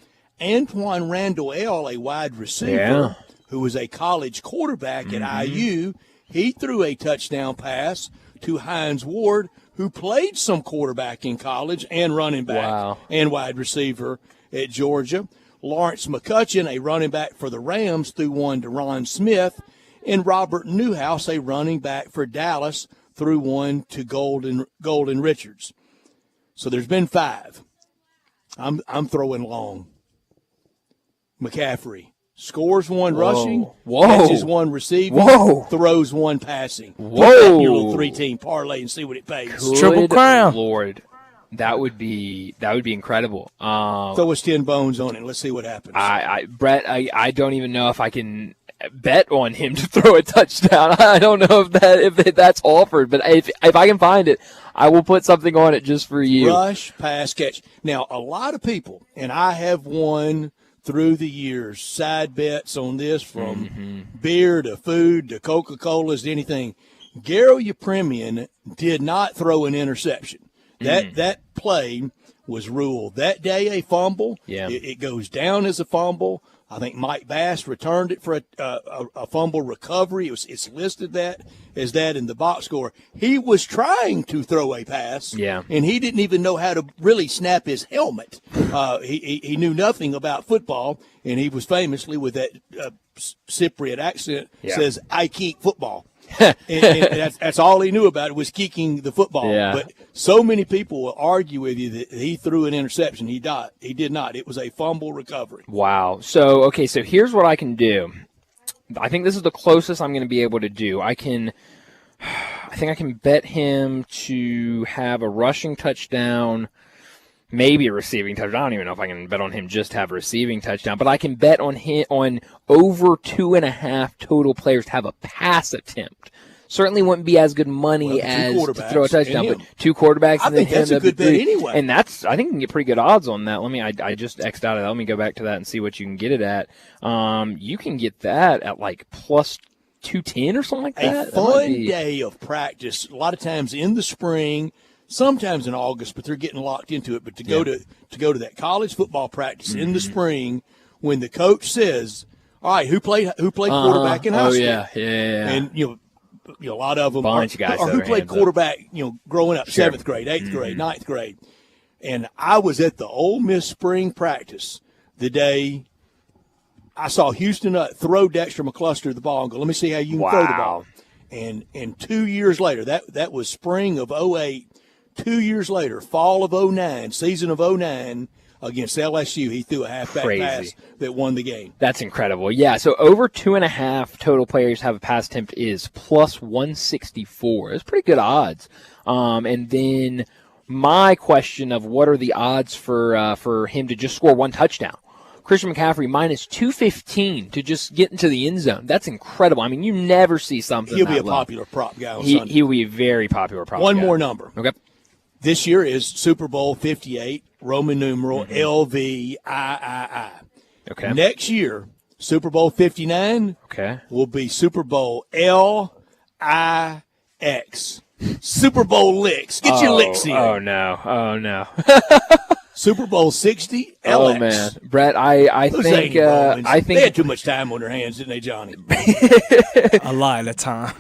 Antoine Randall L., a wide receiver who was a college quarterback at IU, he threw a touchdown pass to Hines Ward, who played some quarterback in college and running back and wide receiver at Georgia. Lawrence McCutcheon, a running back for the Rams, threw one to Ron Smith. And Robert Newhouse, a running back for Dallas, threw one to Golden Richards. So there's been 5. I'm throwing long. McCaffrey scores one rushing, catches one receiving, throws one passing. Put that in your little 3-team parlay and see what it pays. Good Triple crown. Lord. That would be incredible. Throw us 10 bones on it. Let's see what happens. Brett, I don't even know if I can bet on him to throw a touchdown. I don't know if that's offered, but if I can find it, I will put something on it just for you. Rush, pass, catch. Now, a lot of people, and I have won through the years, side bets on this from beer to food to Coca-Colas to anything. Garo Yepremian did not throw an interception. That play was ruled that day a fumble. Yeah. It goes down as a fumble. I think Mike Bass returned it for a fumble recovery. It's listed as that in the box score. He was trying to throw a pass, and he didn't even know how to really snap his helmet. He knew nothing about football, and he was famously, with that Cypriot accent, says, "I kick football." and that's all he knew about it was kicking the football. Yeah. But so many people will argue with you that he threw an interception. He did not. It was a fumble recovery. Wow. So here's what I can do. I think this is the closest I'm going to be able to do. I think I can bet him to have a rushing touchdown, maybe a receiving touchdown. I don't even know if I can bet on him just to have a receiving touchdown, but I can bet on him on over 2.5 total players to have a pass attempt. Certainly wouldn't be as good money as to throw a touchdown, but 2 quarterbaks. I think that's a good bet anyway. And I think you can get pretty good odds on that. I just X'd out of that. Let me go back to that and see what you can get it at. You can get that at like plus 210 or something like that. A fun day of practice. A lot of times in the spring, sometimes in August, but they're getting locked into it. But to go to that college football practice in the spring, when the coach says, "All right, who played quarterback in high school?" Yeah. And a lot of them bunch of guys or who played quarterback, growing up, 7th grade, 8th grade, 9th grade. And I was at the Ole Miss spring practice the day I saw Houston throw Dexter McCluster the ball and go, "Let me see how you can throw the ball." And 2 years later, that was spring of 2008. 2 years later, fall of 2009, season of 2009, against LSU, he threw a halfback pass that won the game. That's incredible. Yeah, so over 2.5 total players have a pass attempt is plus 164. It's pretty good odds. And then my question of what are the odds for him to just score one touchdown? Christian McCaffrey minus 215 to just get into the end zone. That's incredible. I mean, you never see something. He'll be a low. popular prop guy on Sunday. He'll be a very popular prop guy. One more number. Okay. This year is Super Bowl 58, Roman numeral LVIII. Okay. Next year, Super Bowl 59 will be Super Bowl LIX. Super Bowl licks. Get your licks in. Oh, no. Super Bowl 60 LX. Oh, man. Brett, I think they had too much time on their hands, didn't they, Johnny? A lot of time.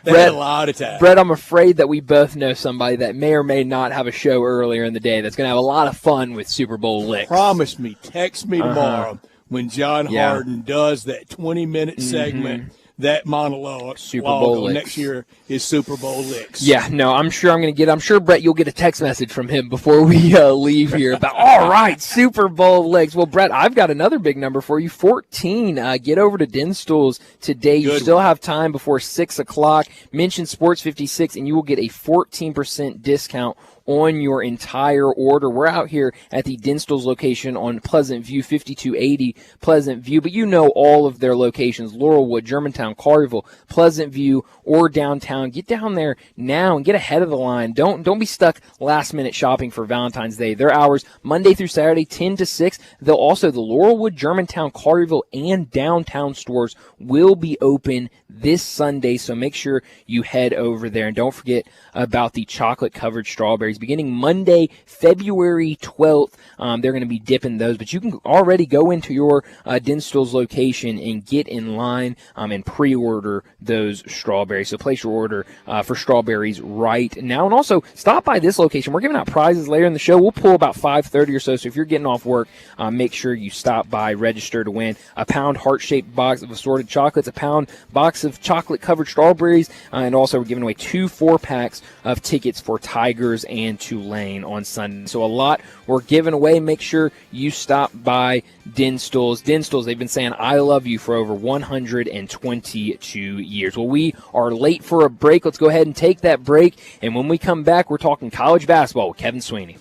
They had a lot of time. Brett, I'm afraid that we both know somebody that may or may not have a show earlier in the day that's going to have a lot of fun with Super Bowl licks. Promise me, text me tomorrow when John Harden does that 20-minute segment. That monologue Super Bowl licks. Next year is Super Bowl licks. Yeah, no, I'm sure Brett, you'll get a text message from him before we leave here about, all right, Super Bowl licks. Well, Brett, I've got another big number for you, 14. Get over to Dinstools today. You still have time before 6 o'clock. Mention Sports 56, and you will get a 14% discount on your entire order. We're out here at the Dinstools location on Pleasant View, 5280 Pleasant View, but you know all of their locations, Laurelwood, Germantown, Collierville, Pleasant View, or downtown. Get down there now and get ahead of the line. Don't be stuck last-minute shopping for Valentine's Day. Their hours, Monday through Saturday, 10 to 6. They'll also, the Laurelwood, Germantown, Collierville, and downtown stores will be open this Sunday, so make sure you head over there. And don't forget about the chocolate-covered strawberries. Beginning Monday, February 12th, they're going to be dipping those. But you can already go into your Dinstools location and get in line and pre-order those strawberries. So place your order for strawberries right now. And also, stop by this location. We're giving out prizes later in the show. We'll pull about 5:30 or so. So if you're getting off work, make sure you stop by, register to win a pound heart-shaped box of assorted chocolates, a pound box of chocolate-covered strawberries, and also we're giving away 2 4-packs of tickets for Tigers and Tulane on Sunday. So a lot we're giving away. Make sure you stop by Dinstools. Dinstools, they've been saying I love you for over 122 years. Well, we are late for a break. Let's go ahead and take that break. And when we come back, we're talking college basketball with Kevin Sweeney.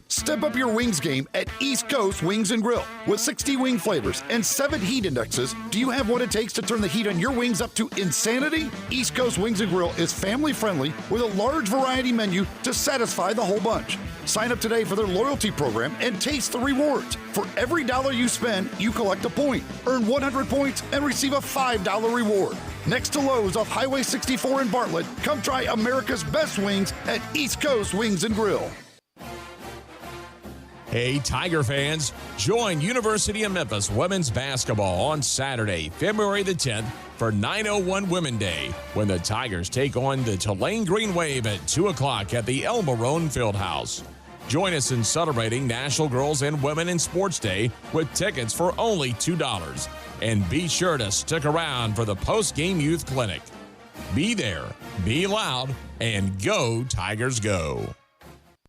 Step up your wings game at East Coast Wings & Grill. With 60 wing flavors and 7 heat indexes, do you have what it takes to turn the heat on your wings up to insanity? East Coast Wings & Grill is family-friendly with a large variety menu to satisfy the whole bunch. Sign up today for their loyalty program and taste the rewards. For every $1 you spend, you collect a point. Earn 100 points and receive a $5 reward. Next to Lowe's off Highway 64 in Bartlett, come try America's best wings at East Coast Wings & Grill. Hey, Tiger fans, join University of Memphis women's basketball on Saturday, February the 10th for 901 Women Day, when the Tigers take on the Tulane Green Wave at 2 o'clock at the El Marone Fieldhouse. Join us in celebrating National Girls and Women in Sports Day with tickets for only $2. And be sure to stick around for the post-game youth clinic. Be there, be loud, and go Tigers go.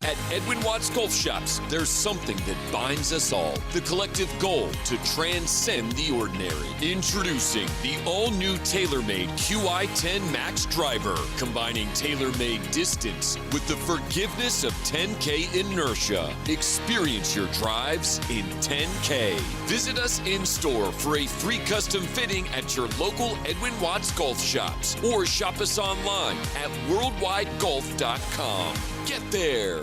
At Edwin Watts Golf Shops, there's something that binds us all. The collective goal to transcend the ordinary. Introducing the all-new TaylorMade QI10 Max Driver, combining TaylorMade distance with the forgiveness of 10K inertia. Experience your drives in 10K. Visit us in-store for a free custom fitting at your local Edwin Watts Golf Shops, or shop us online at worldwidegolf.com. Get there.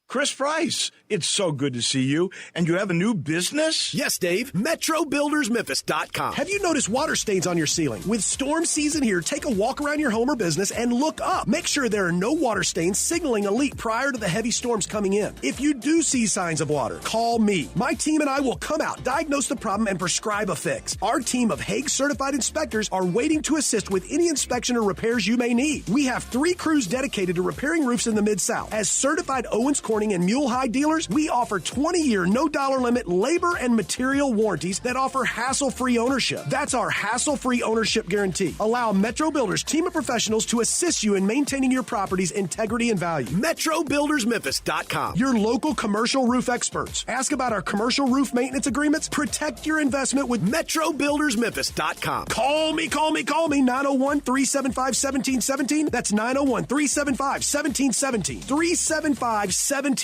Chris Price, it's so good to see you. And you have a new business? Yes, Dave. MetroBuildersMemphis.com. Have you noticed water stains on your ceiling? With storm season here, take a walk around your home or business and look up. Make sure there are no water stains signaling a leak prior to the heavy storms coming in. If you do see signs of water, call me. My team and I will come out, diagnose the problem, and prescribe a fix. Our team of Hague-certified inspectors are waiting to assist with any inspection or repairs you may need. We have 3 crews dedicated to repairing roofs in the Mid-South. As certified Owens Corning and Mule High dealers, we offer 20-year, no-dollar limit labor and material warranties that offer hassle-free ownership. That's our hassle-free ownership guarantee. Allow Metro Builders team of professionals to assist you in maintaining your property's integrity and value. MetroBuildersMemphis.com. Your local commercial roof experts. Ask about our commercial roof maintenance agreements. Protect your investment with MetroBuildersMemphis.com. Call me. 901-375-1717. That's 901-375-1717. 375-1717.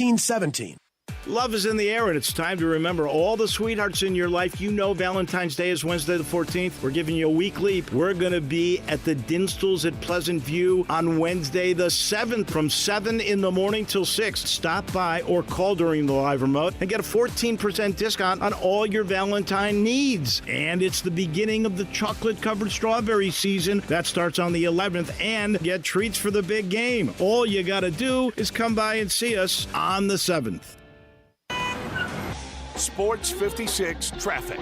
Love is in the air, and it's time to remember all the sweethearts in your life. You know Valentine's Day is Wednesday the 14th. We're giving you a week leap. We're going to be at the Dinstals at Pleasant View on Wednesday the 7th from 7 in the morning till 6. Stop by or call during the live remote and get a 14% discount on all your Valentine needs. And it's the beginning of the chocolate-covered strawberry season. That starts on the 11th, and get treats for the big game. All you got to do is come by and see us on the 7th. Sports 56 traffic.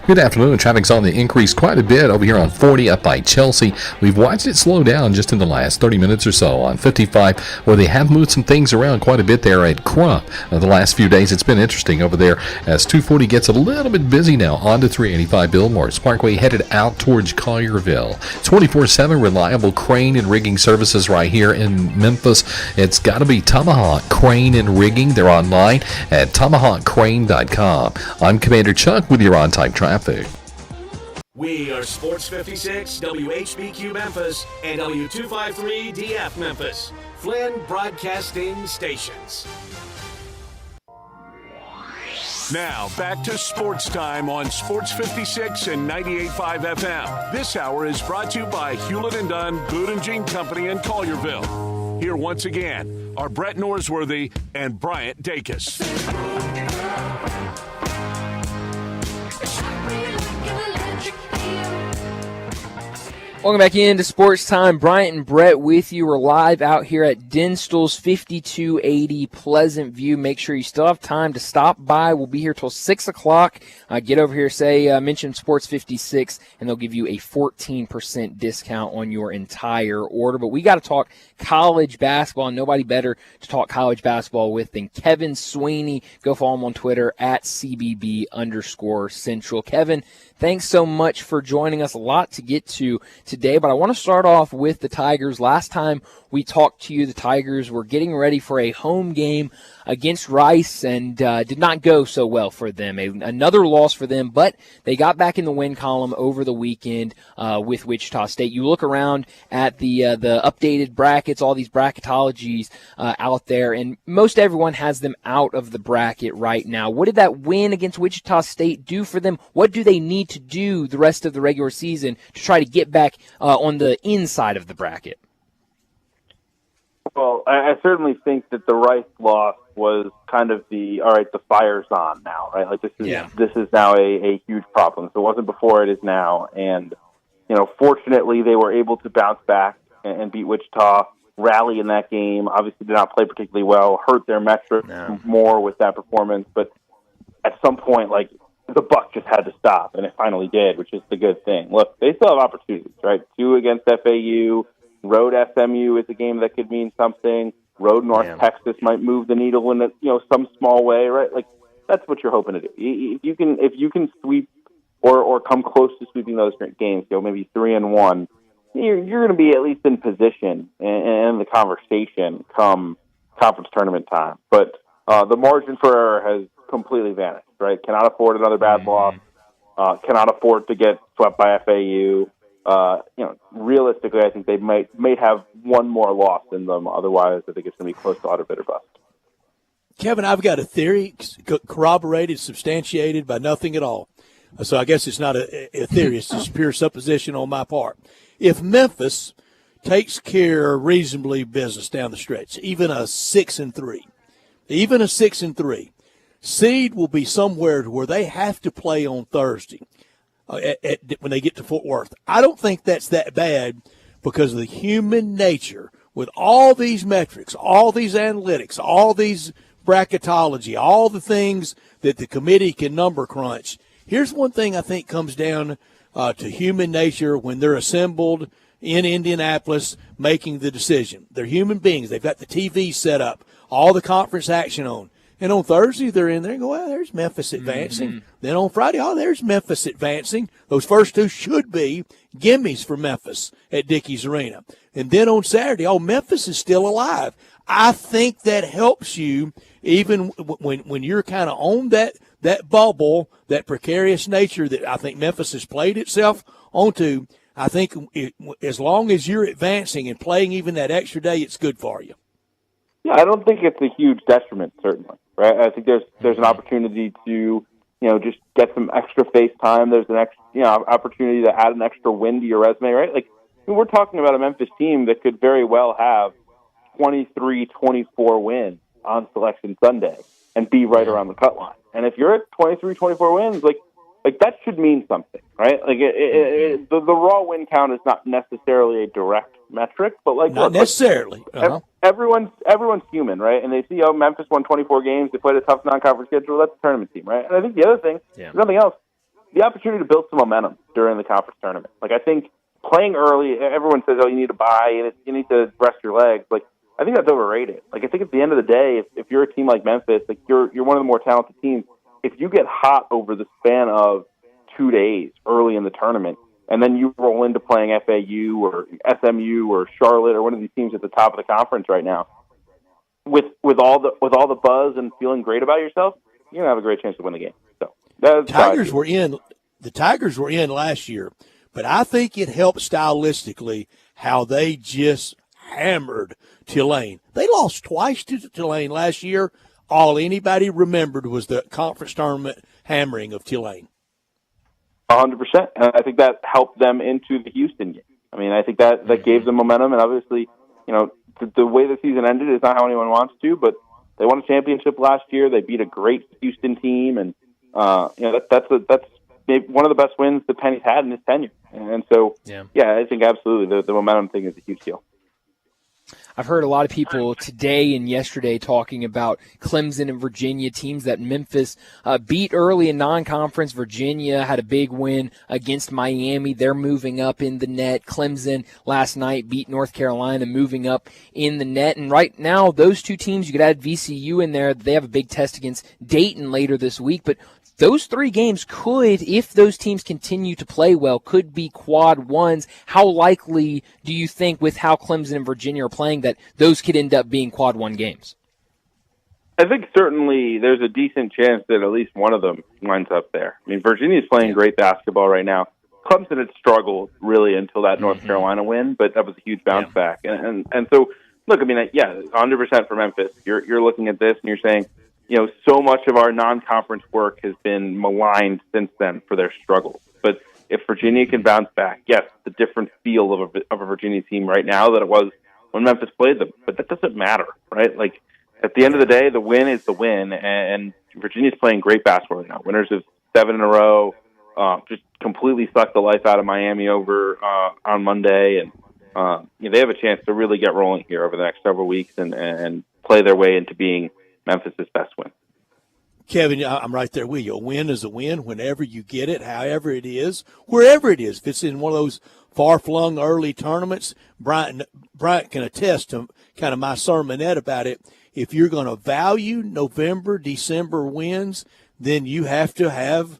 Good afternoon. Traffic's on the increase quite a bit over here on 40 up by Chelsea. We've watched it slow down just in the last 30 minutes or so on 55, where they have moved some things around quite a bit there at Crump. The last few days, it's been interesting over there as 240 gets a little bit busy now on to 385 Billmore Parkway headed out towards Collierville. 24/7 reliable crane and rigging services right here in Memphis. It's got to be Tomahawk Crane and Rigging. They're online at tomahawkcrane.com. I'm Commander Chuck with your on-time traffic. We are Sports 56, WHBQ Memphis, and W253DF Memphis, Flynn Broadcasting Stations. Now, back to Sports Time on Sports 56 and 98.5 FM. This hour is brought to you by Hewlett & Dunn, Boot and Jean Company in Collierville. Here once again are Brett Norsworthy and Bryant Dacus. Welcome back into Sports Time. Bryant and Brett with you. We're live out here at Dinstall's 5280 Pleasant View. Make sure you still have time to stop by. We'll be here till 6 o'clock. Get over here, mention Sports 56, and they'll give you a 14% discount on your entire order. But we got to talk college basketball, and nobody better to talk college basketball with than Kevin Sweeney. Go follow him on Twitter at CBB_Central. Kevin, thanks so much for joining us. A lot to get to today, but I want to start off with the Tigers. Last time we talked to you, the Tigers were getting ready for a home game against Rice and did not go so well for them. Another loss for them, but they got back in the win column over the weekend with Wichita State. You look around at the updated brackets, all these bracketologies out there, and most everyone has them out of the bracket right now. What did that win against Wichita State do for them? What do they need to do the rest of the regular season to try to get back on the inside of the bracket? Well, I certainly think that the Rice loss was kind of the fire's on now, right? Like this is now a huge problem. So it wasn't before, it is now. And, fortunately they were able to bounce back and beat Wichita, rally in that game. Obviously did not play particularly well, hurt their metrics more with that performance. But at some point, the buck just had to stop, and it finally did, which is the good thing. Look, they still have opportunities, right? 2 against FAU. Road SMU is a game that could mean something. Road North Texas might move the needle in some small way, right? That's what you're hoping to do. If you can sweep or come close to sweeping those games, maybe 3-1, you're going to be at least in position and the conversation come conference tournament time. But the margin for error has completely vanished, right? Cannot afford another bad loss. Cannot afford to get swept by FAU. Realistically, I think they may have one more loss in them. Otherwise, I think it's going to be close to utter bitter bust. Kevin, I've got a theory corroborated, substantiated by nothing at all. So I guess it's not a theory. It's just pure supposition on my part. If Memphis takes care of reasonably business down the stretch, even a 6-3, seed will be somewhere where they have to play on Thursday. When they get to Fort Worth. I don't think that's that bad because of the human nature with all these metrics, all these analytics, all these bracketology, all the things that the committee can number crunch. Here's one thing I think comes down to human nature when they're assembled in Indianapolis making the decision. They're human beings. They've got the TV set up, all the conference action on. And on Thursday, they're in there and go, well, there's Memphis advancing. Mm-hmm. Then on Friday, there's Memphis advancing. Those first 2 should be gimmies for Memphis at Dickies Arena. And then on Saturday, Memphis is still alive. I think that helps you even when you're kind of on that bubble, that precarious nature that I think Memphis has played itself onto. I think as long as you're advancing and playing even that extra day, it's good for you. Yeah, I don't think it's a huge detriment, certainly. right? I think there's an opportunity to, just get some extra face time. There's an opportunity to add an extra win to your resume, right? Like, we're talking about a Memphis team that could very well have 23, 24 wins on Selection Sunday and be right around the cut line. And if you're at 23, 24 wins, like that should mean something, right? Like the raw win count is not necessarily a direct metric, but not necessarily. Everyone's human, right? And they see, Memphis won 24 games. They played a tough non-conference schedule. That's a tournament team, right? And I think the other thing, if nothing else, the opportunity to build some momentum during the conference tournament. Like, I think playing early, everyone says, you need to buy, you need to rest your legs. Like, I think that's overrated. Like, I think at the end of the day, if you're a team like Memphis, like you're one of the more talented teams, if you get hot over the span of 2 days early in the tournament, and then you roll into playing FAU or SMU or Charlotte or one of these teams at the top of the conference right now, with all the buzz and feeling great about yourself, you're gonna have a great chance to win the game. So the Tigers were in last year, but I think it helped stylistically how they just hammered Tulane. They lost twice to Tulane last year. All anybody remembered was the conference tournament hammering of Tulane. 100%. And I think that helped them into the Houston game. I mean, I think that gave them momentum. And obviously, the way the season ended is not how anyone wants to, but they won a championship last year. They beat a great Houston team. And, that's one of the best wins that Penny's had in his tenure. And so, I think absolutely the momentum thing is a huge deal. I've heard a lot of people today and yesterday talking about Clemson and Virginia, teams that Memphis beat early in non-conference. Virginia had a big win against Miami. They're moving up in the net. Clemson last night beat North Carolina, moving up in the net. And right now, those two teams, you could add VCU in there. They have a big test against Dayton later this week. But those three games could, if those teams continue to play well, could be quad ones. How likely do you think, with how Clemson and Virginia are playing, that those could end up being quad one games? I think certainly there's a decent chance that at least one of them winds up there. I mean, Virginia's playing great basketball right now. Clemson had struggled really until that North Carolina win, but that was a huge bounce back. And so, look, I mean, 100% for Memphis. You're looking at this and you're saying, so much of our non-conference work has been maligned since then for their struggles. But if Virginia can bounce back, yes, the different feel of a Virginia team right now that it was when Memphis played them. But that doesn't matter, right? Like, at the end of the day, the win is the win, and Virginia's playing great basketball right now. Winners of 7 in a row, just completely sucked the life out of Miami over on Monday, and they have a chance to really get rolling here over the next several weeks and play their way into being Memphis' best win. Kevin, I'm right there with you. A win is a win whenever you get it, however it is, wherever it is. If it's in one of those far-flung early tournaments, Bryant can attest to kind of my sermonette about it. If you're going to value November, December wins, then you have to have,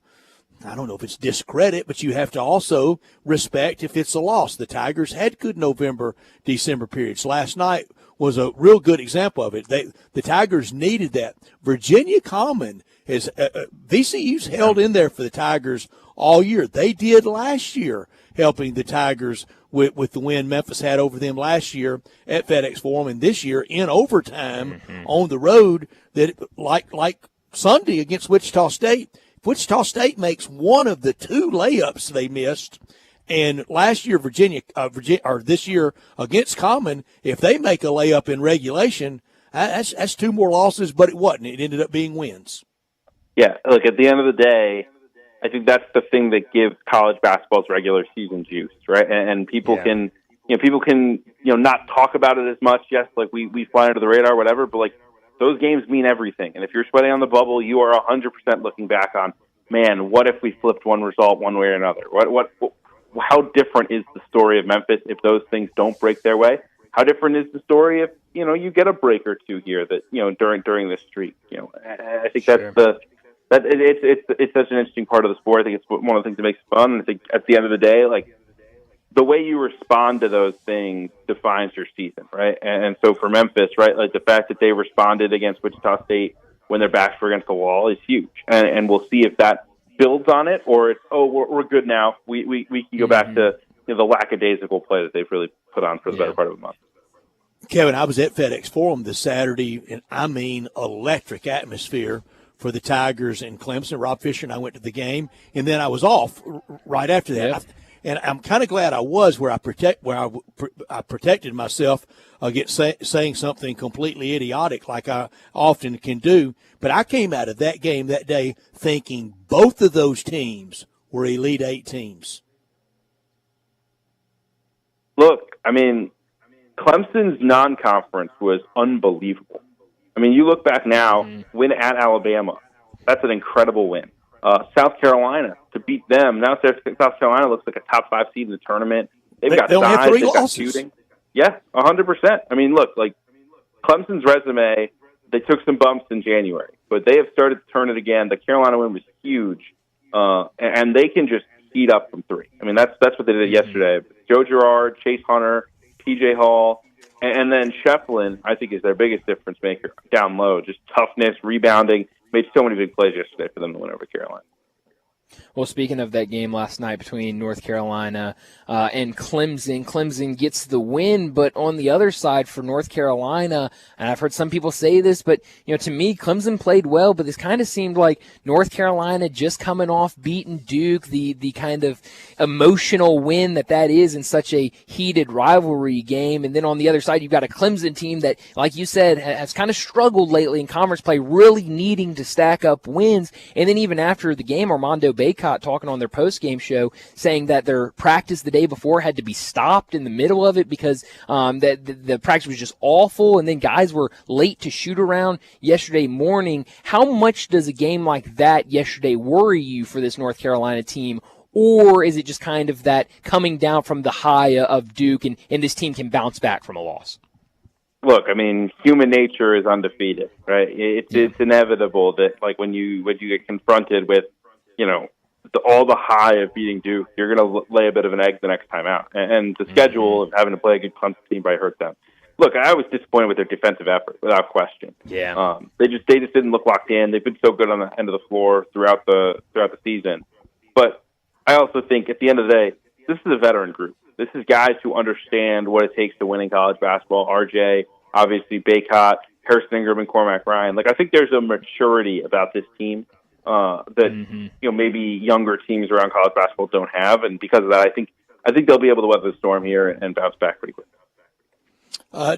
I don't know if it's discredit, but you have to also respect if it's a loss. The Tigers had good November, December periods. Last night was a real good example of it. The Tigers needed that. Virginia Common has VCU's held in there for the Tigers all year. They did last year, helping the Tigers with the win Memphis had over them last year at FedEx Forum, and this year in overtime on the road. That like Sunday against Wichita State. Wichita State makes one of the 2 layups they missed. And last year, this year against Common, if they make a layup in regulation, that's 2 more losses, but it wasn't. It ended up being wins. Yeah, look, at the end of the day, I think that's the thing that gives college basketball's regular season juice, right? And people can not talk about it as much. Yes, like we fly under the radar, whatever, but like those games mean everything. And if you're sweating on the bubble, you are 100% looking back on, man, what if we flipped one result one way or another? How different is the story of Memphis if those things don't break their way? How different is the story if you get a break or two here that during this streak? I think it's such an interesting part of the sport. I think it's one of the things that makes it fun. And I think at the end of the day, like the way you respond to those things defines your season, right? And so for Memphis, right, like the fact that they responded against Wichita State when their backs were against the wall is huge. And we'll see if that builds on it, or it's we're good now. We can go back to the lackadaisical play that they've really put on for the better part of a month. Kevin, I was at FedEx Forum this Saturday, and I mean electric atmosphere for the Tigers and Clemson. Rob Fisher and I went to the game, and then I was off right after that. Yep. And I'm kind of glad I was where I protected myself against saying something completely idiotic like I often can do. But I came out of that game that day thinking both of those teams were Elite Eight teams. Look, I mean, Clemson's non-conference was unbelievable. I mean, you look back now, win at Alabama. That's an incredible win. South Carolina, to beat them. Now South Carolina looks like a top 5 seed in the tournament. They've got size, they've got shooting. Yeah, 100%. I mean, look, like Clemson's resume, they took some bumps in January, but they have started to turn it again. The Carolina win was huge, and they can just heat up from 3. I mean, that's what they did yesterday. Joe Girard, Chase Hunter, P.J. Hall, and then Shefflin, I think, is their biggest difference maker down low. Just toughness, rebounding. Made so many big plays yesterday for them to win over Carolina. Well, speaking of that game last night between North Carolina and Clemson, Clemson gets the win, but on the other side for North Carolina, and I've heard some people say this, but to me, Clemson played well, but this kind of seemed like North Carolina just coming off beating Duke, the kind of emotional win that is in such a heated rivalry game, and then on the other side, you've got a Clemson team that, like you said, has kind of struggled lately in conference play, really needing to stack up wins, and then even after the game, Armando Bacot talking on their post-game show saying that their practice the day before had to be stopped in the middle of it because the practice was just awful, and then guys were late to shoot around yesterday morning. How much does a game like that yesterday worry you for this North Carolina team, or is it just kind of that coming down from the high of Duke and this team can bounce back from a loss? Look, I mean, human nature is undefeated, right? It's inevitable that, like, when you get confronted with, all the high of beating Duke, you're going to lay a bit of an egg the next time out. And the schedule of having to play a good Clemson team probably hurt them. Look, I was disappointed with their defensive effort, without question. Yeah. They just didn't look locked in. They've been so good on the end of the floor throughout the season. But I also think at the end of the day, this is a veteran group. This is guys who understand what it takes to win in college basketball. RJ, obviously Bacot, Harrison Ingram, and Cormac Ryan. Like, I think there's a maturity about this team that maybe younger teams around college basketball don't have, and because of that, I think they'll be able to weather the storm here and bounce back pretty quick.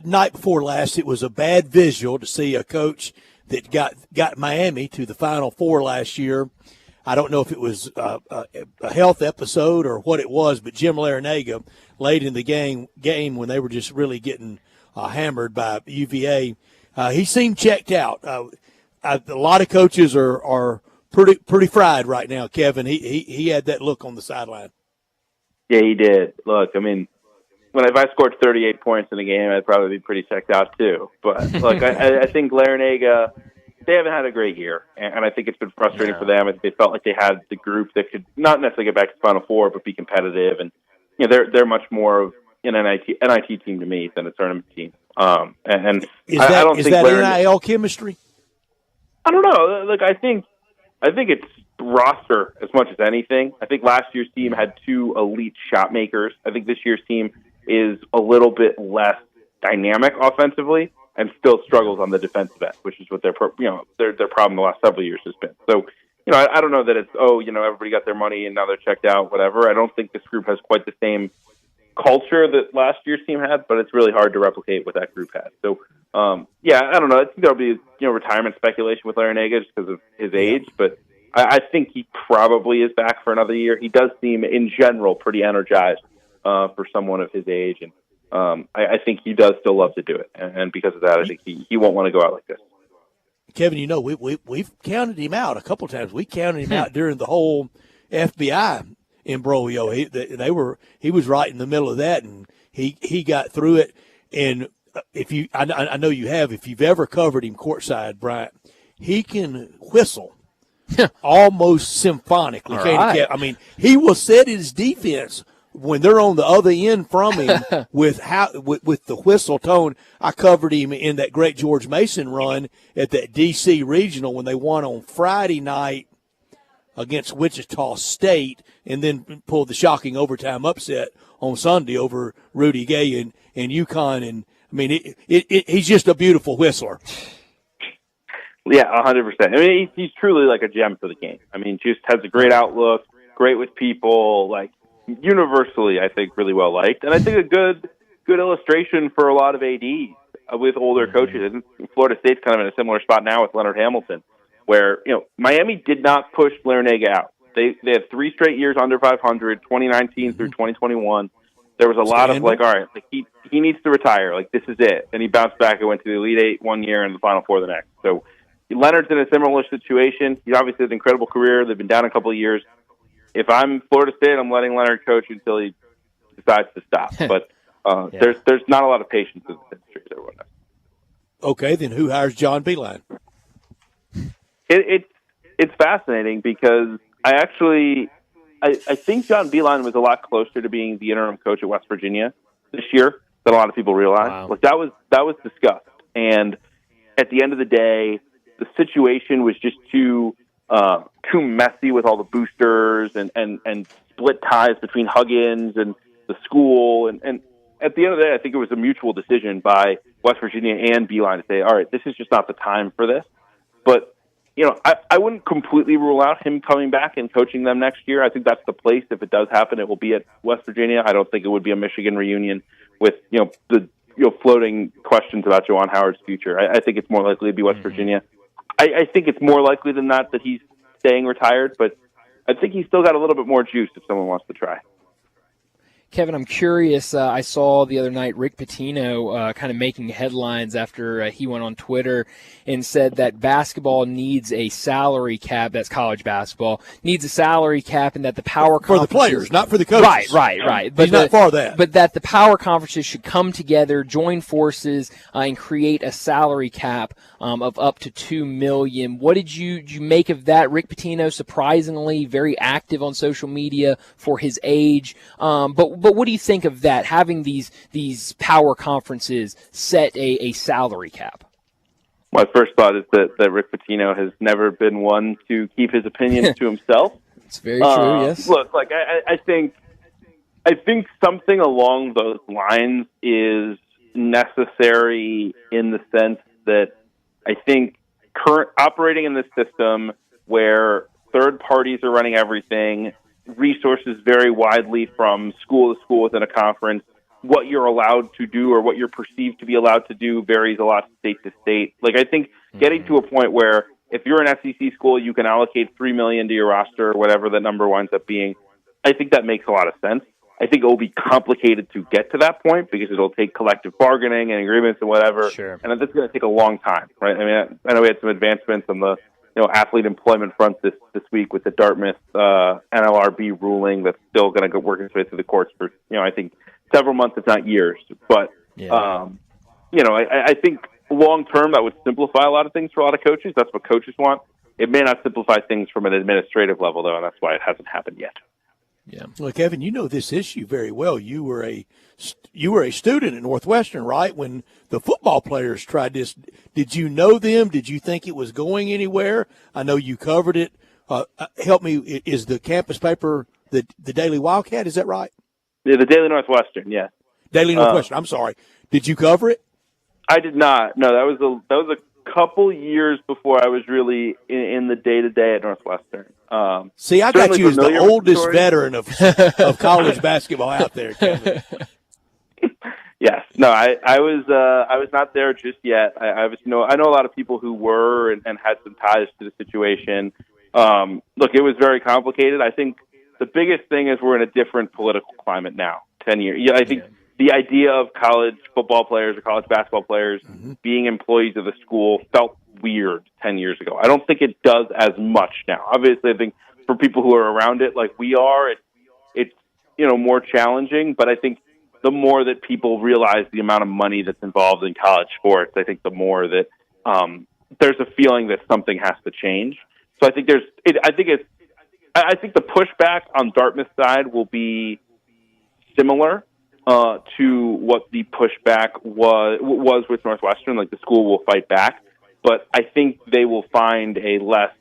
Night before last, it was a bad visual to see a coach that got Miami to the Final Four last year. I don't know if it was a health episode or what it was, but Jim Larinaga late in the game when they were just really getting hammered by UVA, he seemed checked out. A lot of coaches are pretty fried right now, Kevin. He had that look on the sideline. Yeah, he did. Look, I mean, if I scored 38 points in a game, I'd probably be pretty checked out too. But look, I think Larinaga, they haven't had a great year, and I think it's been frustrating for them. They felt like they had the group that could not necessarily get back to the Final Four, but be competitive. And they're much more of an NIT team to me than a tournament team. I don't think that NIL chemistry? I don't know. Look, I think it's roster as much as anything. I think last year's team had 2 elite shot makers. I think this year's team is a little bit less dynamic offensively and still struggles on the defensive end, which is what their problem the last several years has been. So, I don't know that it's everybody got their money and now they're checked out, whatever. I don't think this group has quite the same culture that last year's team had, but it's really hard to replicate what that group had. So, I don't know. I think there'll be retirement speculation with Larinaga just because of his age, but I think he probably is back for another year. He does seem, in general, pretty energized for someone of his age, and I think he does still love to do it. And because of that, I think he won't want to go out like this. Kevin, we've counted him out a couple times. We counted him out during the whole FBI imbroglio. He was right in the middle of that, and he got through it. And I know you have, if you've ever covered him courtside, Bryant, he can whistle almost symphonically. Right. I mean, he will set his defense when they're on the other end from him with the whistle tone. I covered him in that great George Mason run at that D.C. regional when they won on Friday night against Wichita State, and then pulled the shocking overtime upset on Sunday over Rudy Gay and UConn. And mean, he's just a beautiful whistler. Yeah, 100%. I mean, he's truly like a gem for the game. I mean, just has a great outlook, great with people, like universally, I think, really well liked. And I think a good illustration for a lot of ADs with older coaches. And Florida State's kind of in a similar spot now with Leonard Hamilton, where, Miami did not push Larrañaga out. They had 3 straight years under 500, 2019 through 2021. There was a lot of like, all right, like he needs to retire. Like, this is it. And he bounced back and went to the Elite Eight one year and the Final Four the next. So Leonard's in a similar situation. He obviously has an incredible career. They've been down a couple of years. If I'm Florida State, I'm letting Leonard coach until he decides to stop. But there's not a lot of patience in this industry, as everyone knows. Okay, then who hires John Beilein? It's fascinating because I think John Beilein was a lot closer to being the interim coach at West Virginia this year than a lot of people realize. Wow. Like that was discussed, and at the end of the day, the situation was just too messy with all the boosters and split ties between Huggins and the school. And at the end of the day, I think it was a mutual decision by West Virginia and Beilein to say, all right, this is just not the time for this. But, I wouldn't completely rule out him coming back and coaching them next year. I think that's the place. If it does happen, it will be at West Virginia. I don't think it would be a Michigan reunion with, the floating questions about Juwan Howard's future. I think it's more likely to be West Virginia. I think it's more likely than not that he's staying retired, but I think he's still got a little bit more juice if someone wants to try. Kevin, I'm curious. I saw the other night Rick Pitino kind of making headlines after he went on Twitter and said that basketball needs a salary cap. That's college basketball needs a salary cap, and that the power for the players, not for the coaches. Right. But not for that. But that the power conferences should come together, join forces, and create a salary cap of up to $2 million. What did you make of that? Rick Pitino, surprisingly very active on social media for his age, But what do you think of that, having these power conferences set a salary cap? My first thought is that Rick Pitino has never been one to keep his opinions to himself. It's very true, yes. Look, like I think something along those lines is necessary in the sense that I think operating in this system where third parties are running everything, resources vary widely from school to school within a conference. What you're allowed to do or what you're perceived to be allowed to do varies a lot state to state. Like, I think getting to a point where if you're an SEC school, you can allocate $3 million to your roster or whatever the number winds up being. I think that makes a lot of sense. I think it will be complicated to get to that point because it'll take collective bargaining and agreements and whatever. Sure. And that's going to take a long time, right? I mean, I know we had some advancements on the athlete employment front this week with the Dartmouth NLRB ruling that's still going to go work its way through the courts for, I think several months, if not years. But, I think long term that would simplify a lot of things for a lot of coaches. That's what coaches want. It may not simplify things from an administrative level, though, and that's why it hasn't happened yet. Yeah. Well, Kevin, you know this issue very well. You were a student at Northwestern, right? When the football players tried this, did you know them? Did you think it was going anywhere? I know you covered it. Help me. Is the campus paper the Daily Wildcat? Is that right? Yeah, the Daily Northwestern. Yeah. Daily Northwestern. I'm sorry. Did you cover it? I did not. No, that was a couple years before I was really in the day-to-day at Northwestern. See, I got you as the oldest veteran of college basketball out there, Kevin. Yes. No, I was not there just yet. I know a lot of people who were and had some ties to the situation. Look, it was very complicated. I think the biggest thing is we're in a different political climate now, 10 years. Yeah, I think the idea of college football players or college basketball players being employees of the school felt weird 10 years ago. I don't think it does as much now. Obviously, I think for people who are around it like we are, it's more challenging, but I think the more that people realize the amount of money that's involved in college sports, I think the more that there's a feeling that something has to change. So I think I think the pushback on Dartmouth's side will be similar to what the pushback was with Northwestern. Like, the school will fight back, but I think they will find a less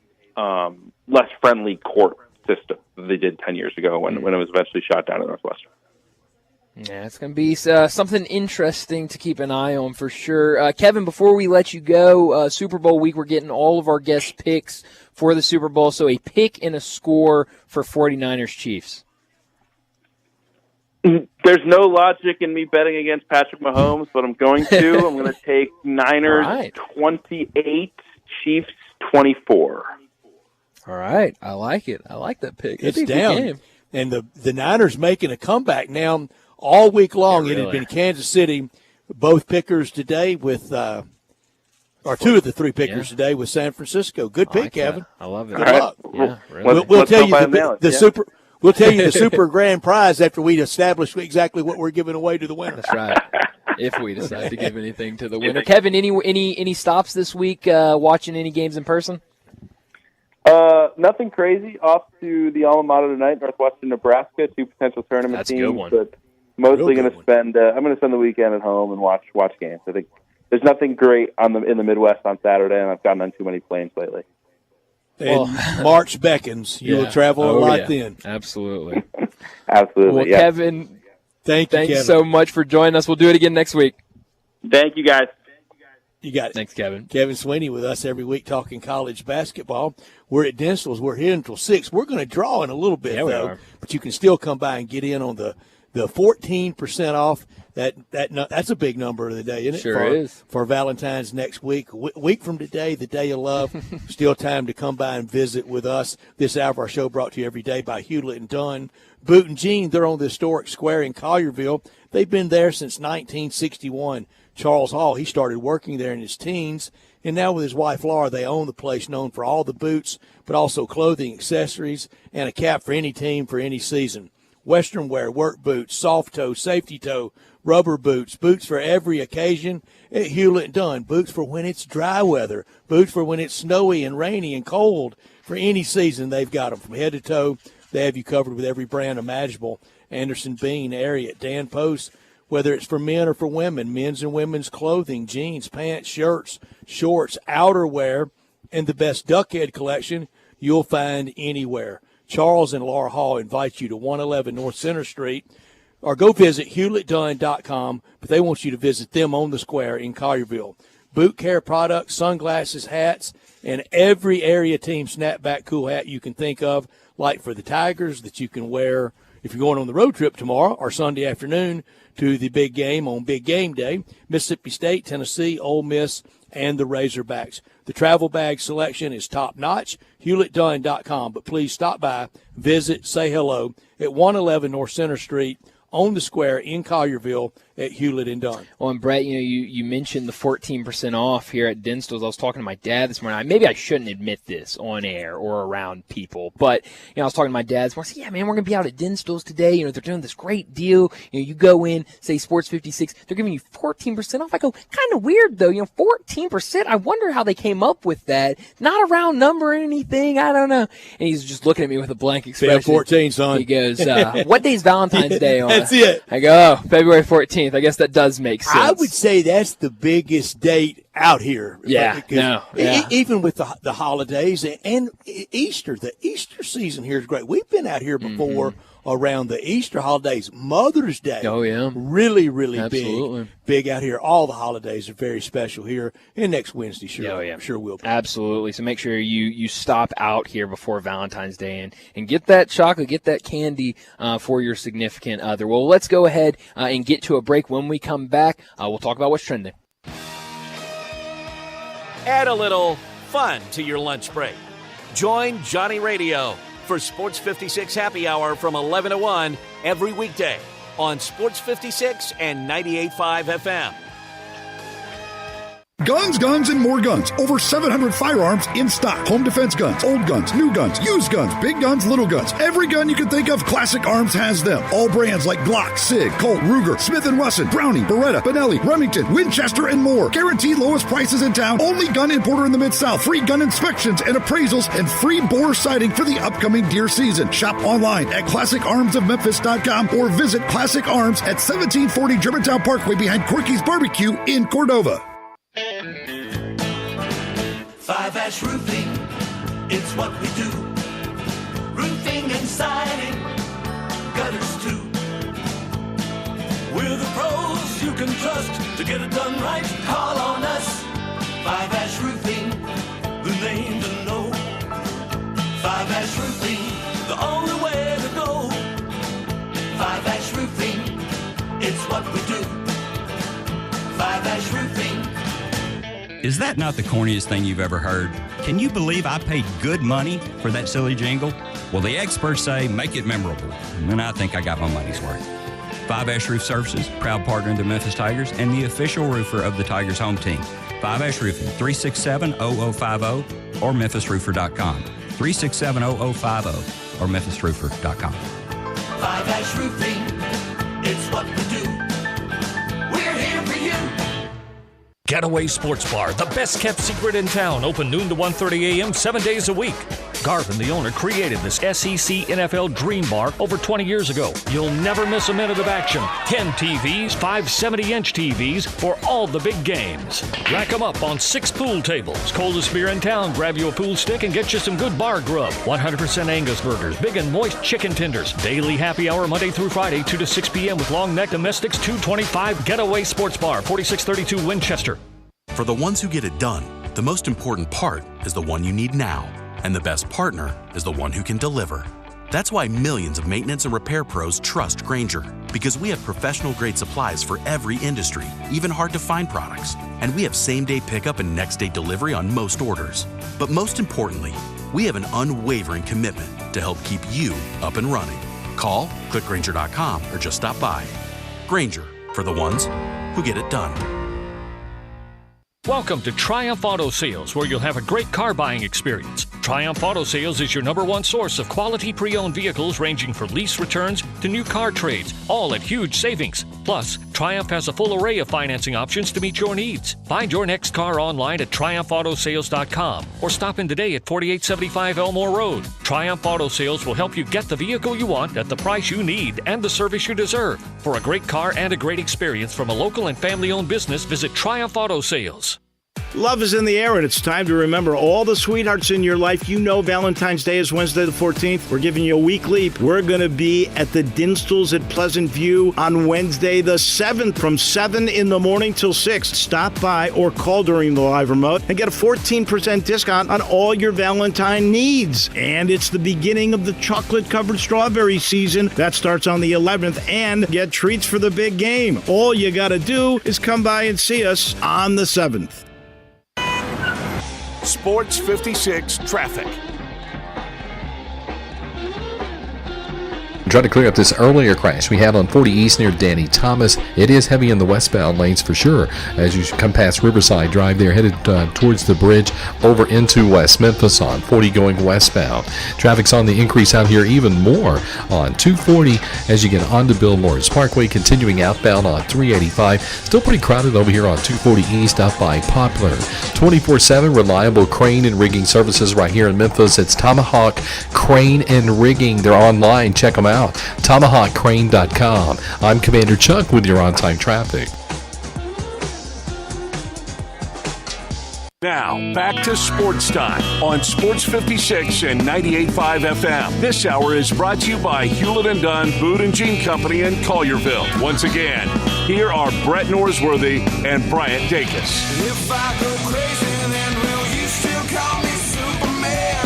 friendly court system than they did 10 years ago when it was eventually shot down at Northwestern. Yeah, it's going to be something interesting to keep an eye on for sure. Kevin, before we let you go, Super Bowl week, we're getting all of our guest picks for the Super Bowl. So a pick and a score for 49ers Chiefs. There's no logic in me betting against Patrick Mahomes, but I'm going to. I'm going to take Niners 28, Chiefs 24. All right. I like it. I like that pick. It's down. And the Niners making a comeback now. All week long, it had been Kansas City. Both pickers today with, or two of the three pickers today with San Francisco. Good pick, Kevin. I love it. Good luck. Yeah, really. We'll tell you the super. We'll tell you the super grand prize after we establish exactly what we're giving away to the winner. That's right. If we decide to give anything to the winner, Kevin, any stops this week? Watching any games in person? Nothing crazy. Off to the alma mater tonight, Northwestern Nebraska, two potential tournament teams. That's a good one. But mostly going to spend. I'm going to spend the weekend at home and watch games. I think there's nothing great in the Midwest on Saturday, and I've gotten on too many planes lately. And March beckons. You will travel a lot then. Absolutely. Absolutely. Well, Kevin, thanks so much for joining us. We'll do it again next week. Thank you, guys. You got it. Thanks, Kevin. Kevin Sweeney with us every week talking college basketball. We're at Denstall's. We're here until 6. We're going to draw in a little bit, though. But you can still come by and get in on the 14% off. That's a big number of the day, isn't it? Sure is. For Valentine's next week. Week from today, the day of love. Still time to come by and visit with us. This hour of our show brought to you every day by Hewlett & Dunn. Boot and Jean, they're on the historic square in Collierville. They've been there since 1961. Charles Hall, he started working there in his teens, and now with his wife Laura, they own the place known for all the boots, but also clothing, accessories, and a cap for any team for any season. Western wear, work boots, soft toe, safety toe, rubber boots, boots for every occasion at Hewlett & Dunn. Boots for when it's dry weather, boots for when it's snowy and rainy and cold. For any season, they've got them from head to toe. They have you covered with every brand imaginable. Anderson Bean, Ariat, Dan Post, whether it's for men or for women, men's and women's clothing, jeans, pants, shirts, shorts, outerwear, and the best duckhead collection you'll find anywhere. Charles and Laura Hall invite you to 111 North Center Street, or go visit HewlettDunn.com, but they want you to visit them on the square in Collierville. Boot care products, sunglasses, hats, and every area team snapback cool hat you can think of, like for the Tigers that you can wear if you're going on the road trip tomorrow or Sunday afternoon to the big game on Big Game Day. Mississippi State, Tennessee, Ole Miss, and the Razorbacks. The travel bag selection is top-notch, HewlettDunn.com. But please stop by, visit, say hello at 111 North Center Street on the square in Collierville at Hewlett & Dunn. Well, and Brett, you mentioned the 14% off here at Denstall's. I was talking to my dad this morning. Maybe I shouldn't admit this on air or around people, but I was talking to my dad this morning. I said, yeah, man, we're going to be out at Denstall's today. They're doing this great deal. You go in, say Sports 56, they're giving you 14% off. I go, kind of weird though. 14%. I wonder how they came up with that. Not a round number or anything. I don't know. And he's just looking at me with a blank expression. 14, son. He goes, what day's Valentine's Day on? That's it. I go, February 14th. I guess that does make sense. I would say that's the biggest date out here. Yeah, Even with the holidays and Easter. The Easter season here is great. We've been out here before around the Easter holidays. Mother's Day. Oh, yeah. Really, really Absolutely. big out here. All the holidays are very special here. And next Wednesday, sure will be. Absolutely. So make sure you stop out here before Valentine's Day and get that chocolate, get that candy for your significant other. Well, let's go ahead and get to a break. When we come back, we'll talk about what's trending. Add a little fun to your lunch break. Join Johnny Radio for Sports 56 Happy Hour from 11 to 1 every weekday on Sports 56 and 98.5 FM. Guns, guns, and more guns. Over 700 firearms in stock. Home defense guns, old guns, new guns, used guns, big guns, little guns. Every gun you can think of, Classic Arms has them. All brands like Glock, Sig, Colt, Ruger, Smith & Wesson, Browning, Beretta, Benelli, Remington, Winchester, and more. Guaranteed lowest prices in town. Only gun importer in the Mid-South. Free gun inspections and appraisals and free bore sighting for the upcoming deer season. Shop online at ClassicArmsOfMemphis.com or visit Classic Arms at 1740 Germantown Parkway behind Corky's Barbecue in Cordova. 5-Ash Roofing, it's what we do. Roofing and siding, gutters too. We're the pros you can trust to get it done right. Call on us. 5-Ash Roofing, the name to know. 5-Ash Roofing, the only way to go. 5-Ash Roofing, it's what we do. 5-Ash Roofing. Is that not the corniest thing you've ever heard? Can you believe I paid good money for that silly jingle? Well, the experts say make it memorable, and I think I got my money's worth. 5-Ash Roof Services, proud partner of the Memphis Tigers and the official roofer of the Tigers home team. 5-Ash Roofing, 367-0050 or memphisroofer.com. 367-0050 or memphisroofer.com. 5-Ash Roofing, it's what we do. We're here for you. Getaway Sports Bar, the best kept secret in town, open noon to 1:30 a.m. 7 days a week. Garvin, the owner, created this SEC NFL Dream Bar over 20 years ago. You'll never miss a minute of action. 10 TVs, 5 70-inch TVs for all the big games. Rack them up on 6 pool tables. Coldest beer in town, grab you a pool stick and get you some good bar grub. 100% Angus burgers, big and moist chicken tenders. Daily happy hour Monday through Friday, 2 to 6 p.m. with long neck domestics, $2.25. Getaway Sports Bar, 4632 Winchester. For the ones who get it done, the most important part is the one you need now. And the best partner is the one who can deliver. That's why millions of maintenance and repair pros trust Grainger, because we have professional-grade supplies for every industry, even hard-to-find products. And we have same-day pickup and next-day delivery on most orders. But most importantly, we have an unwavering commitment to help keep you up and running. Call, click Grainger.com, or just stop by. Grainger, for the ones who get it done. Welcome to Triumph Auto Sales, where you'll have a great car buying experience. Triumph Auto Sales is your #1 source of quality pre-owned vehicles ranging from lease returns to new car trades, all at huge savings. Plus, Triumph has a full array of financing options to meet your needs. Find your next car online at triumphautosales.com or stop in today at 4875 Elmore Road. Triumph Auto Sales will help you get the vehicle you want at the price you need and the service you deserve. For a great car and a great experience from a local and family-owned business, visit Triumph Auto Sales. Love is in the air, and it's time to remember all the sweethearts in your life. You know Valentine's Day is Wednesday the 14th. We're giving you a week leap. We're going to be at the Dinstals at Pleasant View on Wednesday the 7th from 7 in the morning till 6. Stop by or call during the live remote and get a 14% discount on all your Valentine needs. And it's the beginning of the chocolate-covered strawberry season. That starts on the 11th, and get treats for the big game. All you got to do is come by and see us on the 7th. Sports 56 traffic. Try to clear up this earlier crash we had on 40 East near Danny Thomas. It is heavy in the westbound lanes for sure as you come past Riverside Drive there, headed towards the bridge over into West Memphis on 40 going westbound. Traffic's on the increase out here even more on 240 as you get onto Bill Lawrence Parkway, continuing outbound on 385. Still pretty crowded over here on 240 East up by Poplar. 24/7 reliable crane and rigging services right here in Memphis. It's Tomahawk Crane and Rigging. They're online. Check them out. TomahawkCrane.com. I'm Commander Chuck with your on-time traffic. Now, back to Sports Time on Sports 56 and 98.5 FM. This hour is brought to you by Hewlett & Dunn Boot and Jean Company in Collierville. Once again, here are Brett Norsworthy and Bryant Dacus. If I go crazy, then will you still call me Superman?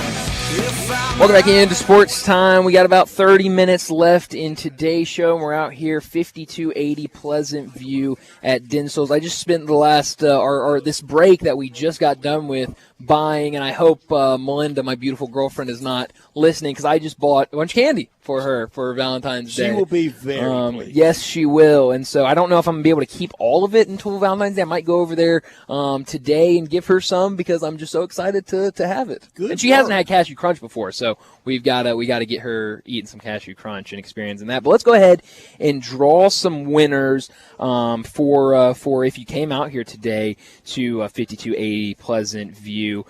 Welcome back into Sports Time. We got about 30 minutes left in today's show. We're out here, 5280 Pleasant View at Dinstall's. I just spent the last, this break that we just got done with buying, and I hope Melinda, my beautiful girlfriend, is not listening because I just bought a bunch of candy for her for Valentine's Day. She will be very pleased. Yes, she will. And so I don't know if I'm going to be able to keep all of it until Valentine's Day. I might go over there today and give her some because I'm just so excited to have it. Good and she hasn't had Cashew Crunch before, so we got to get her eating some Cashew Crunch and experiencing that. But let's go ahead and draw some winners for if you came out here today to 5280 Pleasant View.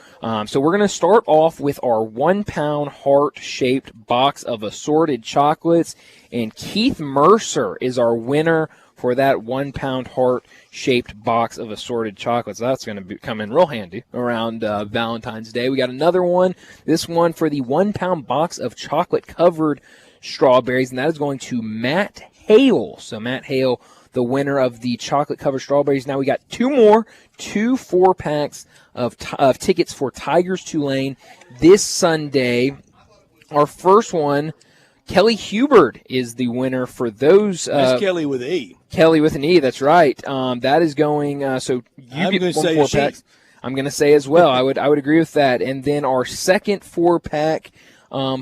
So we're going to start off with our 1-pound heart-shaped box of assorted chocolates, and Keith Mercer is our winner for that 1-pound heart-shaped box of assorted chocolates. That's going to come in real handy around Valentine's Day. We got another one, this one for the 1-pound box of chocolate-covered strawberries, and that is going to Matt Hale. So Matt Hale, the winner of the chocolate-covered strawberries. Now we got two 4-packs of tickets for Tigers Tulane this Sunday. Our first one, Kelly Hubert is the winner for those. That's Kelly with an E. Kelly with an E, that's right. That is going, so you get 4-packs. I'm going to say as well. I would agree with that. And then our second 4-pack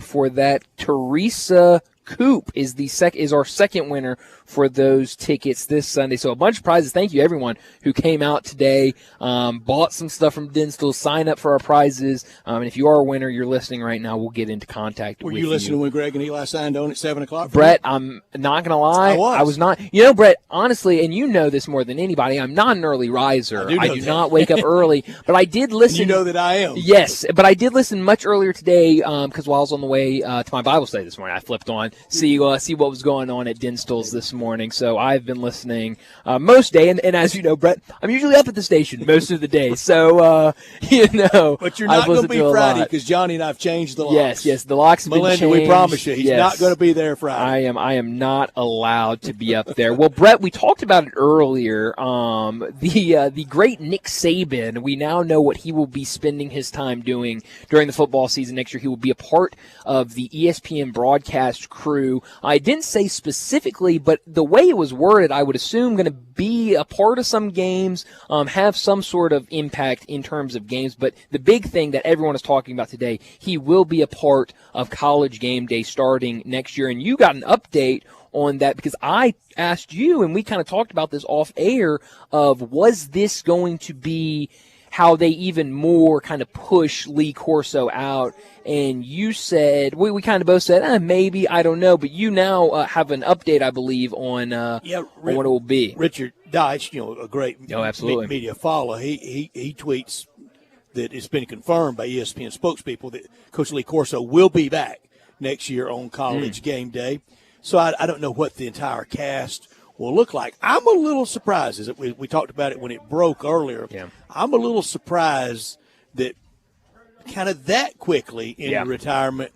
for that, Teresa Coop is our second winner for those tickets this Sunday. So a bunch of prizes. Thank you, everyone who came out today, bought some stuff from Dinstall, sign up for our prizes. And if you are a winner, you're listening right now, we'll get into contact with you. Were you listening when Greg and Eli signed on at 7 o'clock? Brett, I'm not going to lie. I was not. Brett, honestly, and you know this more than anybody, I'm not an early riser. I do not wake up early. But I did listen. You know that I am. Yes, but I did listen much earlier today because while I was on the way to my Bible study this morning, I flipped on, see what was going on at Dinstall's this morning. So I've been listening most day, and as you know, Brett, I'm usually up at the station most of the day. So but you're not going to be Friday because Johnny and I've changed the locks. Yes, the locks have been changed. Melinda, we promise you, he's not going to be there Friday. I am not allowed to be up there. Well, Brett, we talked about it earlier. The great Nick Saban. We now know what he will be spending his time doing during the football season next year. He will be a part of the ESPN broadcast crew. I didn't say specifically, but the way it was worded, I would assume going to be a part of some games, have some sort of impact in terms of games. But the big thing that everyone is talking about today, he will be a part of College Game Day starting next year. And you got an update on that because I asked you, and we kind of talked about this off air, of was this going to be how they even more kind of push Lee Corso out, and you said, we kind of both said, maybe, I don't know, but you now have an update, I believe, on what it will be. Richard Deitch, a great absolutely. Media follower, he tweets that it's been confirmed by ESPN spokespeople that Coach Lee Corso will be back next year on College Game Day. So I don't know what the entire cast will look like. I'm a little surprised, as we talked about it when it broke earlier. Yeah. I'm a little surprised that kind of that quickly in retirement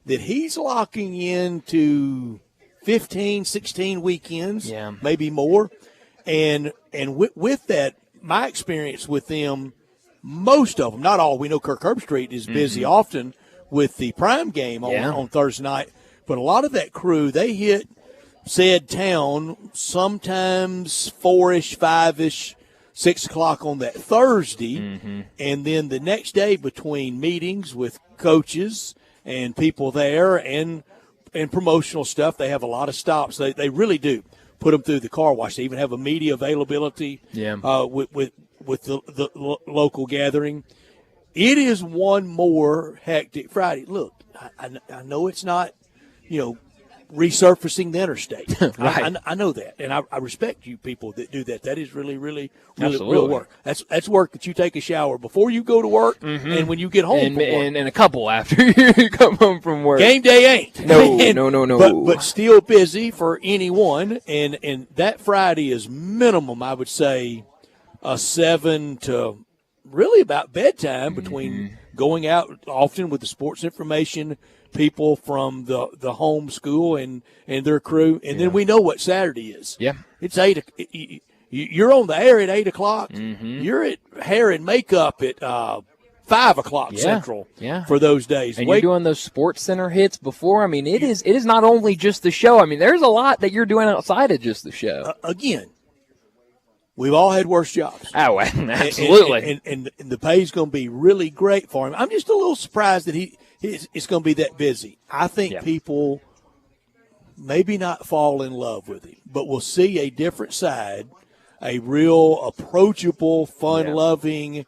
that he's locking into 15, 16 weekends, maybe more. And with that, my experience with them, most of them, not all, we know Kirk Herbstreit is busy often with the prime game on Thursday night, but a lot of that crew, they hit said town sometimes 4-ish, 5-ish, 6 o'clock on that Thursday, and then the next day between meetings with coaches and people there and promotional stuff, they have a lot of stops. They really do put them through the car wash. They even have a media availability with the local gathering. It is one more hectic Friday. Look, I know it's not, resurfacing the interstate. Right. I know that, and I respect you people that do that. That is really real work. That's work that you take a shower before you go to work and when you get home from work. And a couple after you come home from work. Game day ain't. No. But still busy for anyone, and that Friday is minimum, I would say, a 7 to really about bedtime between going out often with the sports information people from the home school and their crew, and then we know what Saturday is. Yeah, it's 8. You're on the air at 8 o'clock. You're at hair and makeup at 5 o'clock Central. Yeah, for those days. And you're doing those Sports Center hits before. I mean, it is not only just the show. I mean, there's a lot that you're doing outside of just the show. Again, we've all had worse jobs. Oh, absolutely. And the pay's going to be really great for him. I'm just a little surprised that it's going to be that busy. I think people maybe not fall in love with him, but we'll see a different side, a real approachable, fun-loving,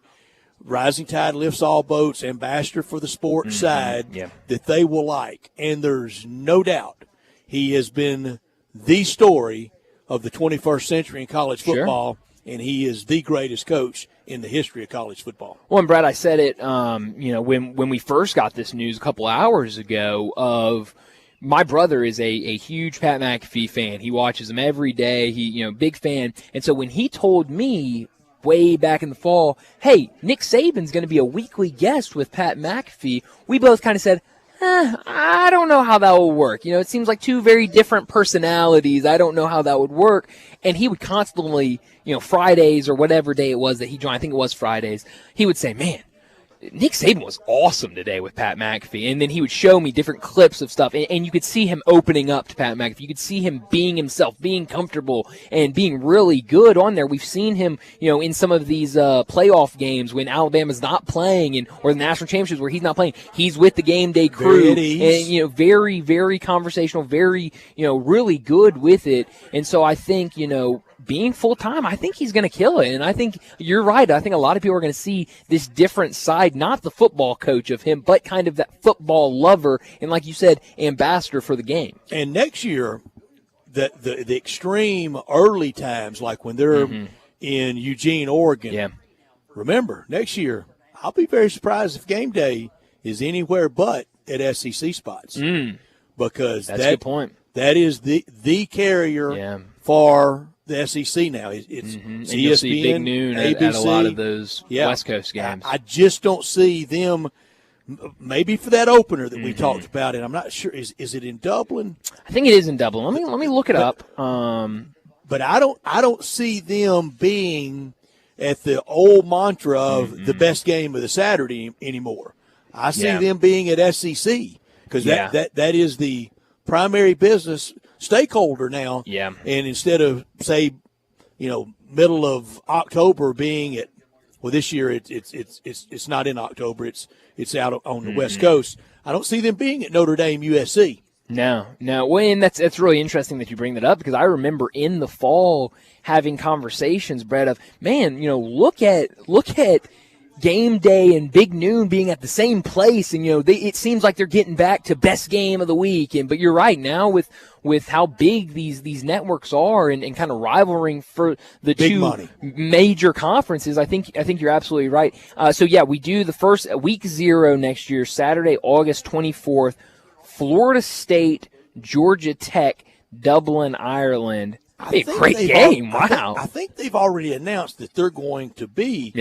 rising tide lifts all boats, ambassador for the sports side that they will like. And there's no doubt he has been the story of the 21st century in college football, and he is the greatest coach in the history of college football. Well, and Brad, I said it, when we first got this news a couple hours ago of my brother is a huge Pat McAfee fan. He watches him every day. He, big fan. And so when he told me way back in the fall, hey, Nick Saban's going to be a weekly guest with Pat McAfee, we both kind of said, I don't know how that will work. It seems like two very different personalities. I don't know how that would work. And he would constantly, Fridays or whatever day it was that he joined, I think it was Fridays, he would say, man, Nick Saban was awesome today with Pat McAfee. And then he would show me different clips of stuff. And you could see him opening up to Pat McAfee. You could see him being himself, being comfortable, and being really good on there. We've seen him, in some of these playoff games when Alabama's not playing or the national championships where he's not playing. He's with the game day crew. And, very, very conversational, very, really good with it. And so I think, being full-time, I think he's going to kill it. And I think you're right. I think a lot of people are going to see this different side, not the football coach of him, but kind of that football lover and, like you said, ambassador for the game. And next year, the extreme early times, like when they're in Eugene, Oregon, remember, next year, I'll be very surprised if game day is anywhere but at SEC spots. Because that's a good point. That is the carrier for the SEC now. It's and ESPN, you'll see Big Noon ABC, at a lot of those West Coast games. I just don't see them. Maybe for that opener that we talked about, and I'm not sure. Is it in Dublin? I think it is in Dublin. Let me look it up. But I don't see them being at the old mantra of the best game of the Saturday anymore. I see them being at SEC because that is the primary business stakeholder now. Yeah. And instead of, say, middle of October being at, well, this year it's not in October. It's out on the West Coast. I don't see them being at Notre Dame, USC. No. Well, and that's really interesting that you bring that up because I remember in the fall having conversations, Brett, of, man, look at game day and Big Noon being at the same place, and it seems like they're getting back to best game of the week. But you're right, now with how big these networks are and kind of rivaling for the big two money. Major conferences, I think you're absolutely right. So we do the first week 0 next year, Saturday, August 24th, Florida State, Georgia Tech, Dublin, Ireland. Be a great game. Wow. I think they've already announced that they're going to be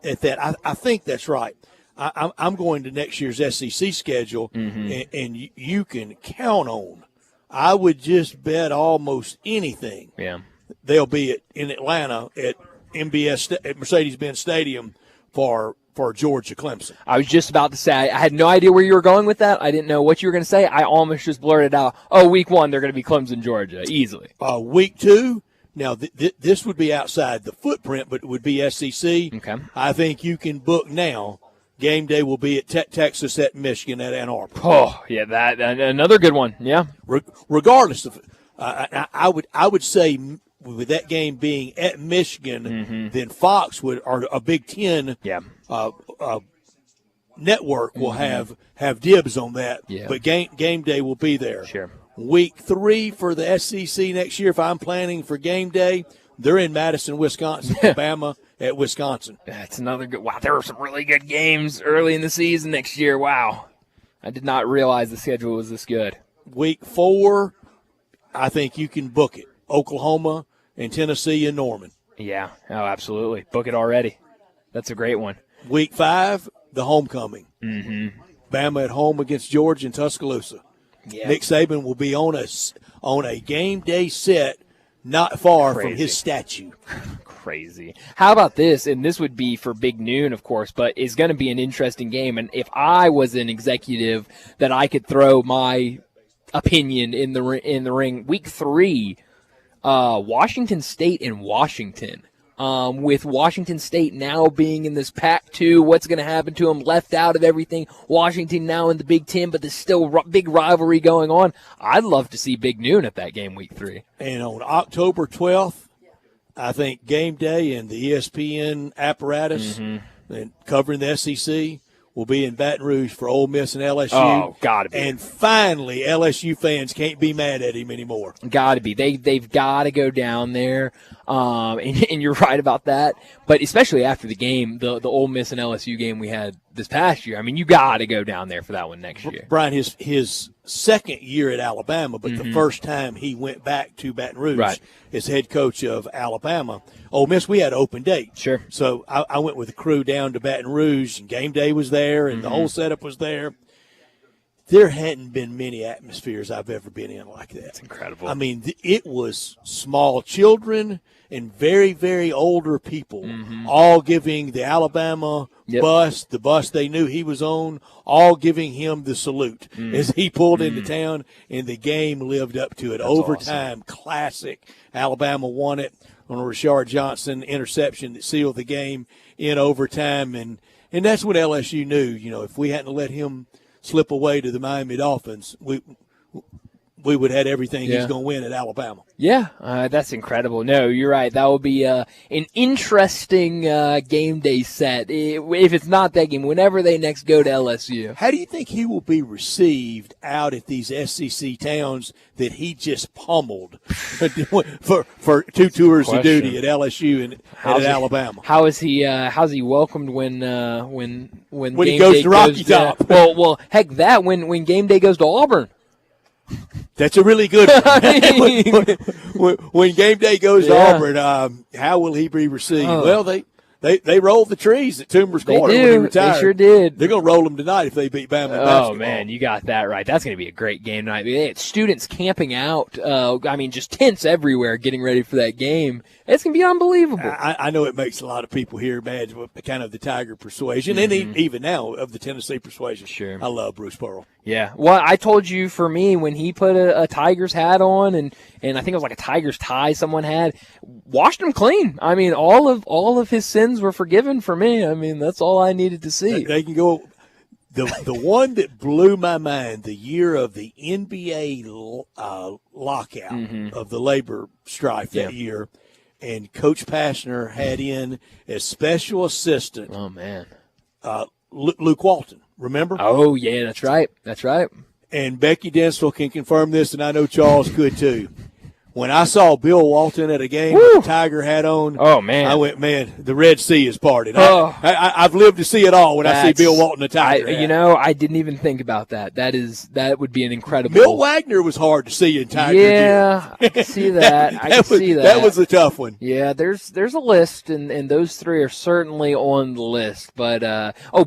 at that. I think that's right. I'm going to next year's SEC schedule, and you can count on, I would just bet almost anything. Yeah, they'll be in Atlanta at Mercedes-Benz Stadium for Georgia Clemson. I was just about to say, I had no idea where you were going with that. I didn't know what you were going to say. I almost just blurted out, week 1, they're going to be Clemson, Georgia, easily. Week 2, now this would be outside the footprint, but it would be SEC. Okay. I think you can book now. Game day will be at Texas at Michigan at Ann Arbor. Oh, yeah, that another good one. Yeah. Regardless of, I would say with that game being at Michigan, then Fox or a Big Ten network will have dibs on that. Yeah. But game day will be there. Sure. Week 3 for the SEC next year, if I'm planning for game day, they're in Madison, Wisconsin. Alabama at Wisconsin. That's another good. Wow, there were some really good games early in the season next year. Wow. I did not realize the schedule was this good. Week 4, I think you can book it. Oklahoma and Tennessee and Norman. Yeah. Oh, absolutely. Book it already. That's a great one. Week 5, the homecoming. Mm-hmm. Bama at home against Georgia and Tuscaloosa. Yeah. Nick Saban will be on a game day set not far from his statue. Crazy. How about this? And this would be for Big Noon, of course, but it's going to be an interesting game. And if I was an executive that I could throw my opinion in the ring, week 3, Washington State and Washington. With Washington State now being in this Pac-2, what's going to happen to them? Left out of everything. Washington now in the Big Ten, but there's still big rivalry going on. I'd love to see Big Noon at that game week 3. And on October 12th, I think game day and the ESPN apparatus and covering the SEC will be in Baton Rouge for Ole Miss and LSU. Oh, gotta be. And finally, LSU fans can't be mad at him anymore. Gotta be. They've got to go down there. And you're right about that. But especially after the game, the Ole Miss and LSU game we had this past year, I mean, you got to go down there for that one next year. Brian, his second year at Alabama, but the first time he went back to Baton Rouge as head coach of Alabama. Ole Miss, we had an open date. Sure. So I went with the crew down to Baton Rouge, and game day was there, and the whole setup was there. there hadn't been many atmospheres I've ever been in like that. It's incredible. I mean, it was small children and very, very older people all giving the Alabama bus, the bus they knew he was on, all giving him the salute as he pulled into town, and the game lived up to it. That's Overtime, classic. Alabama won it on a Rashard Johnson interception that sealed the game in overtime, and that's what LSU knew. You know, if we hadn't let him slip away to the Miami Dolphins, we would have had everything he's going to win at Alabama. Yeah, that's incredible. No, you're right. That will be an interesting game day set. If it's not that game, whenever they next go to LSU. How do you think he will be received out at these SEC towns that he just pummeled for 2 tours of duty at LSU and at Alabama? How's he welcomed when game he goes day to Rocky Top? Well, heck, that when game day goes to Auburn. That's a really good one. When game day goes to Auburn, how will he be received? Well, they rolled the trees at Toomer's Corner when he retired. They sure did. They're going to roll them tonight if they beat Bama in basketball. Oh, man, you got that right. That's going to be a great game tonight. They had students camping out. Just tents everywhere getting ready for that game. It's going to be unbelievable. I know it makes a lot of people here mad with kind of the Tiger persuasion, and even now of the Tennessee persuasion. Sure. I love Bruce Pearl. Yeah. Well, I told you, for me, when he put a Tigers hat on, and I think it was like a Tigers tie someone had, washed him clean. I mean, all of his sins were forgiven for me. I mean, that's all I needed to see. They can go. The one that blew my mind, the year of the NBA lockout of the labor strife that year, and Coach Pastner had in as special assistant. Oh, man. Luke Walton, remember? Oh, yeah, that's right. That's right. And Becky Densel can confirm this, and I know Charles could too. When I saw Bill Walton at a game with a Tiger hat on, I went, man, the Red Sea is parted. I've lived to see it all when I see Bill Walton a Tiger hat. I didn't even think about that. That would be an incredible. Bill Wagner was hard to see in Tiger gear. I can see that. That was a tough one. Yeah, there's a list, and those three are certainly on the list. But,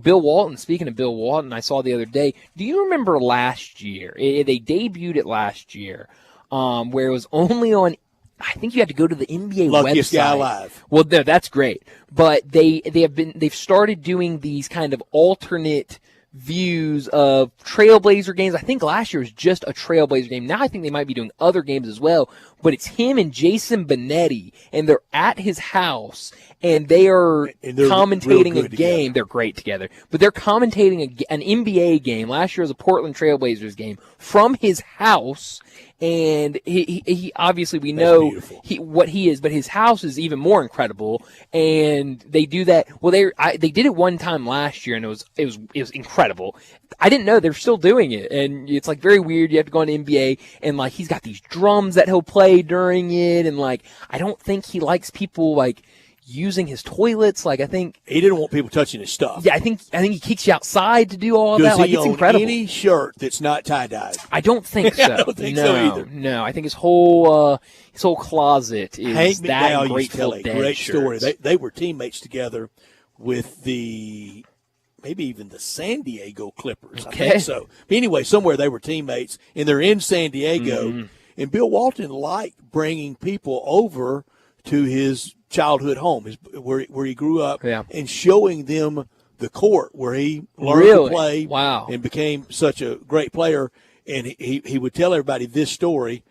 Bill Walton, speaking of Bill Walton, I saw the other day, do you remember last year? They debuted it last year. Where it was only on, I think you had to go to the NBA Luckiest website. Guy Live. Well, that's great, but they've started doing these kind of alternate views of Trailblazer games. I think last year was just a Trailblazer game. Now I think they might be doing other games as well. But it's him and Jason Benetti, and they're at his house, and they are commentating a game. Together. They're great together. But they're commentating an NBA game. Last year was a Portland Trailblazers game from his house. And he obviously, we know what he is, but his house is even more incredible. And they do that. Well, they did it one time last year, and it was incredible. I didn't know they're still doing it, and it's like very weird. You have to go on NBA, and like he's got these drums that he'll play during it, and like I don't think he likes people like using his toilets. Like I think he didn't want people touching his stuff. Yeah, I think he kicks you outside to do all of that. Does Like he it's own incredible. any shirt that's not tie-dyed? I don't think so. I don't think so either. No, I think his whole closet is Hank that McDowell Grateful used to tell a Dead great story. shirts. They were teammates together with maybe even the San Diego Clippers. Okay. I think so. But anyway, somewhere they were teammates, and they're in San Diego. And Bill Walton liked bringing people over to his childhood home, where he grew up, and showing them the court where he learned to play and became such a great player. And he would tell everybody this story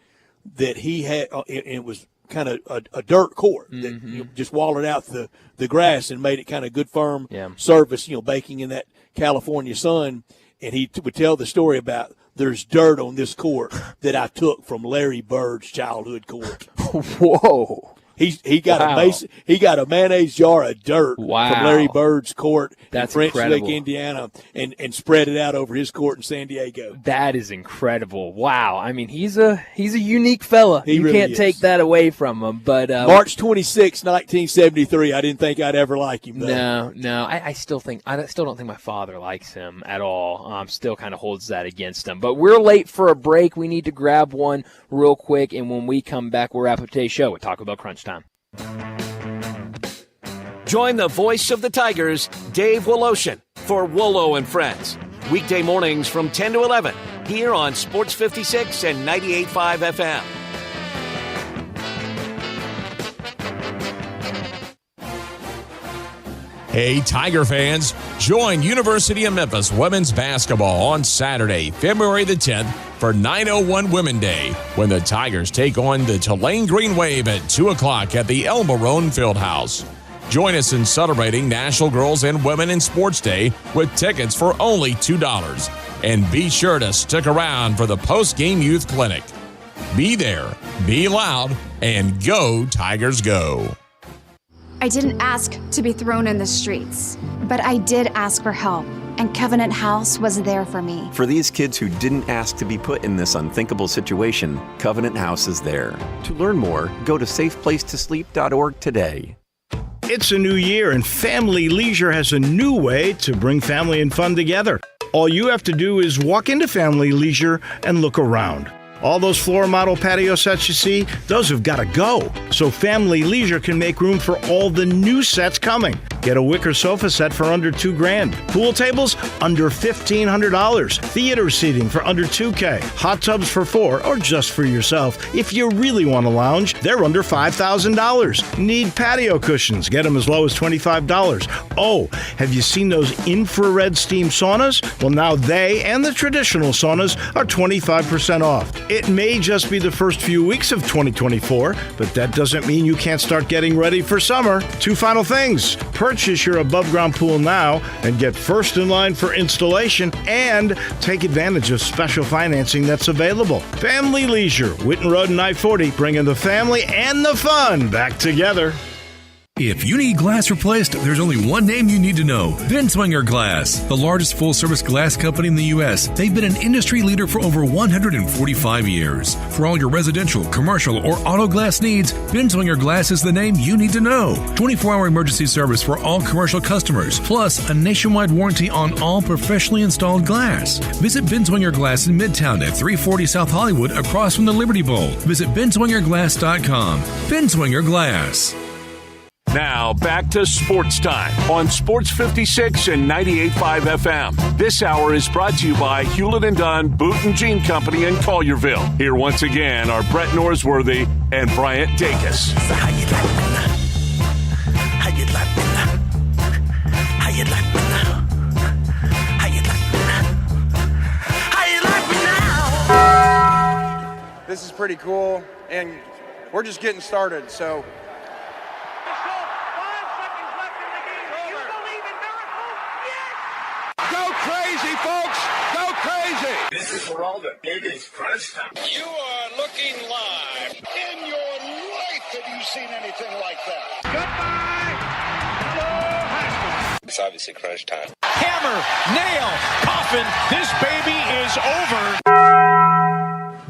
that he had, and it was kind of a dirt court that just walled out the grass and made it kind of good, firm surface, baking in that California sun. And he would tell the story about, there's dirt on this court that I took from Larry Bird's childhood court. Whoa. He got a mayonnaise jar of dirt from Larry Bird's court in French Lick, Indiana, and spread it out over his court in San Diego. That is incredible. Wow. I mean, he's a unique fella. You really can't take that away from him. But March 26, 1973, I didn't think I'd ever like him, though. No. I still don't think my father likes him at all. Still kind of holds that against him. But we're late for a break. We need to grab one real quick, and when we come back, we'll wrap up today's show with Taco Bell Crunch Time. Join the voice of the Tigers, Dave Woloshin, for Wolo and Friends. weekday mornings from 10 to 11 here on Sports 56 and 98.5 FM. Hey, Tiger fans, join University of Memphis women's basketball on Saturday, February the 10th for 901 Women Day when the Tigers take on the Tulane Green Wave at 2 o'clock at the El Marone Fieldhouse. Join us in celebrating National Girls and Women in Sports Day with tickets for only $2. And be sure to stick around for the post-game youth clinic. Be there, be loud, and go Tigers go. I didn't ask to be thrown in the streets, but I did ask for help, and Covenant House was there for me. For these kids who didn't ask to be put in this unthinkable situation, Covenant House is there. To learn more, go to safeplacetosleep.org today. It's a new year, and Family Leisure has a new way to bring family and fun together. All you have to do is walk into Family Leisure and look around. All those floor model patio sets you see, those have got to go. So Family Leisure can make room for all the new sets coming. Get a wicker sofa set for under $2,000. Pool tables under $1,500. Theater seating for under $2,000. Hot tubs for $4,000 or just for yourself. If you really want to lounge, they're under $5,000. Need patio cushions? Get them as low as $25. Oh, have you seen those infrared steam saunas? Well, now they and the traditional saunas are 25% off. It may just be the first few weeks of 2024, but that doesn't mean you can't start getting ready for summer. 2 final things. Purchase your above-ground pool now and get first in line for installation, and take advantage of special financing that's available. Family Leisure, Whitten Road and I-40, bringing the family and the fun back together. If you need glass replaced, there's only one name you need to know. Binswanger Glass, the largest full-service glass company in the U.S. They've been an industry leader for over 145 years. For all your residential, commercial, or auto glass needs, Binswanger Glass is the name you need to know. 24-hour emergency service for all commercial customers, plus a nationwide warranty on all professionally installed glass. Visit Binswanger Glass in Midtown at 340 South Hollywood across from the Liberty Bowl. Visit binswingerglass.com. Binswanger Glass. Now, back to Sports Time on Sports 56 and 98.5 FM. This hour is brought to you by Hewlett & Dunn Boot and Jean Company in Collierville. Here once again are Brett Norsworthy and Bryant Dacus. So how you like me now? How you like me now? How you like me now? How you like me now? How you like me now? This is pretty cool, and we're just getting started, so... Go crazy, folks! Go crazy! This is Geraldo. It is crunch time. You are looking live. In your life have you seen anything like that? Goodbye, Joe Haskell. It's obviously crunch time. Hammer, nail, coffin. This baby is over.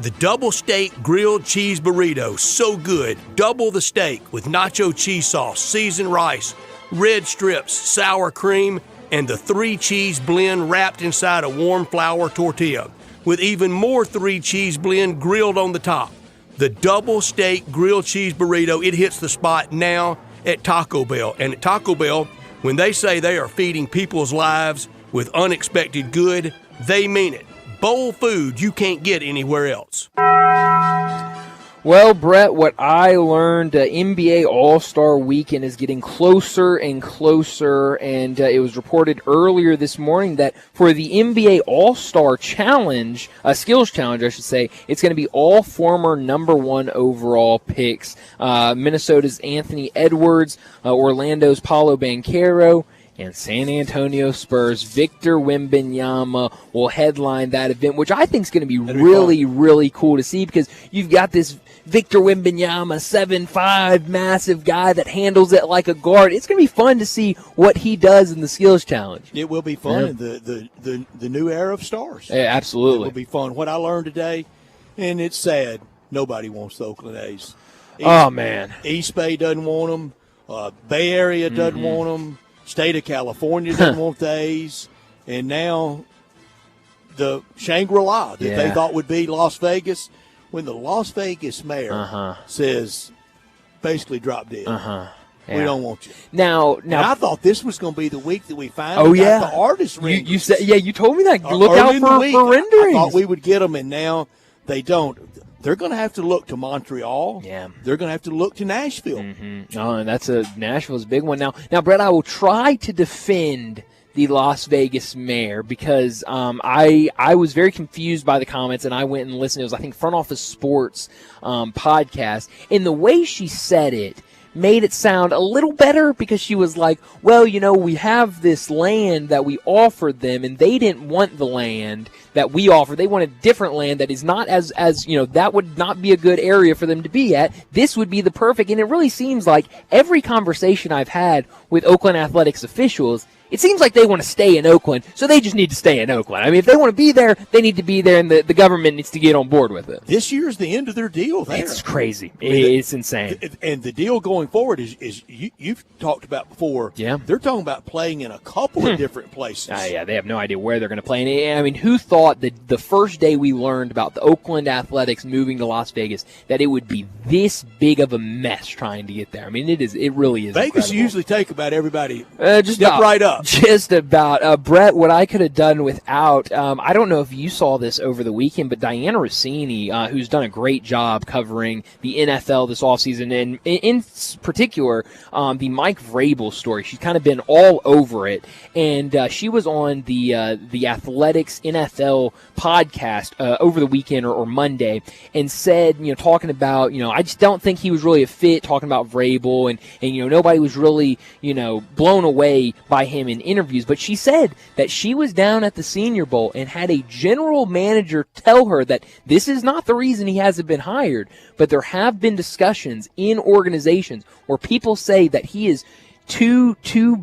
The double steak grilled cheese burrito, so good. Double the steak with nacho cheese sauce, seasoned rice, red strips, sour cream, and the 3-cheese blend wrapped inside a warm flour tortilla, with even more 3-cheese blend grilled on the top. The double steak grilled cheese burrito, it hits the spot now at Taco Bell. And at Taco Bell, when they say they are feeding people's lives with unexpected good, they mean it. Bowl food you can't get anywhere else. Well, Brett, what I learned, NBA All-Star Weekend is getting closer and closer, and it was reported earlier this morning that for the NBA All-Star Challenge, Skills Challenge, I should say, it's going to be all former number 1 overall picks. Minnesota's Anthony Edwards, Orlando's Paolo Banchero, and San Antonio Spurs' Victor Wembanyama will headline that event, which I think is going to be really cool to see, because you've got this Victor Wembanyama, 7'5", massive guy that handles it like a guard. It's going to be fun to see what he does in the Skills Challenge. It will be fun in the new era of stars. Yeah, absolutely. It will be fun. What I learned today, and it's sad, nobody wants the Oakland A's. Man. East Bay doesn't want them. Bay Area doesn't want them. State of California doesn't want the A's. And now the Shangri-La that they thought would be Las Vegas, when the Las Vegas mayor says basically drop dead. We don't want you. Now, and I thought this was going to be the week that we finally got the artist renderings. You said, you told me that. Look out for renderings. I thought we would get them, and now they don't. They're going to have to look to Montreal. Yeah. They're going to have to look to Nashville. Mm-hmm. Oh, and Nashville's a big one now. Now, Brett, I will try to defend the Las Vegas mayor because I was very confused by the comments, and I went and listened. It was, I think, Front Office Sports podcast. And the way she said it made it sound a little better because she was like, well, we have this land that we offered them, and they didn't want the land that we offered. They wanted different land that is not as that would not be a good area for them to be at. This would be the perfect. And it really seems like every conversation I've had with Oakland Athletics officials, it seems like they want to stay in Oakland, so they just need to stay in Oakland. I mean, if they want to be there, they need to be there, and the government needs to get on board with it. This year's the end of their deal there. It's crazy. It's insane. And the deal going forward is you've talked about before. Yeah. They're talking about playing in a couple of different places. Yeah, they have no idea where they're going to play. And I mean, who thought that the first day we learned about the Oakland Athletics moving to Las Vegas that it would be this big of a mess trying to get there? I mean, it really is. Vegas incredible. usually take about everybody just step right up. Just about. Brett, what I could have done without, I don't know if you saw this over the weekend, but Diana Rossini, who's done a great job covering the NFL this offseason, and in particular, the Mike Vrabel story. She's kind of been all over it, and she was on the Athletics NFL podcast over the weekend or Monday, and said, talking about, I just don't think he was really a fit, talking about Vrabel, and nobody was really, blown away by him in interviews. But she said that she was down at the Senior Bowl and had a general manager tell her that this is not the reason he hasn't been hired, but there have been discussions in organizations where people say that he is too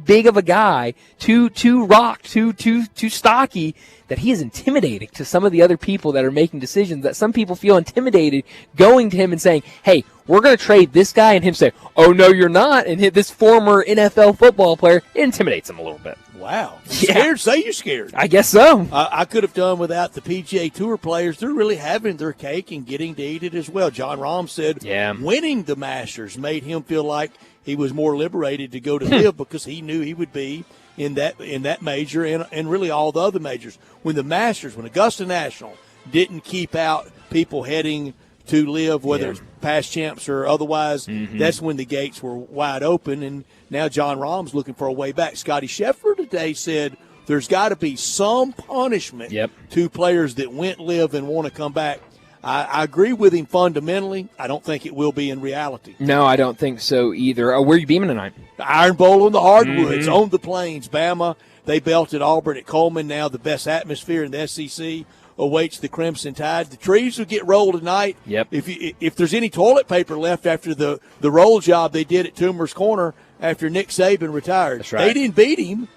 big of a guy, too rocked, too stocky, that he is intimidating to some of the other people that are making decisions, that some people feel intimidated going to him and saying, hey, we're going to trade this guy, and him say, oh, no, you're not, and this former NFL football player intimidates him a little bit. Wow. Scared? Say you're scared. I guess so. I could have done without the PGA Tour players. They're really having their cake and getting to eat it as well. John Rahm said winning the Masters made him feel like he was more liberated to go to LIV because he knew he would be in that major and really all the other majors. When Augusta National didn't keep out people heading to LIV, whether it's past champs or otherwise, that's when the gates were wide open, and now John Rahm's looking for a way back. Scotty Scheffler today said there's got to be some punishment to players that went LIV and want to come back. I agree with him fundamentally. I don't think it will be in reality. No, I don't think so either. Where are you beaming tonight? Iron Bowl on the hardwoods, on the plains. Bama, they belted Auburn at Coleman. Now the best atmosphere in the SEC awaits the Crimson Tide. The trees will get rolled tonight. Yep. If there's any toilet paper left after the roll job they did at Toomer's Corner after Nick Saban retired. That's right. They didn't beat him.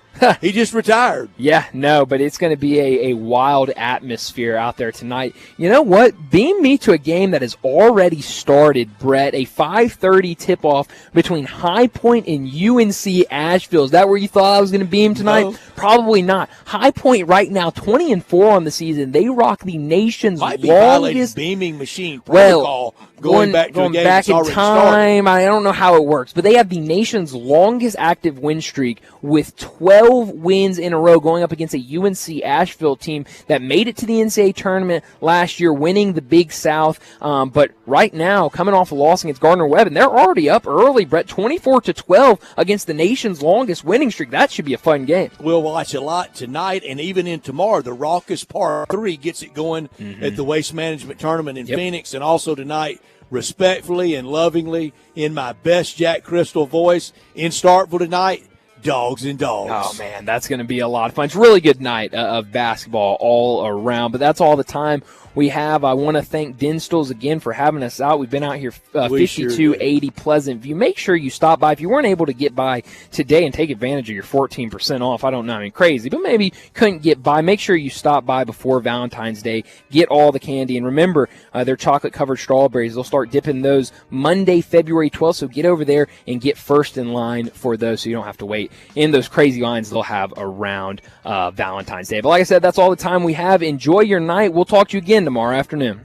He just retired. Yeah, no, but it's going to be a wild atmosphere out there tonight. You know what? Beam me to a game that has already started, Brett. A 5:30 tip-off between High Point and UNC Asheville. Is that where you thought I was going to beam tonight? No. Probably not. High Point right now, 20-4 on the season. They rock the nation's Might be violating longest beaming machine protocol. Going back to a game that's in already time, started. I don't know how it works, but they have the nation's longest active win streak with 12 wins in a row going up against a UNC Asheville team that made it to the NCAA tournament last year, winning the Big South. But right now, coming off a loss against Gardner-Webb, and they're already up early, Brett, 24-12 against the nation's longest winning streak. That should be a fun game. We'll watch a lot tonight and even in tomorrow. The Raucous Par 3 gets it going at the Waste Management Tournament in Phoenix, and also tonight, respectfully and lovingly, in my best Jack Crystal voice, in Starkville tonight, Dogs and Dogs. Oh, man, that's going to be a lot of fun. It's a really good night of basketball all around, but that's all the time we have. I want to thank Dinstall's again for having us out. We've been out here 5280 Pleasant View. Make sure you stop by. If you weren't able to get by today and take advantage of your 14% off, I don't know, I mean, crazy, but maybe couldn't get by, make sure you stop by before Valentine's Day. Get all the candy. And remember, their chocolate-covered strawberries, they'll start dipping those Monday, February 12th, so get over there and get first in line for those so you don't have to wait in those crazy lines they'll have around Valentine's Day. But like I said, that's all the time we have. Enjoy your night. We'll talk to you again tomorrow afternoon.